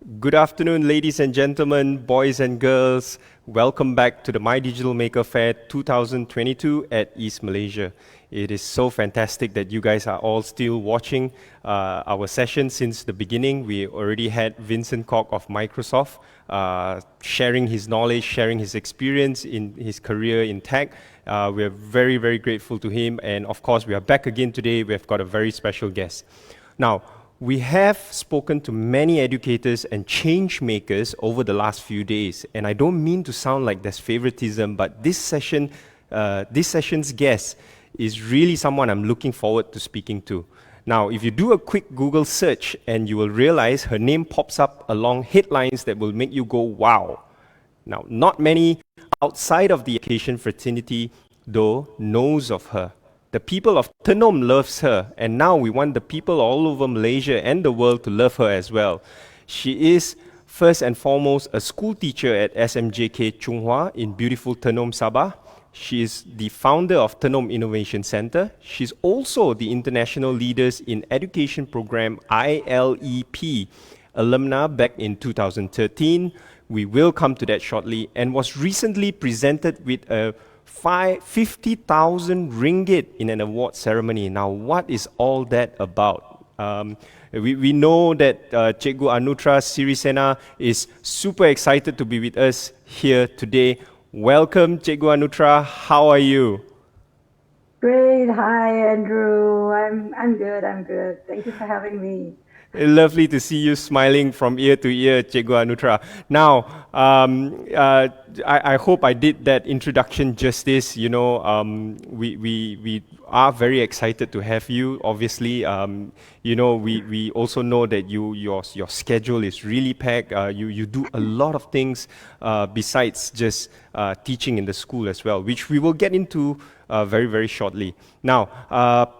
Good afternoon, ladies and gentlemen, boys and girls. Welcome back to the My Digital Maker Fair 2022 at East Malaysia. It is so fantastic that you guys are all still watching our session since the beginning. We already had Vincent Koch of Microsoft sharing his knowledge, sharing his experience in his career in tech. We are very, very grateful to him. And of course, we are back again today. We've got a very special guest. Now, we have spoken to many educators and change makers over the last few days, and I don't mean to sound like there's favoritism, but this session's guest is really someone I'm looking forward to speaking to. Now, if you do a quick Google search, and you will realize her name pops up along headlines that will make you go, wow. Now, not many outside of the education fraternity, though, knows of her. The people of Tenom loves her, and now we want the people all over Malaysia and the world to love her as well. She is first and foremost a school teacher at SMJK Chung Hua in beautiful Tenom, Sabah. She is the founder of Tenom Innovation Center. She's also the International Leaders in Education Program ILEP alumna back in 2013. We will come to that shortly, and was recently presented with a 50,000 ringgit in an award ceremony. Now, what is all that about? We know that Cikgu Anutra Sirisena is super excited to be with us here today. Welcome, Cikgu Anutra. How are you? Great. Hi, Andrew. I'm good. Thank you for having me. Lovely to see you smiling from ear to ear, Cikgu Anutra. Now, I hope I did that introduction justice. You know, we are very excited to have you. Obviously, you know, we also know that your schedule is really packed. You do a lot of things besides just teaching in the school as well, which we will get into very, very shortly. Now,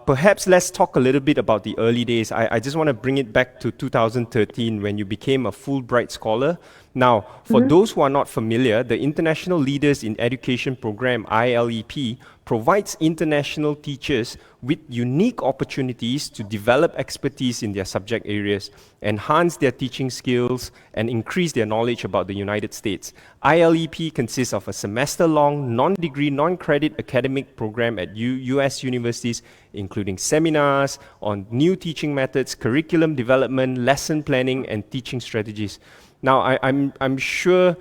perhaps let's talk a little bit about the early days. I just want to bring it back to 2013 when you became a Fulbright Scholar. Now, for those who are not familiar, the International Leaders in Education Program, ILEP, provides international teachers with unique opportunities to develop expertise in their subject areas, enhance their teaching skills, and increase their knowledge about the United States. ILEP consists of a semester-long, non-degree, non-credit academic program at US universities, including seminars on new teaching methods, curriculum development, lesson planning, and teaching strategies. Now, I'm sure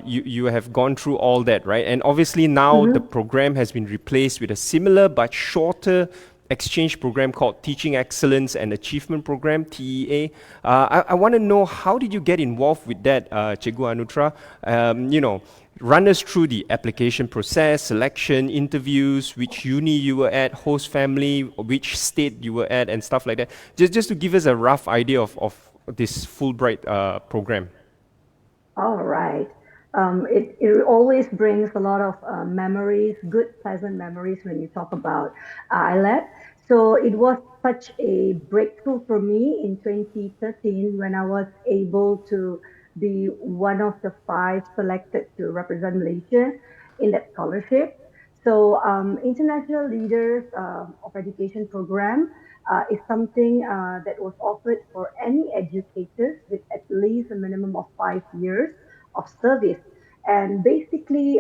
you have gone through all that, right? And obviously now the program has been replaced with a similar but shorter exchange program called Teaching Excellence and Achievement Program, TEA. I want to know, how did you get involved with that, Cikgu Anutra? You know, run us through the application process, selection, interviews, which uni you were at, host family, which state you were at, and stuff like that. Just to give us a rough idea of this Fulbright program. All right. It always brings a lot of memories, good, pleasant memories when you talk about ILEP. So it was such a breakthrough for me in 2013 when I was able to be one of the 5 selected to represent Malaysia in that scholarship. So International Leaders of Education Program is something that was offered for any educators with at least a minimum of 5 years of service. And basically,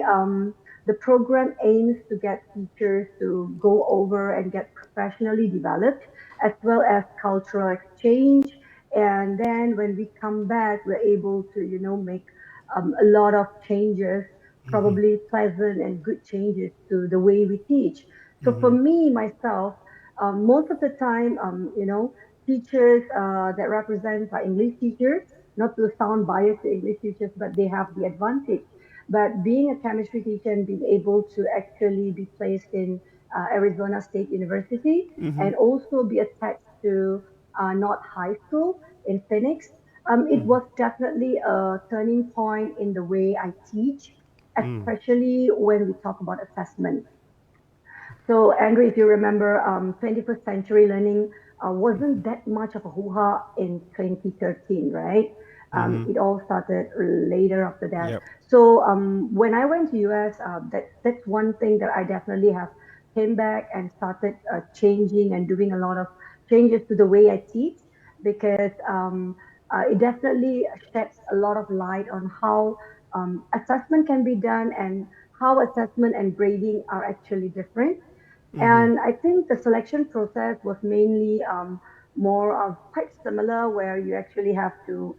the program aims to get teachers to go over and get professionally developed, as well as cultural exchange. And then when we come back, we're able to, you know, make a lot of changes, probably pleasant and good changes to the way we teach. So for me, myself, most of the time, you know, teachers that represent are English teachers, not to sound biased to English teachers, but they have the advantage. But being a chemistry teacher and being able to actually be placed in Arizona State University and also be attached to North High School in Phoenix, it was definitely a turning point in the way I teach, especially when we talk about assessment. So, Andrew, if you remember, 21st century learning wasn't that much of a hoo-ha in 2013, right? It all started later after that. Yep. So when I went to US, that's one thing that I definitely have came back and started changing and doing a lot of changes to the way I teach, because it definitely sheds a lot of light on how assessment can be done and how assessment and grading are actually different. And I think the selection process was mainly more of quite similar, where you actually have to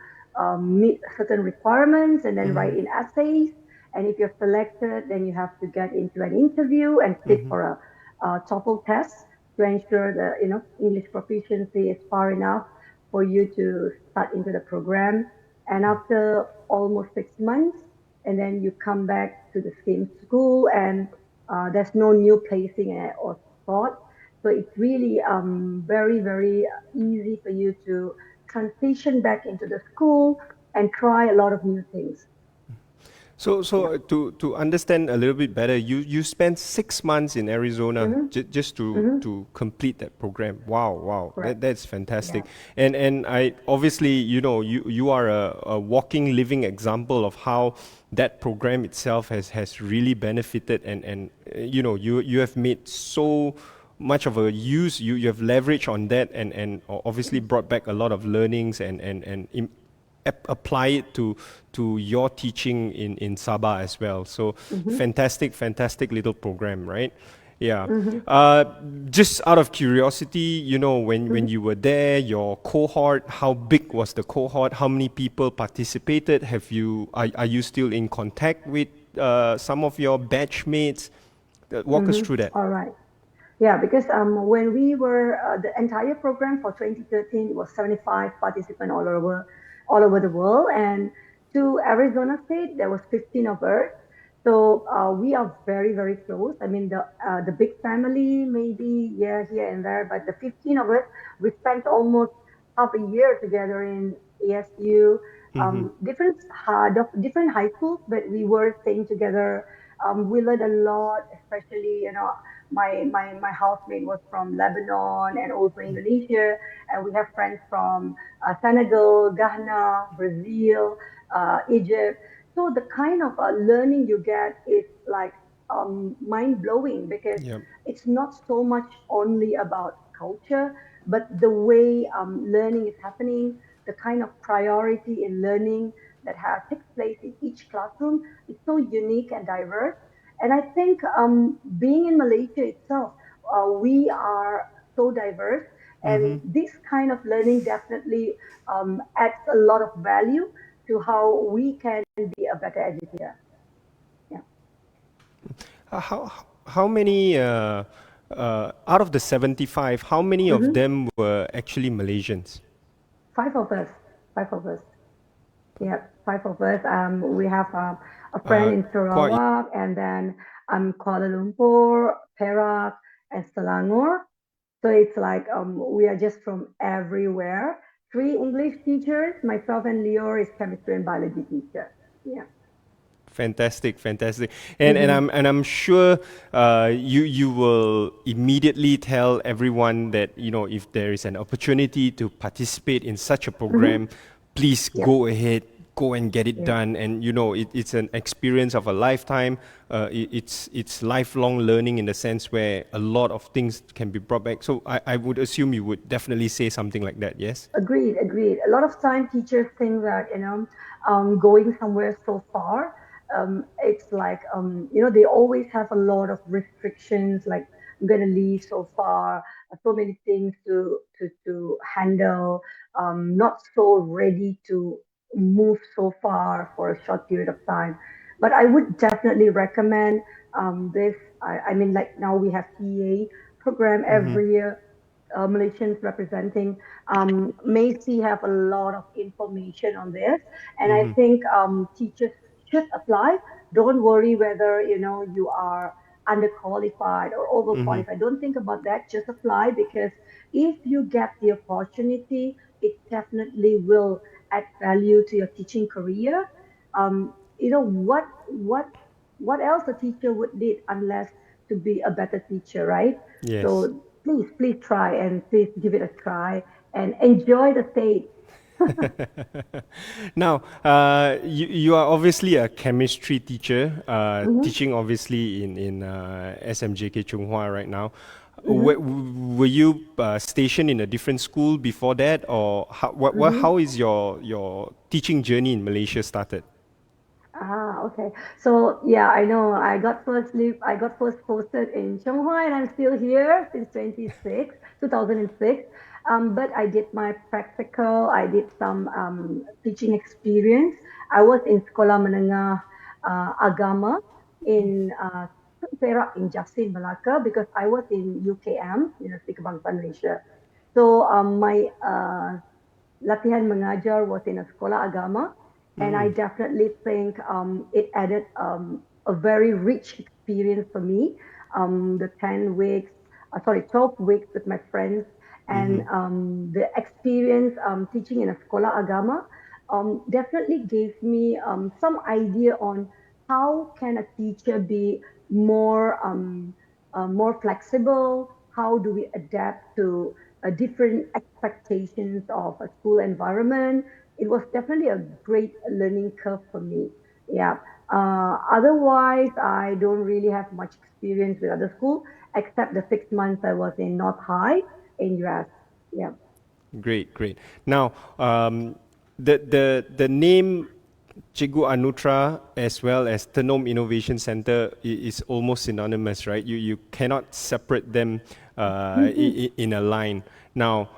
meet certain requirements and then write in essays. And if you're selected, then you have to get into an interview and sit for a TOEFL test to ensure that English proficiency is far enough for you to start into the program. And after almost 6 months, and then you come back to the same school, and there's no new placing or thought. So it's really very, very easy for you to transition back into the school and try a lot of new things. So to understand a little bit better, you spent 6 months in Arizona just to complete that program. Wow, that's fantastic. Yeah. And I obviously, you are a walking, living example of how that program itself has really benefited, and you have made so much of a use. You have leveraged on that, and obviously brought back a lot of learnings and apply it to your teaching in Sabah as well. So fantastic little program, right? Yeah. Just out of curiosity, when you were there, your cohort, how big was the cohort? How many people participated? Are you still in contact with some of your batchmates? Walk us through that. All right. Yeah, because when we were the entire program for 2013 was 75 participants all over the world, and to Arizona State there was 15 of us. So we are very, very close. I mean, the big family maybe here and there, but the 15 of us, we spent almost half a year together in ASU, different high schools, but we were staying together. We learned a lot, especially my housemate was from Lebanon and also Indonesia, and we have friends from Senegal, Ghana, Brazil, Egypt. So the kind of learning you get is like mind-blowing, because it's not so much only about culture, but the way learning is happening, the kind of priority in learning that takes place in each classroom is so unique and diverse. And I think being in Malaysia itself, we are so diverse, and this kind of learning definitely adds a lot of value to how we can be a better educator. Yeah. How many out of the 75? How many of them were actually Malaysians? 5 of us. Yeah, 5 of us. We have a friend in Sarawak, and then Kuala Lumpur, Perak, and Selangor. So it's like we are just from everywhere. 3 English teachers, myself and Leo is chemistry and biology teacher. Yeah. Fantastic. And I'm sure you will immediately tell everyone that if there is an opportunity to participate in such a program, please go ahead, go and get it done. And it's an experience of a lifetime. It's lifelong learning in the sense where a lot of things can be brought back. So I would assume you would definitely say something like that. Yes. Agreed. A lot of time teachers think that going somewhere so far, it's like they always have a lot of restrictions, like I'm going to leave so far, so many things to handle, not so ready to move so far for a short period of time. But I would definitely recommend this. I mean, like now we have TEA program every year, Malaysians representing. Macy have a lot of information on this, and I think teachers should apply. Don't worry whether you are underqualified or overqualified. Don't think about that. Just apply, because if you get the opportunity, it definitely will add value to your teaching career. What else a teacher would need unless to be a better teacher, right? Yes. So please try, and please give it a try and enjoy the state. Now, you are obviously a chemistry teacher, teaching obviously in SMJK Chung Hua right now. were you stationed in a different school before that, or how is your teaching journey in Malaysia started? Okay. So yeah, I know. I got first posted in Shanghai, and I'm still here since 2006. But I did my practical. I did some teaching experience. I was in Sekolah Menengah Agama in Perak in Jasin, Melaka, because I was in UKM, University Kebangsaan Malaysia. So my latihan mengajar was in a sekolah agama, and I definitely think it added a very rich experience for me. The 12 weeks with my friends, and the experience teaching in a sekolah agama definitely gave me some idea on how can a teacher be more flexible. How do we adapt to different expectations of a school environment? It was definitely a great learning curve for me. Yeah. Otherwise, I don't really have much experience with other school except the 6 months I was in North High in US. Yeah. Great. Now, the name Cikgu Anutra as well as Tenom Innovation Center is almost synonymous, right? You cannot separate them in a line. Now,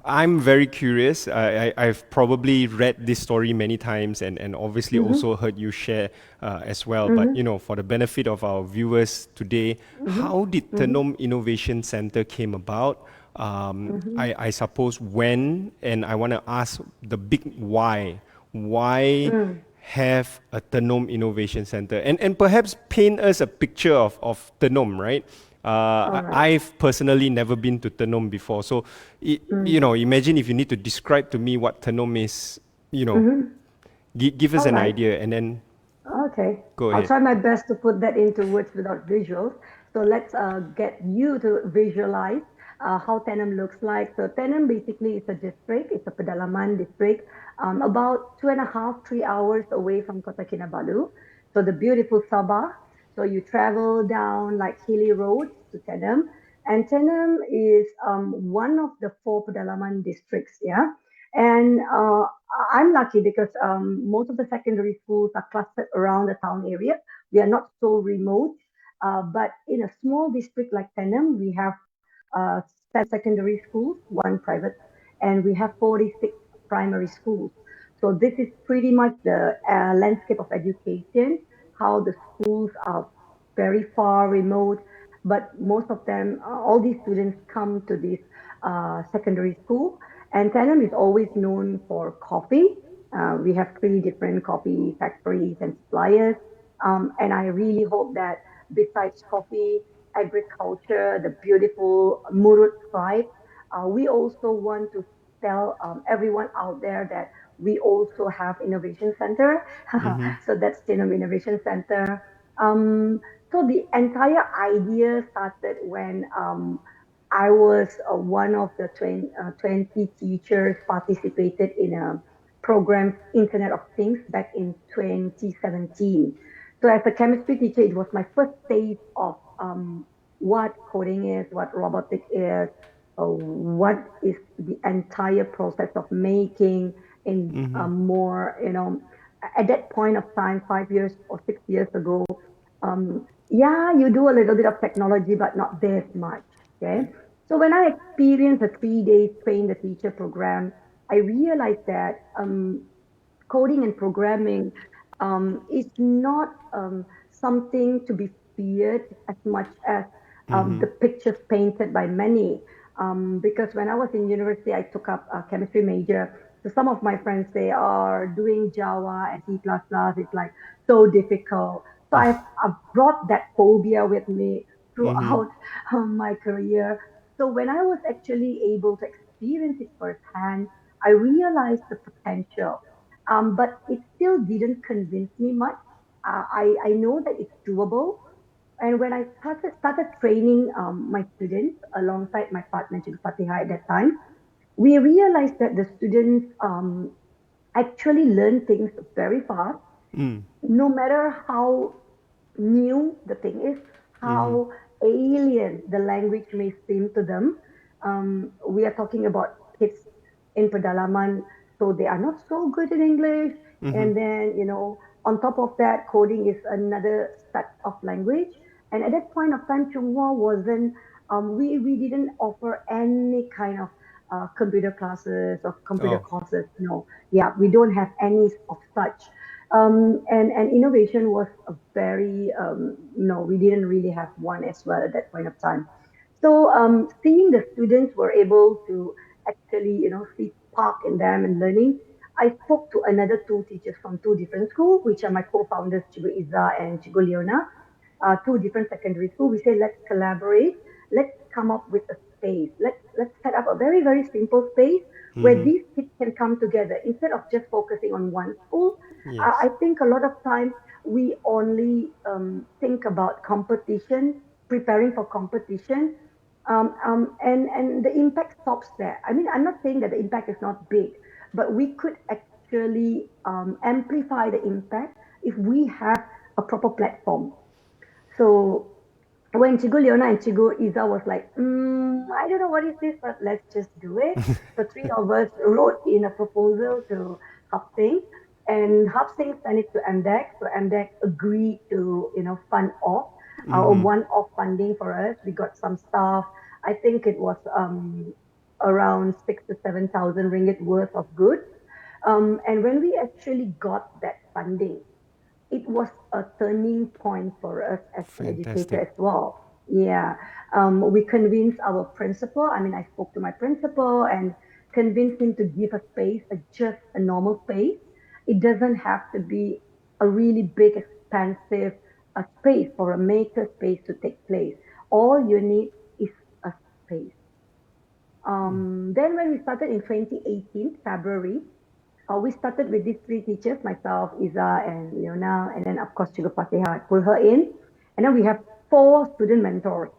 I'm very curious. I've probably read this story many times and obviously also heard you share as well. But for the benefit of our viewers today, how did Tenom Innovation Center came about? I suppose when, and I want to ask the big why. Why have a Tenom Innovation Center? And perhaps paint us a picture of Tenom, right? I've personally never been to Tenom before. So, imagine if you need to describe to me what Tenom is, give us an idea and then Okay. Go ahead. I'll try my best to put that into words without visuals. So let's get you to visualize how Tenom looks like. So Tenom basically is a district. It's a pedalaman district, about 2.5, 3 hours away from Kota Kinabalu. So the beautiful Sabah. So you travel down like hilly roads to Tenom. And Tenom is one of the 4 pedalaman districts, yeah. And I'm lucky because most of the secondary schools are clustered around the town area. We are not so remote. But in a small district like Tenom, we have 7 secondary schools, 1 private, and we have 46 primary schools. So this is pretty much the landscape of education, how the schools are very far remote, but most of them, all these students come to this secondary school. And Tenom is always known for coffee. We have 3 different coffee factories and suppliers. And I really hope that besides coffee, agriculture, the beautiful Murut tribe, we also want to tell everyone out there that we also have Innovation Center. So that's Tenom Innovation Center. So the entire idea started when I was one of the 20 teachers participated in a program, Internet of Things, back in 2017. So as a chemistry teacher, it was my first taste of what coding is, what robotics is, what is the entire process of making in more, at that point of time, 5 years or 6 years ago, yeah, you do a little bit of technology, but not this much, okay? So when I experienced a 3-day train the teacher program, I realized that coding and programming is not something to be feared as much as the pictures painted by many. Because when I was in university, I took up a chemistry major. So some of my friends, they are doing Java and C++. It's like so difficult. So I've brought that phobia with me throughout my career. So when I was actually able to experience it firsthand, I realized the potential. But it still didn't convince me much. I know that it's doable. And when I started training my students alongside my partner, Cikgu Fatiha at that time, we realized that the students actually learn things very fast, no matter how new the thing is, how alien the language may seem to them. We are talking about kids in pedalaman, so they are not so good in English. And then, on top of that, coding is another set of language. And at that point of time, Chunghwa wasn't, we didn't offer any kind of computer classes or computer courses. No, yeah, we don't have any of such. And innovation was a very, no, we didn't really have one as well at that point of time. So seeing the students were able to actually, see spark in them and learning, I spoke to another two teachers from two different schools, which are my co-founders, Chigo Iza and Chigo Leona, two different secondary schools. We say, let's collaborate, let's come up with a space. Let's set up a very, very simple space where these kids can come together instead of just focusing on one school. I think a lot of times we only think about competition, preparing for competition, and the impact stops there. I mean, I'm not saying that the impact is not big, but we could actually amplify the impact if we have a proper platform. So when Chigo Leona and Chigo Iza was like, I don't know what is this, but let's just do it. The three of us wrote in a proposal to Hapsing, and Hapsing sent it to MDEC. So MDEC agreed to, fund off one-off funding for us. We got some stuff. I think it was around 6,000 to 7,000 ringgit worth of goods. And when we actually got that funding, it was a turning point for us as an educator as well. Yeah. We convinced our principal. I mean, I spoke to my principal and convinced him to give a space, just a normal space. It doesn't have to be a really big, expensive space for a maker space to take place. All you need is a space. Then when we started in 2018, February, we started with these three teachers, myself, Iza, and Leona, and then of course Chigo Fatiha. I pulled her in, and then we have four student mentors.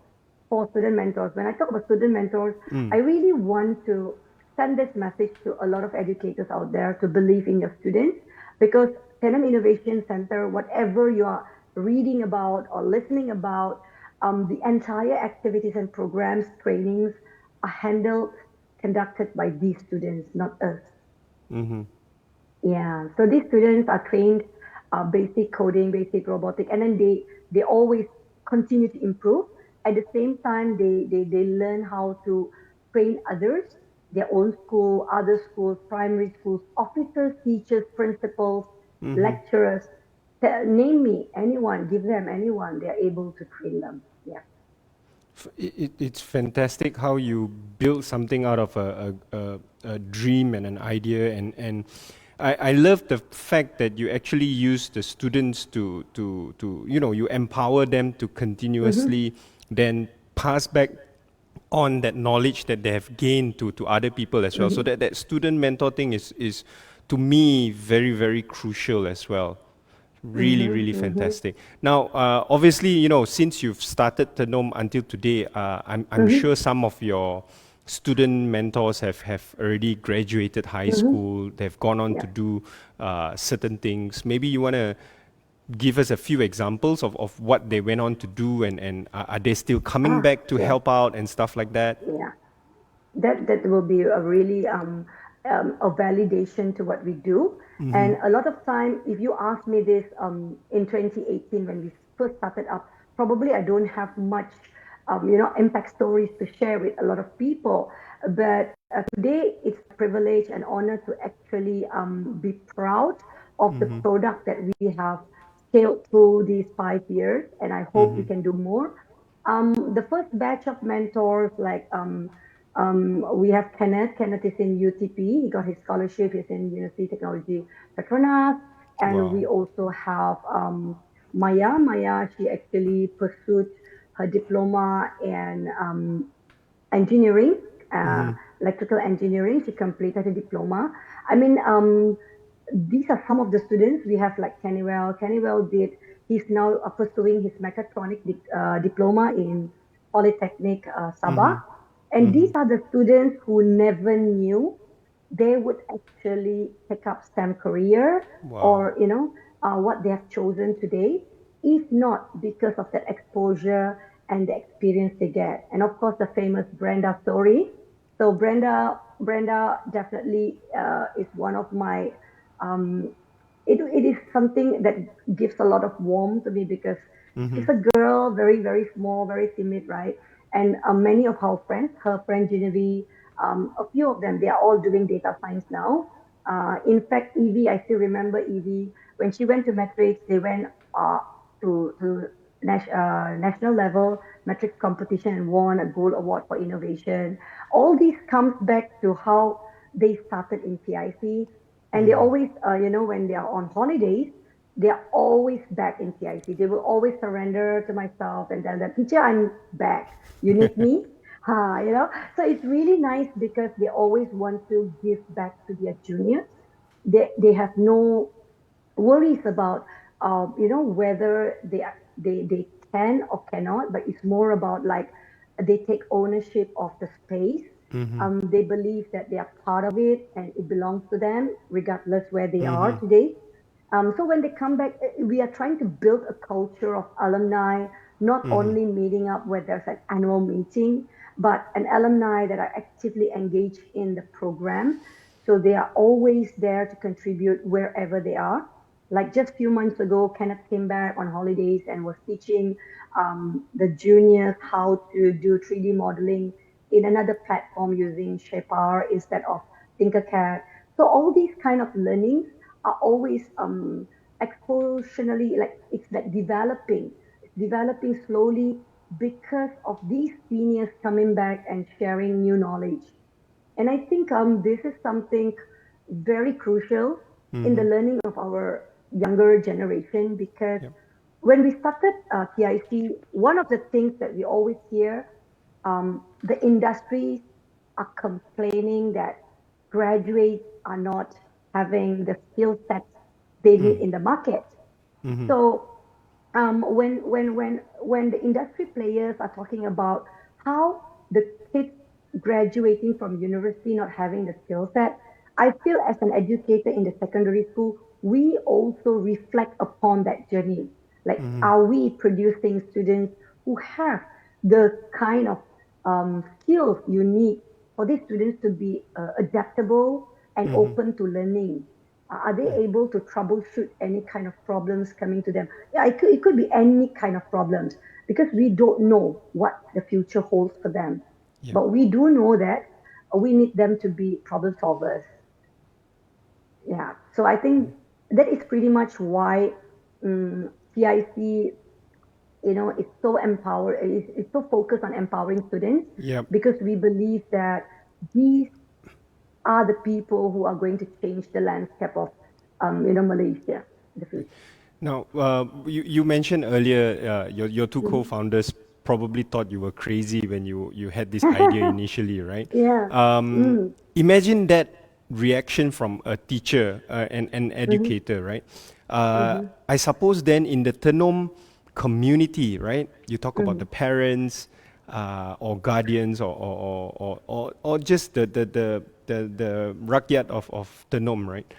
When I talk about student mentors, I really want to send this message to a lot of educators out there to believe in your students, because Tenem Innovation Center, whatever you are reading about or listening about, the entire activities and programs, trainings are conducted by these students, not us. Yeah, so these students are trained basic coding, basic robotic, and then they always continue to improve. At the same time, they learn how to train others, their own school, other schools, primary schools, officers, teachers, principals, lecturers. Name me, anyone, give them anyone, they're able to train them. Yeah. It's fantastic how you build something out of a dream and an idea, and I love the fact that you actually use the students to you empower them to continuously then pass back on that knowledge that they have gained to other people as well. So that student mentor thing is to me very, very crucial as well. Really fantastic. Now, obviously, since you've started Tenom until today, I'm sure some of your student mentors have already graduated high school. They've gone on to do certain things. Maybe you want to give us a few examples of what they went on to do, and are they still coming back to help out and stuff like that? Yeah, that will be a really a validation to what we do. And a lot of time, if you ask me this in 2018 when we first started up, probably I don't have much impact stories to share with a lot of people. But today it's a privilege and honor to actually be proud of the product that we have scaled through these 5 years, and I hope we can do more. The first batch of mentors, like we have Kenneth. Kenneth is in UTP. He got his scholarship. He's in University Technology Petronas. And we also have Maya. Maya, she actually pursued her diploma in engineering, electrical engineering. She completed her diploma. I mean, these are some of the students. We have like Kennywell. Kennywell he's now pursuing his mechatronic diploma in Polytechnic Sabah. And these are the students who never knew they would actually take up STEM career or, what they have chosen today, if not because of that exposure and the experience they get. And of course, the famous Brenda story. So Brenda definitely is one of my. It is something that gives a lot of warmth to me because she's a girl, very very small, very timid, right? And many of her friend Genevieve, a few of them, they are all doing data science now. In fact, Evie, I still remember Evie when she went to Matrix. They went to national level metrics competition and won a gold award for innovation. All these comes back to how they started in PIC, and they always, when they are on holidays, they are always back in PIC. They will always surrender to myself and tell them, teacher, I'm back. You need me? So it's really nice because they always want to give back to their juniors. They have no worries about whether they can or cannot, but it's more about like they take ownership of the space. They believe that they are part of it and it belongs to them regardless where they are today. So when they come back, we are trying to build a culture of alumni, not only meeting up where there's an annual meeting, but an alumni that are actively engaged in the program. So they are always there to contribute wherever they are. Like just a few months ago, Kenneth came back on holidays and was teaching the juniors how to do 3D modeling in another platform using Shapar instead of Tinkercad. So all these kind of learnings are always exponentially, like it's like developing slowly because of these seniors coming back and sharing new knowledge. And I think this is something very crucial in the learning of our younger generation because when we started PIC, one of the things that we always hear, the industries are complaining that graduates are not having the skill sets they need in the market. So when the industry players are talking about how the kids graduating from university not having the skill set, I feel as an educator in the secondary school, we also reflect upon that journey. Like, are we producing students who have the kind of skills you need for these students to be adaptable and open to learning? Are they able to troubleshoot any kind of problems coming to them? Yeah, it could be any kind of problems because we don't know what the future holds for them. But we do know that we need them to be problem solvers. Yeah, so I think that is pretty much why PIC, it's so empowered, it's so focused on empowering students because we believe that these are the people who are going to change the landscape of, Malaysia in the future. Now, you mentioned earlier your two co-founders probably thought you were crazy when you had this idea initially, right? Imagine that reaction from a teacher and an educator, right? I suppose then in the Tenom community, right? You talk about the parents or guardians or just the rakyat of Tenom, right?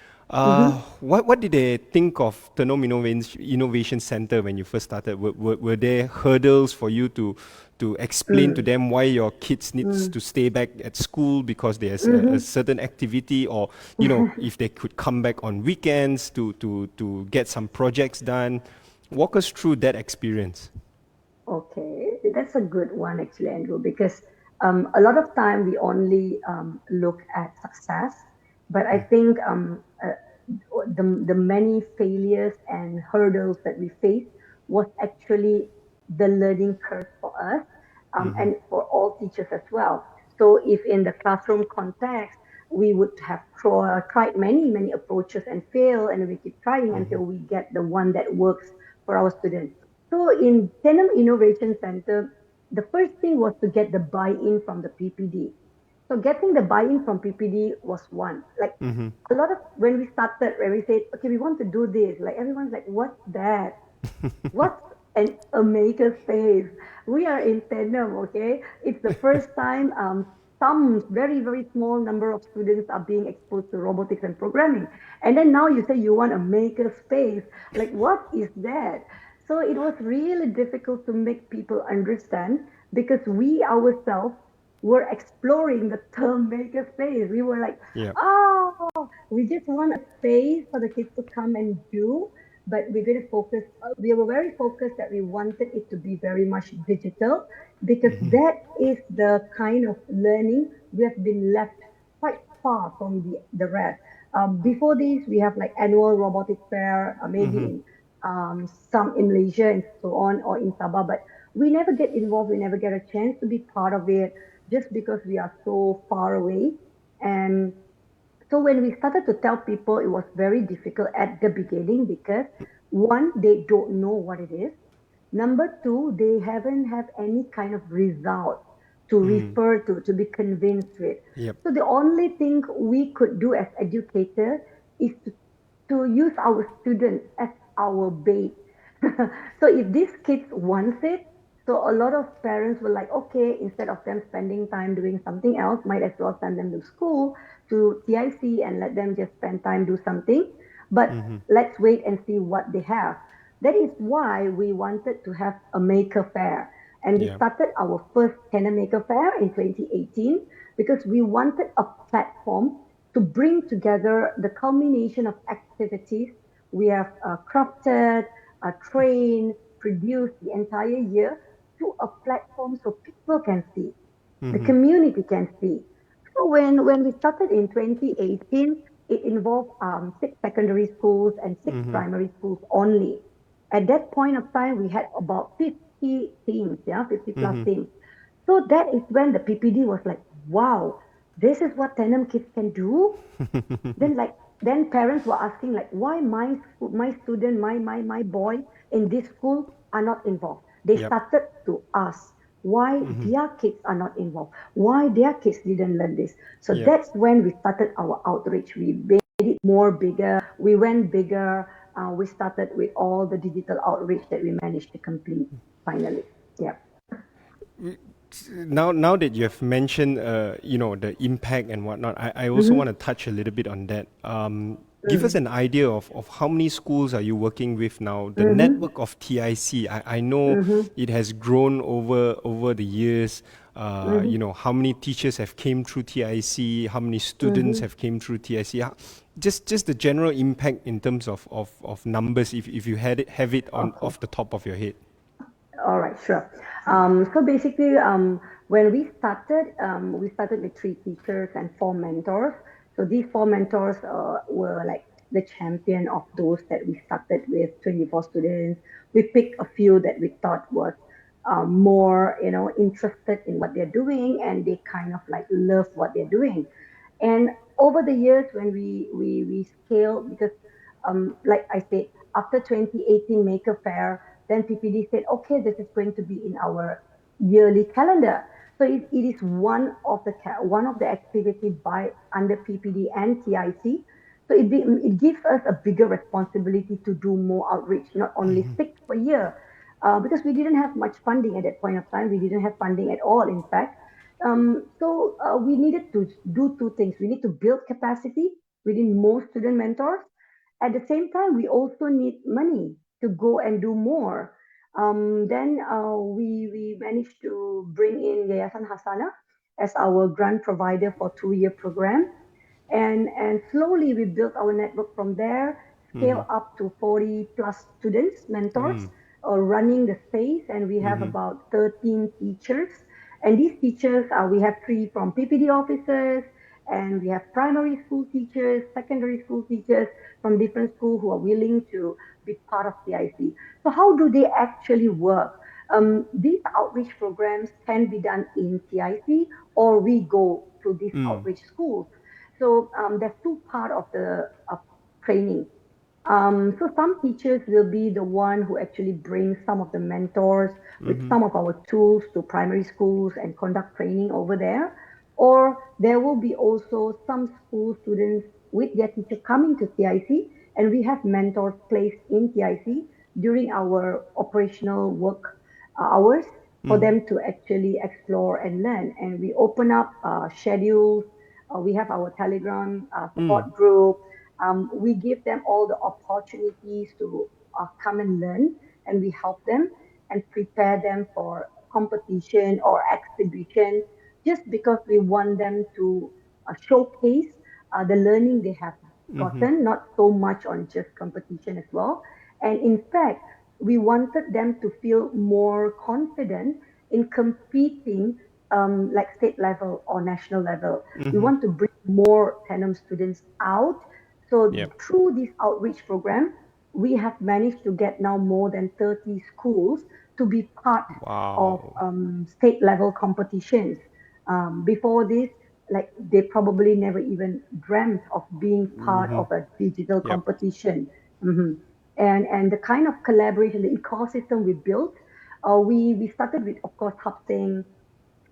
What did they think of Tenom Innovation Center when you first started? Were there hurdles for you to explain to them why your kids needs to stay back at school because there's a certain activity, or if they could come back on weekends to get some projects done? Walk us through that experience. Okay, that's a good one actually, Andrew, because a lot of time we only look at success, but I think the many failures and hurdles that we faced was actually the learning curve for us and for all teachers as well. So if in the classroom context, we would have tried many approaches and fail, and we keep trying until we get the one that works for our students. So in Tenom Innovation Center, the first thing was to get the buy-in from the PPD. So getting the buy-in from PPD was one. Like a lot of, when we started, when we said, okay, we want to do this, like everyone's like, what's that? What's a maker space? We are in Tenom, okay? It's the first time some very, very small number of students are being exposed to robotics and programming. And then now you say you want a maker space. Like, what is that? So it was really difficult to make people understand because we ourselves were exploring the term makerspace. We were like, Yeah. oh, we just want a space for the kids to come and do, but we're going to focus. We were very focused that we wanted it to be very much digital because that is the kind of learning we have been left quite far from the rest. Before this, we have like annual robotic fair, maybe in some in Malaysia and so on, or in Sabah, but we never get involved. We never get a chance to be part of it just because we are so far away. And so when we started to tell people, it was very difficult at the beginning because one, they don't know what it is. Number two, they haven't had any kind of result to refer to be convinced with. Yep. So the only thing we could do as educators is to use our students as our bait. So if these kids want it, so a lot of parents were like, okay, instead of them spending time doing something else, might as well send them to school, to TIC, and let them just spend time do something. But let's wait and see what they have. That is why we wanted to have a maker fair. And we Yeah. started our first Tenor Maker Fair in 2018 because we wanted a platform to bring together the culmination of activities we have crafted, trained, produced the entire year to a platform so people can see, the community can see. So when we started in 2018, it involved 6 secondary schools and 6 primary schools only. At that point of time, we had about 50 teams, 50 plus teams. So that is when the PPD was like, wow, this is what Tenom kids can do. Then parents were asking like, why my student, my boy in this school are not involved. They Yep. started to ask why their kids are not involved, why their kids didn't learn this. So Yep. that's when we started our outreach. We made it more bigger. We went bigger. We started with all the digital outreach that we managed to complete finally. Yeah. Now that you have mentioned, the impact and whatnot, I also want to touch a little bit on that. Give us an idea of how many schools are you working with now? The network of TIC, I know it has grown over the years. How many teachers have came through TIC? How many students have came through TIC? Just the general impact in terms of numbers, if you have it off the top of your head. All right, sure. So basically, when we started with 3 teachers and 4 mentors. So these 4 mentors were like the champion of those that we started with 24 students. We picked a few that we thought was more, interested in what they're doing, and they kind of like love what they're doing. And over the years, when we scaled, because like I said, after 2018 Maker Fair, then PPD said, okay, this is going to be in our yearly calendar. So it is one of the activity by under PPD and TIC. So it gives us a bigger responsibility to do more outreach, not only 6 per year, because we didn't have much funding at that point of time. We didn't have funding at all, in fact. So we needed to do 2 things. We need to build capacity within more student mentors. At the same time, we also need money to go and do more. Then we managed to bring in Yayasan Hasana as our grant provider for 2-year program. And slowly we built our network from there, scale up to 40 plus students, mentors, running the space. And we have about 13 teachers. And these teachers, we have 3 from PPD officers, and we have primary school teachers, secondary school teachers from different schools who are willing to be part of TIC. So how do they actually work? These outreach programs can be done in TIC, or we go to these outreach schools. So there's 2 parts of the training. So some teachers will be the one who actually brings some of the mentors with some of our tools to primary schools and conduct training over there. Or there will be also some school students with their teacher coming to TIC, and we have mentors placed in TIC during our operational work hours for them to actually explore and learn. And we open up schedules. We have our Telegram support group. We give them all the opportunities to come and learn. and we help them and prepare them for competition or exhibition, just because we want them to showcase the learning they have gotten, not so much on just competition as well. And in fact, we wanted them to feel more confident in competing like state level or national level. We want to bring more Tenom students out. So Yep. through this outreach program, we have managed to get now more than 30 schools to be part of Wow. state level competitions. Before this, like they probably never even dreamt of being part of a digital Yep. competition. Mhm. And the kind of collaboration, the ecosystem we built, we started with, of course, Hubsing,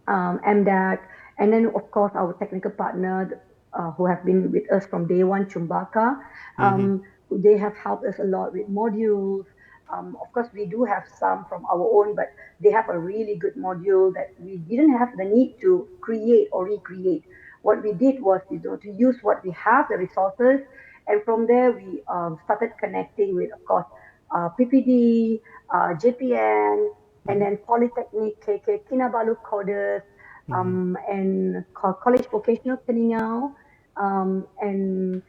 MDAC, and then of course our technical partner who have been with us from day one, Chumbaka. They have helped us a lot with modules. Of course, we do have some from our own, but they have a really good module that we didn't have the need to create or recreate. What we did was, to use what we have, the resources, and from there we started connecting with, of course, PPD, JPN, and then Polytechnic, KK, Kinabalu Coders, and College Vocational Peningau. And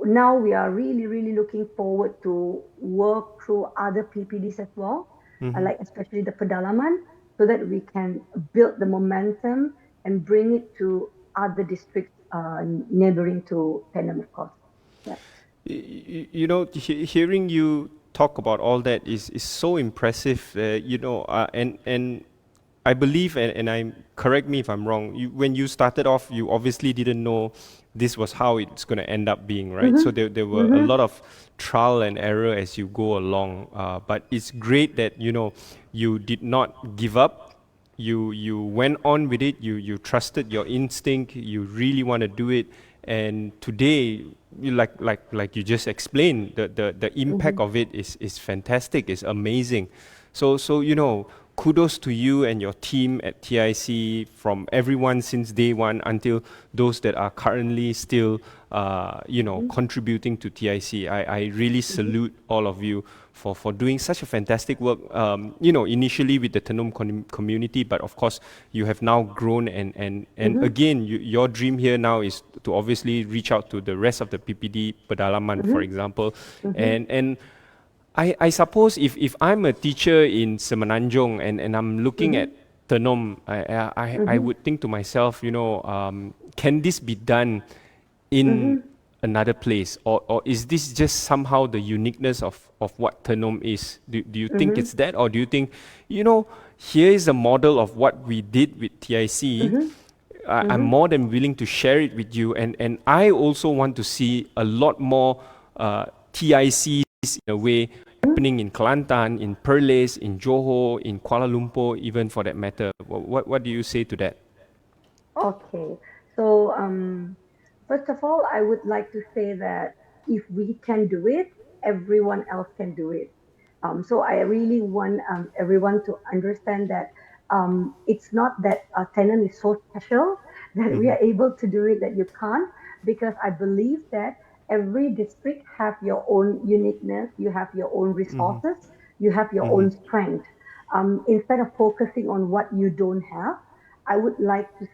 now we are really, really looking forward to work through other PPDs as well, like especially the Pedalaman, so that we can build the momentum and bring it to other districts neighboring to Penang, of course. Yeah. You know, hearing you talk about all that is so impressive. And I believe, and I correct me if I'm wrong. When you started off, you obviously didn't know this was how it's going to end up being, right? So there were a lot of trial and error as you go along. But it's great that you did not give up. You went on with it. You trusted your instinct. You really want to do it. And today, like you just explained, the impact of it is fantastic. It's amazing. So kudos to you and your team at TIC, from everyone since day one until those that are currently still contributing to TIC. I really salute all of you for doing such a fantastic work. Initially with the Tenom community, but of course you have now grown and again, your dream here now is to obviously reach out to the rest of the PPD Pedalaman, for example, and I suppose if I'm a teacher in Semenanjung and I'm looking at Tenom, I would think to myself, can this be done in another place, or is this just somehow the uniqueness of what Tenom is? Do you think it's that, or do you think, here is a model of what we did with TIC. I'm more than willing to share it with you, and I also want to see a lot more TICs in a way happening in Kelantan, in Perlis, in Johor, in Kuala Lumpur, even for that matter. What do you say to that? Okay, so first of all, I would like to say that if we can do it, everyone else can do it. So I really want everyone to understand that it's not that Tenom is so special that we are able to do it, that you can't, because I believe that every district have your own uniqueness, you have your own resources, you have your own strength. Instead of focusing on what you don't have, I would like to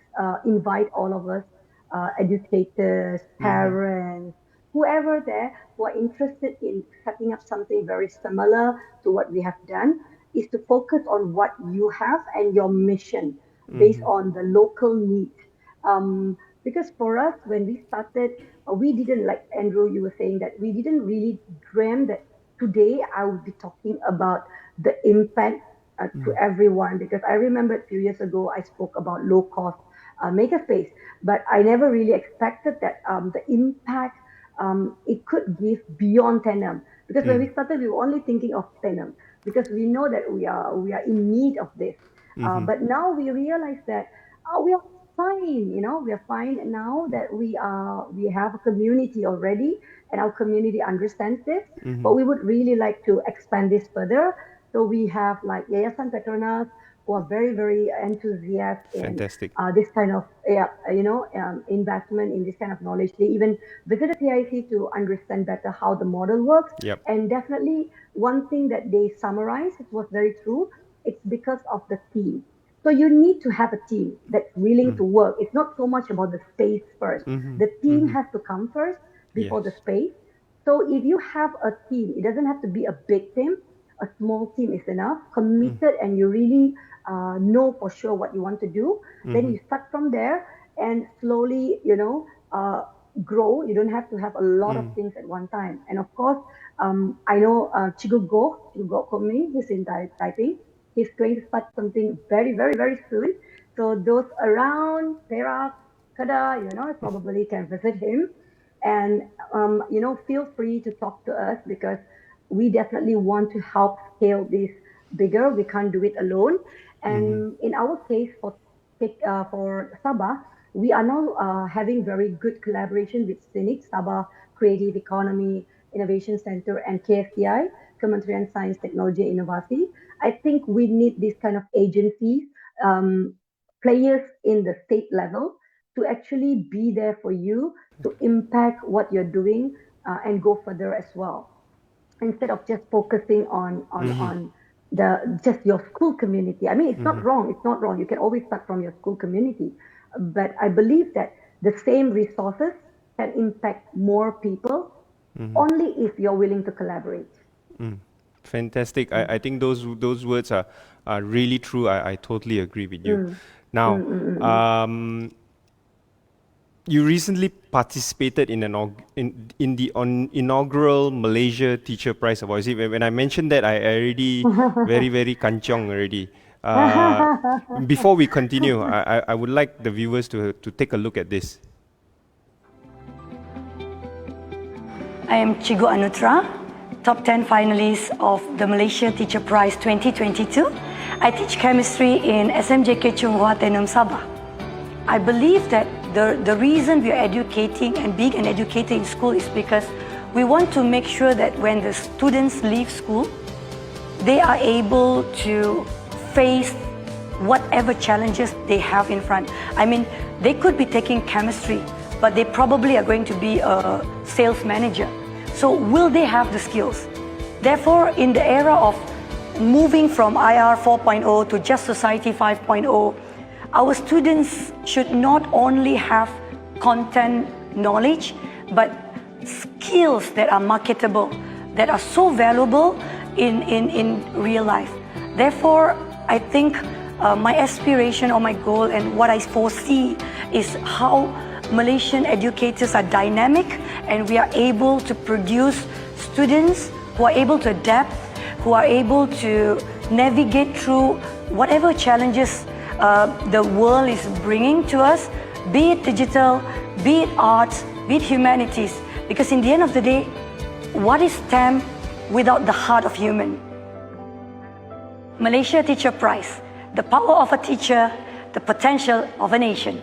invite all of us, educators, parents, whoever there who are interested in setting up something very similar to what we have done, is to focus on what you have and your mission based on the local need. Because for us, when we started, we didn't, like Andrew, you were saying that we didn't really dream that today I would be talking about the impact to everyone. Because I remember a few years ago, I spoke about low cost makerspace, but I never really expected that the impact it could give beyond Tenom. Because when we started, we were only thinking of Tenom, because we know that we are in need of this. But now we realize that we are fine, we are fine now that we have a community already, and our community understands this. But we would really like to expand this further. So we have like Yayasan Petronas, who are very, very enthusiastic in Fantastic. this kind of investment in this kind of knowledge. They even visited PIC to understand better how the model works. Yep. And definitely one thing that they summarized, it was very true, it's because of the team. So you need to have a team that's willing to work. It's not so much about the space 1st. The team has to come first before the Yes. space. So if you have a team, it doesn't have to be a big team. A small team is enough, committed, and you really know for sure what you want to do. Then you start from there and slowly, grow. You don't have to have a lot of things at one time. And of course, I know Chigu Go Komi, he's in Taipei. He's going to start something very, very, very soon. So those around Perak, Kedah, probably can visit him. And, feel free to talk to us because we definitely want to help scale this bigger. We can't do it alone. And in our case, for Sabah, we are now having very good collaboration with CINIC, Sabah Creative Economy Innovation Center, and KSTI, Kementerian Science, Technology, and Innovasi. I think we need these kind of agencies, players in the state level to actually be there for you to impact what you're doing and go further as well. Instead of just focusing on just your school community. I mean, it's not wrong. It's not wrong. You can always start from your school community. But I believe that the same resources can impact more people only if you're willing to collaborate. Fantastic. I think those words are really true. I totally agree with you. Now, you recently participated in the inaugural Malaysia Teacher Prize Award. See, when I mentioned that, I already very, very kanchong already. Before we continue, I would like the viewers to take a look at this. I am Chigu Anutra, top 10 finalist of the Malaysia Teacher Prize 2022. I teach chemistry in SMJK Chung Hua Tenum Sabah. I believe that the reason we are educating and being an educator in school is because we want to make sure that when the students leave school, they are able to face whatever challenges they have in front. I mean, they could be taking chemistry, but they probably are going to be a sales manager. So will they have the skills? Therefore, in the era of moving from IR 4.0 to Just Society 5.0, our students should not only have content knowledge, but skills that are marketable, that are so valuable in real life. Therefore, I think my aspiration or my goal and what I foresee is how Malaysian educators are dynamic and we are able to produce students who are able to adapt, who are able to navigate through whatever challenges the world is bringing to us, be it digital, be it arts, be it humanities. Because in the end of the day, what is STEM without the heart of human? Malaysia Teacher Prize, the power of a teacher, the potential of a nation.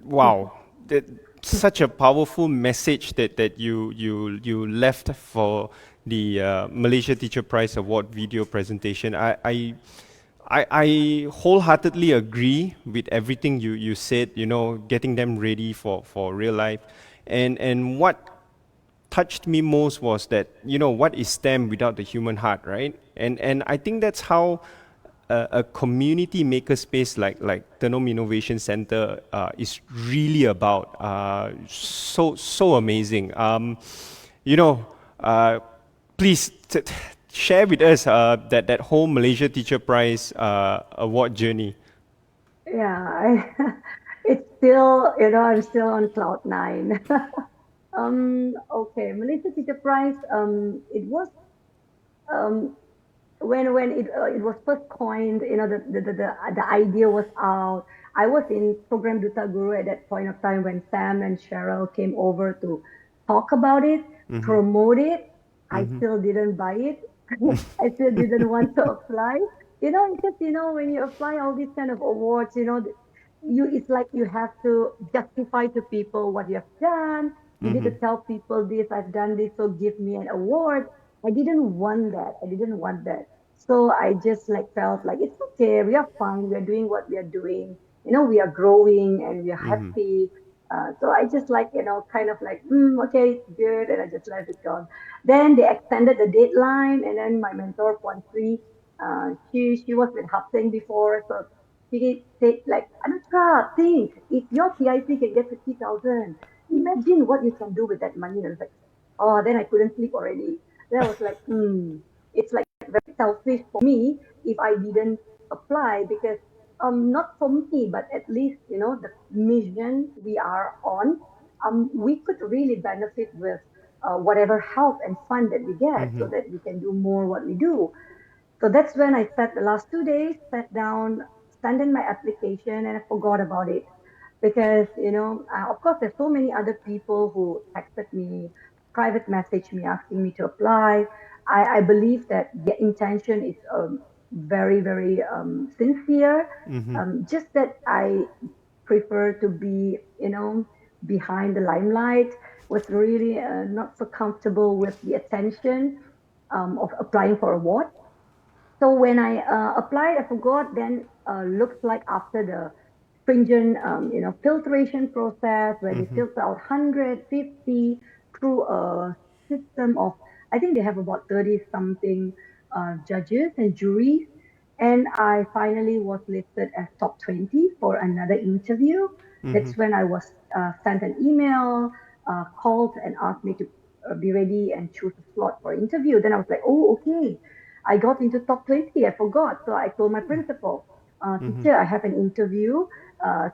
Wow, such a powerful message that you left for the Malaysia Teacher Prize Award video presentation. I wholeheartedly agree with everything you said, getting them ready for real life. And what touched me most was that, what is STEM without the human heart, right? And I think that's how a community makerspace like Tenom Innovation Center is really about. So amazing. Please share with us that whole Malaysia Teacher Prize award journey. Yeah, it's still, I'm still on cloud 9. Okay, Malaysia Teacher Prize, it was when it was first coined, the idea was out. I was in Program Duta Guru at that point of time when Sam and Cheryl came over to talk about it, promote it. I still didn't buy it. I still didn't want to apply. Because when you apply all these kind of awards, it's like you have to justify to people what you have done. You need to tell people this, I've done this, so give me an award. I didn't want that. So I just like felt like it's okay, we are fine, we are doing what we are doing. We are growing and we are happy. So I just like, kind of like, okay, it's good, and I just let it go. Then they extended the deadline, and then my mentor, Puan Sri, she was with Hapseng before, so she said like, Anushka, think, if your PIC can get 50,000, imagine what you can do with that money. And I was like, oh, then I couldn't sleep already. Then I was like, it's like very selfish for me if I didn't apply, because not for me, but at least, the mission we are on, we could really benefit with whatever help and fund that we get, so that we can do more what we do. So that's when I sat the last 2 days, sat down, sent in my application, and I forgot about it. Because, of course, there's so many other people who texted me, private messaged me, asking me to apply. I believe that the intention is very, very sincere. Just that I prefer to be, behind the limelight, was really not so comfortable with the attention of applying for award. So when I applied, I forgot, then looks like after the stringent, filtration process, where they filter out 150 through a system of, I think they have about 30 something judges and juries. And I finally was listed as top 20 for another interview. That's when I was sent an email, called and asked me to be ready and choose a slot for interview. Then I was like, oh, okay. I got into top 20, I forgot. So I told my principal, teacher, I have an interview.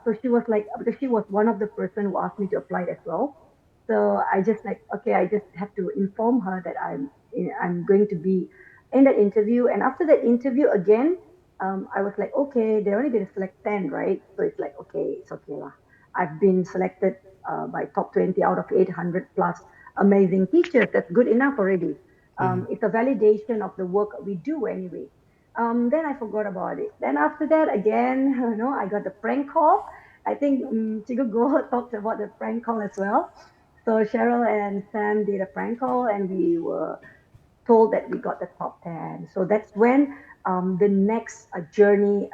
So she was like, because she was one of the person who asked me to apply as well. So I just like, okay, I just have to inform her that I'm going to be in that interview. And after that interview again, I was like, okay, they're only going to select 10, right? So it's like, okay, it's okay lah. I've been selected by top 20 out of 800 plus amazing teachers. That's good enough already. It's a validation of the work we do anyway. Then I forgot about it. Then after that, again, I got the prank call. I think Cikgu Goh talked about the prank call as well. So Cheryl and Sam did a prank call, and we were told that we got the top 10. So that's when the next journey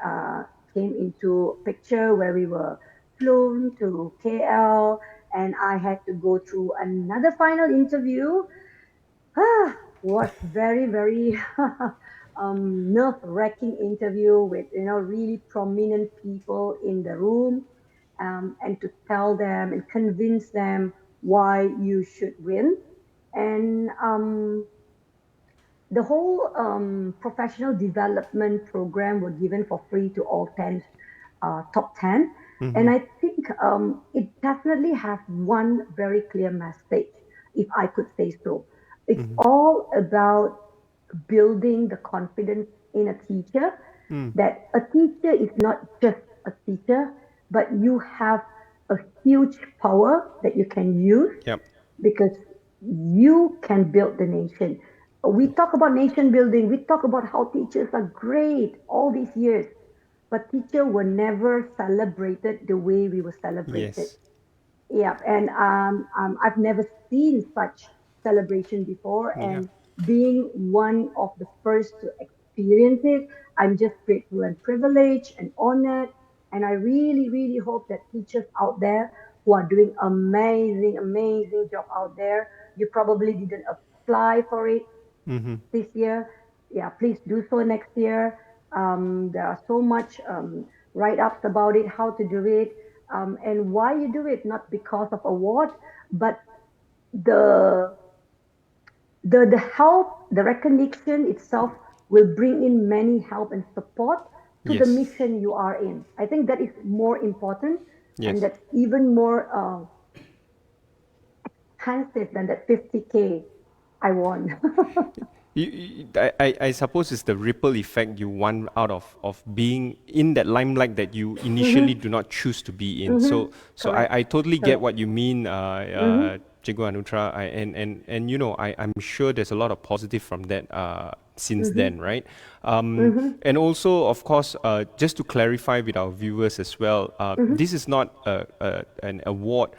came into picture, where we were flown to KL, and I had to go through another final interview. Was very, very nerve-wracking interview with, really prominent people in the room, and to tell them and convince them why you should win. And the whole professional development program was given for free to all 10 top 10. And I think it definitely has one very clear message, if I could say so. It's all about building the confidence in a teacher, that a teacher is not just a teacher, but you have a huge power that you can use, because you can build the nation. We talk about nation building, we talk about how teachers are great all these years, but teachers were never celebrated the way we were celebrated. Yeah, and I've never seen such celebration before, and being one of the first to experience it, I'm just grateful and privileged and honored. And I really, really hope that teachers out there who are doing amazing, amazing job out there, you probably didn't apply for it this year. Yeah, please do so next year. There are so much write-ups about it, how to do it, and why you do it, not because of award, but the help, the recognition itself will bring in many help and support to the mission you are in. I think that is more important, and that's even more expensive than that 50K I won. I suppose it's the ripple effect you want out of being in that limelight that you initially do not choose to be in. So I totally get what you mean, Cikgu Anutra, and I'm sure there's a lot of positive from that since then, right? And also, of course, just to clarify with our viewers as well, this is not an award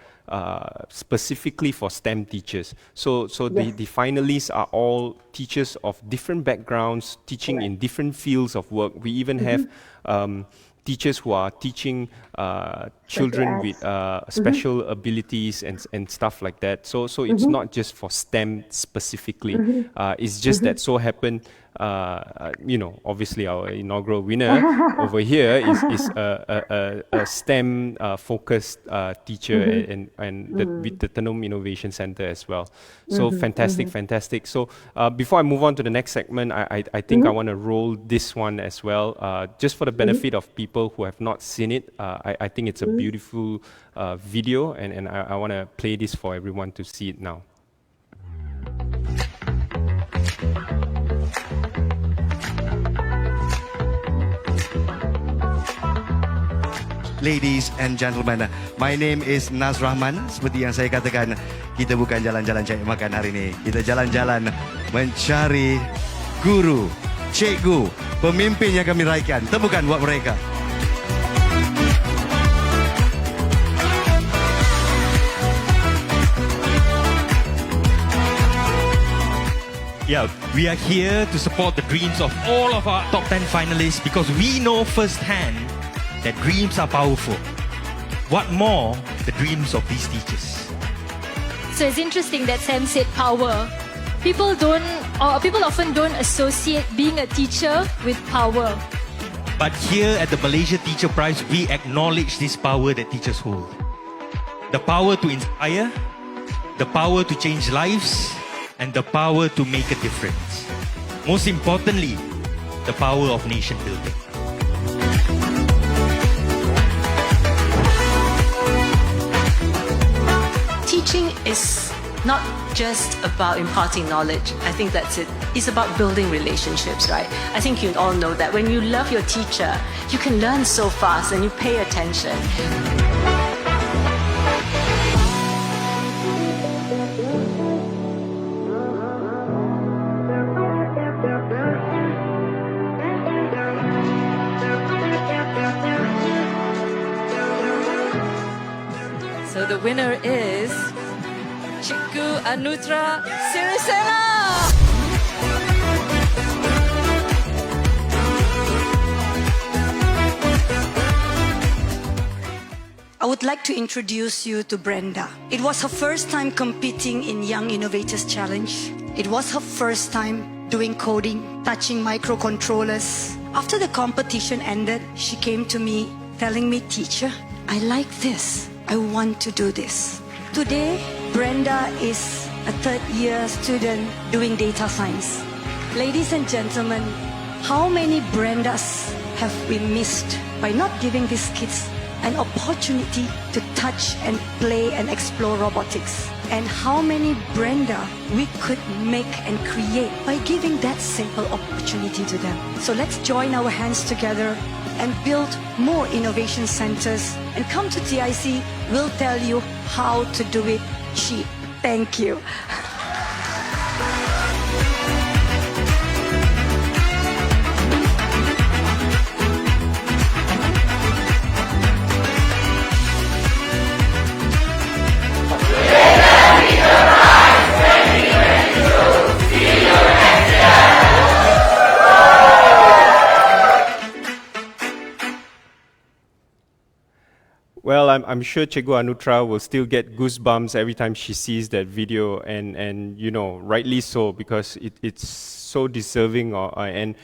specifically for STEM teachers. So the finalists are all teachers of different backgrounds, teaching in different fields of work. We even have teachers who are teaching children with special abilities and stuff like that. So it's not just for STEM specifically. It's just that so happened, obviously our inaugural winner over here is a STEM focused teacher with the Tenum Innovation Center as well. So fantastic. So before I move on to the next segment, I think I want to roll this one as well, just for the benefit of people who have not seen it. I think it's a beautiful video, and I want to play this for everyone to see it now. Ladies and gentlemen, my name is Nas Rahman. Seperti yang saya katakan, kita bukan jalan-jalan cari makan hari ini. Kita jalan-jalan mencari guru, cikgu, pemimpin yang kami raikan. Tepukan buat mereka. Yeah, we are here to support the dreams of all of our top 10 finalists because we know firsthand that dreams are powerful. What more, the dreams of these teachers. So it's interesting that Sam said power. People often don't associate being a teacher with power. But here at the Malaysia Teacher Prize, we acknowledge this power that teachers hold. The power to inspire, the power to change lives, and the power to make a difference. Most importantly, the power of nation building. Teaching is not just about imparting knowledge. I think that's it. It's about building relationships, right? I think you all know that when you love your teacher, you can learn so fast and you pay attention. So the winner is Cikgu Anutra Sirisena. I would like to introduce you to Brenda. It was her first time competing in Young Innovators Challenge. It was her first time doing coding, touching microcontrollers. After the competition ended, she came to me telling me, "Teacher, I like this. I want to do this." Today, Brenda is a third-year student doing data science. Ladies and gentlemen, how many Brendas have we missed by not giving these kids an opportunity to touch and play and explore robotics? And how many Brenda we could make and create by giving that simple opportunity to them? So let's join our hands together and build more innovation centers. And come to TIC, we'll tell you how to do it cheap. Thank you. Well, I'm sure Cikgu Anutra will still get goosebumps every time she sees that video, and rightly so, because it's so deserving. And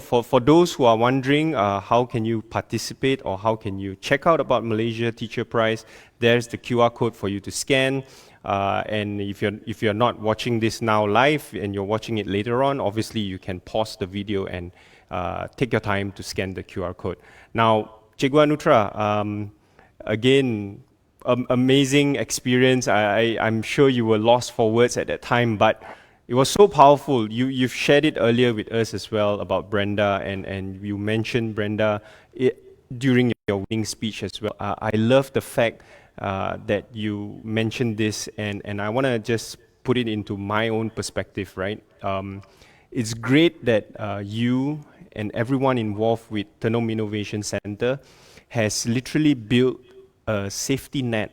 for those who are wondering how can you participate or how can you check out about Malaysia Teacher Prize, there's the QR code for you to scan. And if you're not watching this now live and you're watching it later on, obviously you can pause the video and take your time to scan the QR code. Now, Cikgu Anutra, again, amazing experience. I'm sure you were lost for words at that time, but it was so powerful. You've shared it earlier with us as well about Brenda, and you mentioned Brenda during your winning speech as well. I love the fact that you mentioned this, and I want to just put it into my own perspective, right? it's great that you and everyone involved with Tenom Innovation Center has literally built a safety net.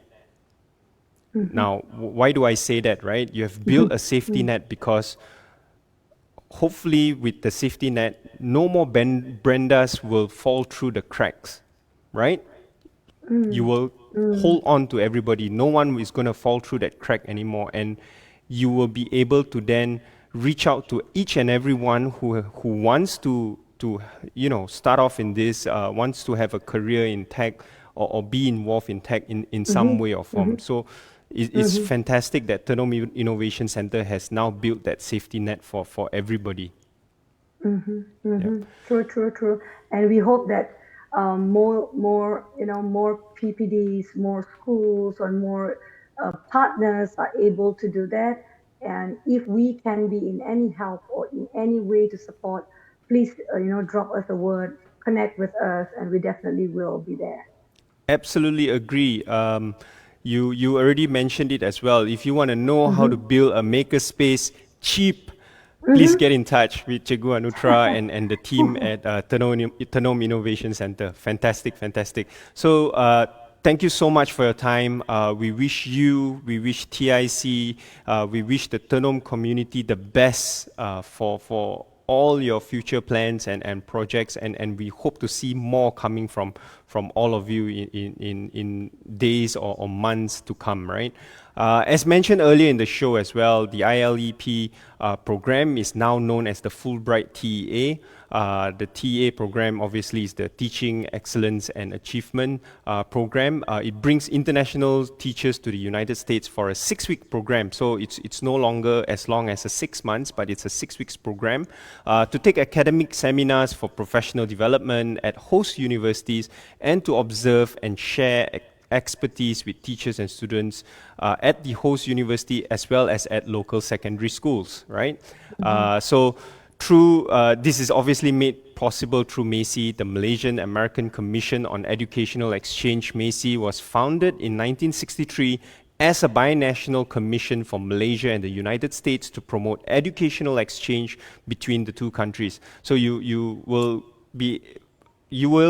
Now, why do I say that, right? You have built a safety net because hopefully with the safety net, no more Brendas will fall through the cracks, right? You will hold on to everybody. No one is going to fall through that crack anymore. And you will be able to then reach out to each and everyone who wants to start off in this, wants to have a career in tech or be involved in tech in some way or form. So it's fantastic that Tenom Innovation Center has now built that safety net for everybody. True. And we hope that more PPDs, more schools, or more partners are able to do that. And if we can be in any help or in any way to support, please drop us a word, connect with us, and we definitely will be there. Absolutely agree. You already mentioned it as well. If you want to know how to build a makerspace cheap, please get in touch with Cikgu Anutra and the team at Tenom Innovation Center. Fantastic. So thank you so much for your time. We wish you, we wish TIC, we wish the Tenom community the best for all your future plans and projects, and we hope to see more coming from all of you in days or months to come, right? As mentioned earlier in the show as well, the ILEP program is now known as the Fulbright TEA. The TEA program obviously is the Teaching Excellence and Achievement program. It brings international teachers to the United States for a 6-week program. So it's no longer as long as 6 months, but it's a 6 weeks program to take academic seminars for professional development at host universities and to observe and share expertise with teachers and students at the host university as well as at local secondary schools, right? So through this is obviously made possible through MACI, the Malaysian American Commission on Educational Exchange. MACI was founded in 1963 as a binational commission for Malaysia and the United States to promote educational exchange between the two countries. So you will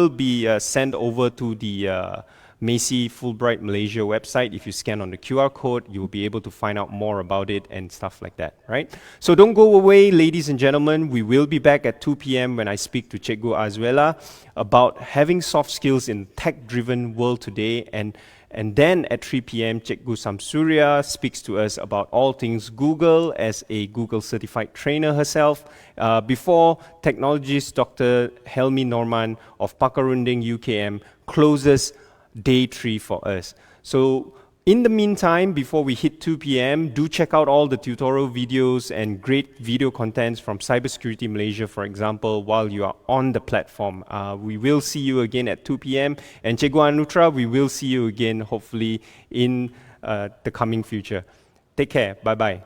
be sent over to the MACI Fulbright Malaysia website. If you scan on the QR code, you will be able to find out more about it and stuff like that, right? So don't go away, ladies and gentlemen. We will be back at 2 p.m. when I speak to Cikgu Azuela about having soft skills in tech-driven world today. And then at 3 p.m., Cikgu Samsurya speaks to us about all things Google as a Google certified trainer herself. Before technologist Dr. Helmi Norman of Pakarunding UKM closes day 3 for us. So in the meantime, before we hit 2 p.m., do check out all the tutorial videos and great video contents from Cybersecurity Malaysia, for example, while you are on the platform. We will see you again at 2 p.m. And Cikgu Anutra, we will see you again, hopefully, in the coming future. Take care. Bye-bye.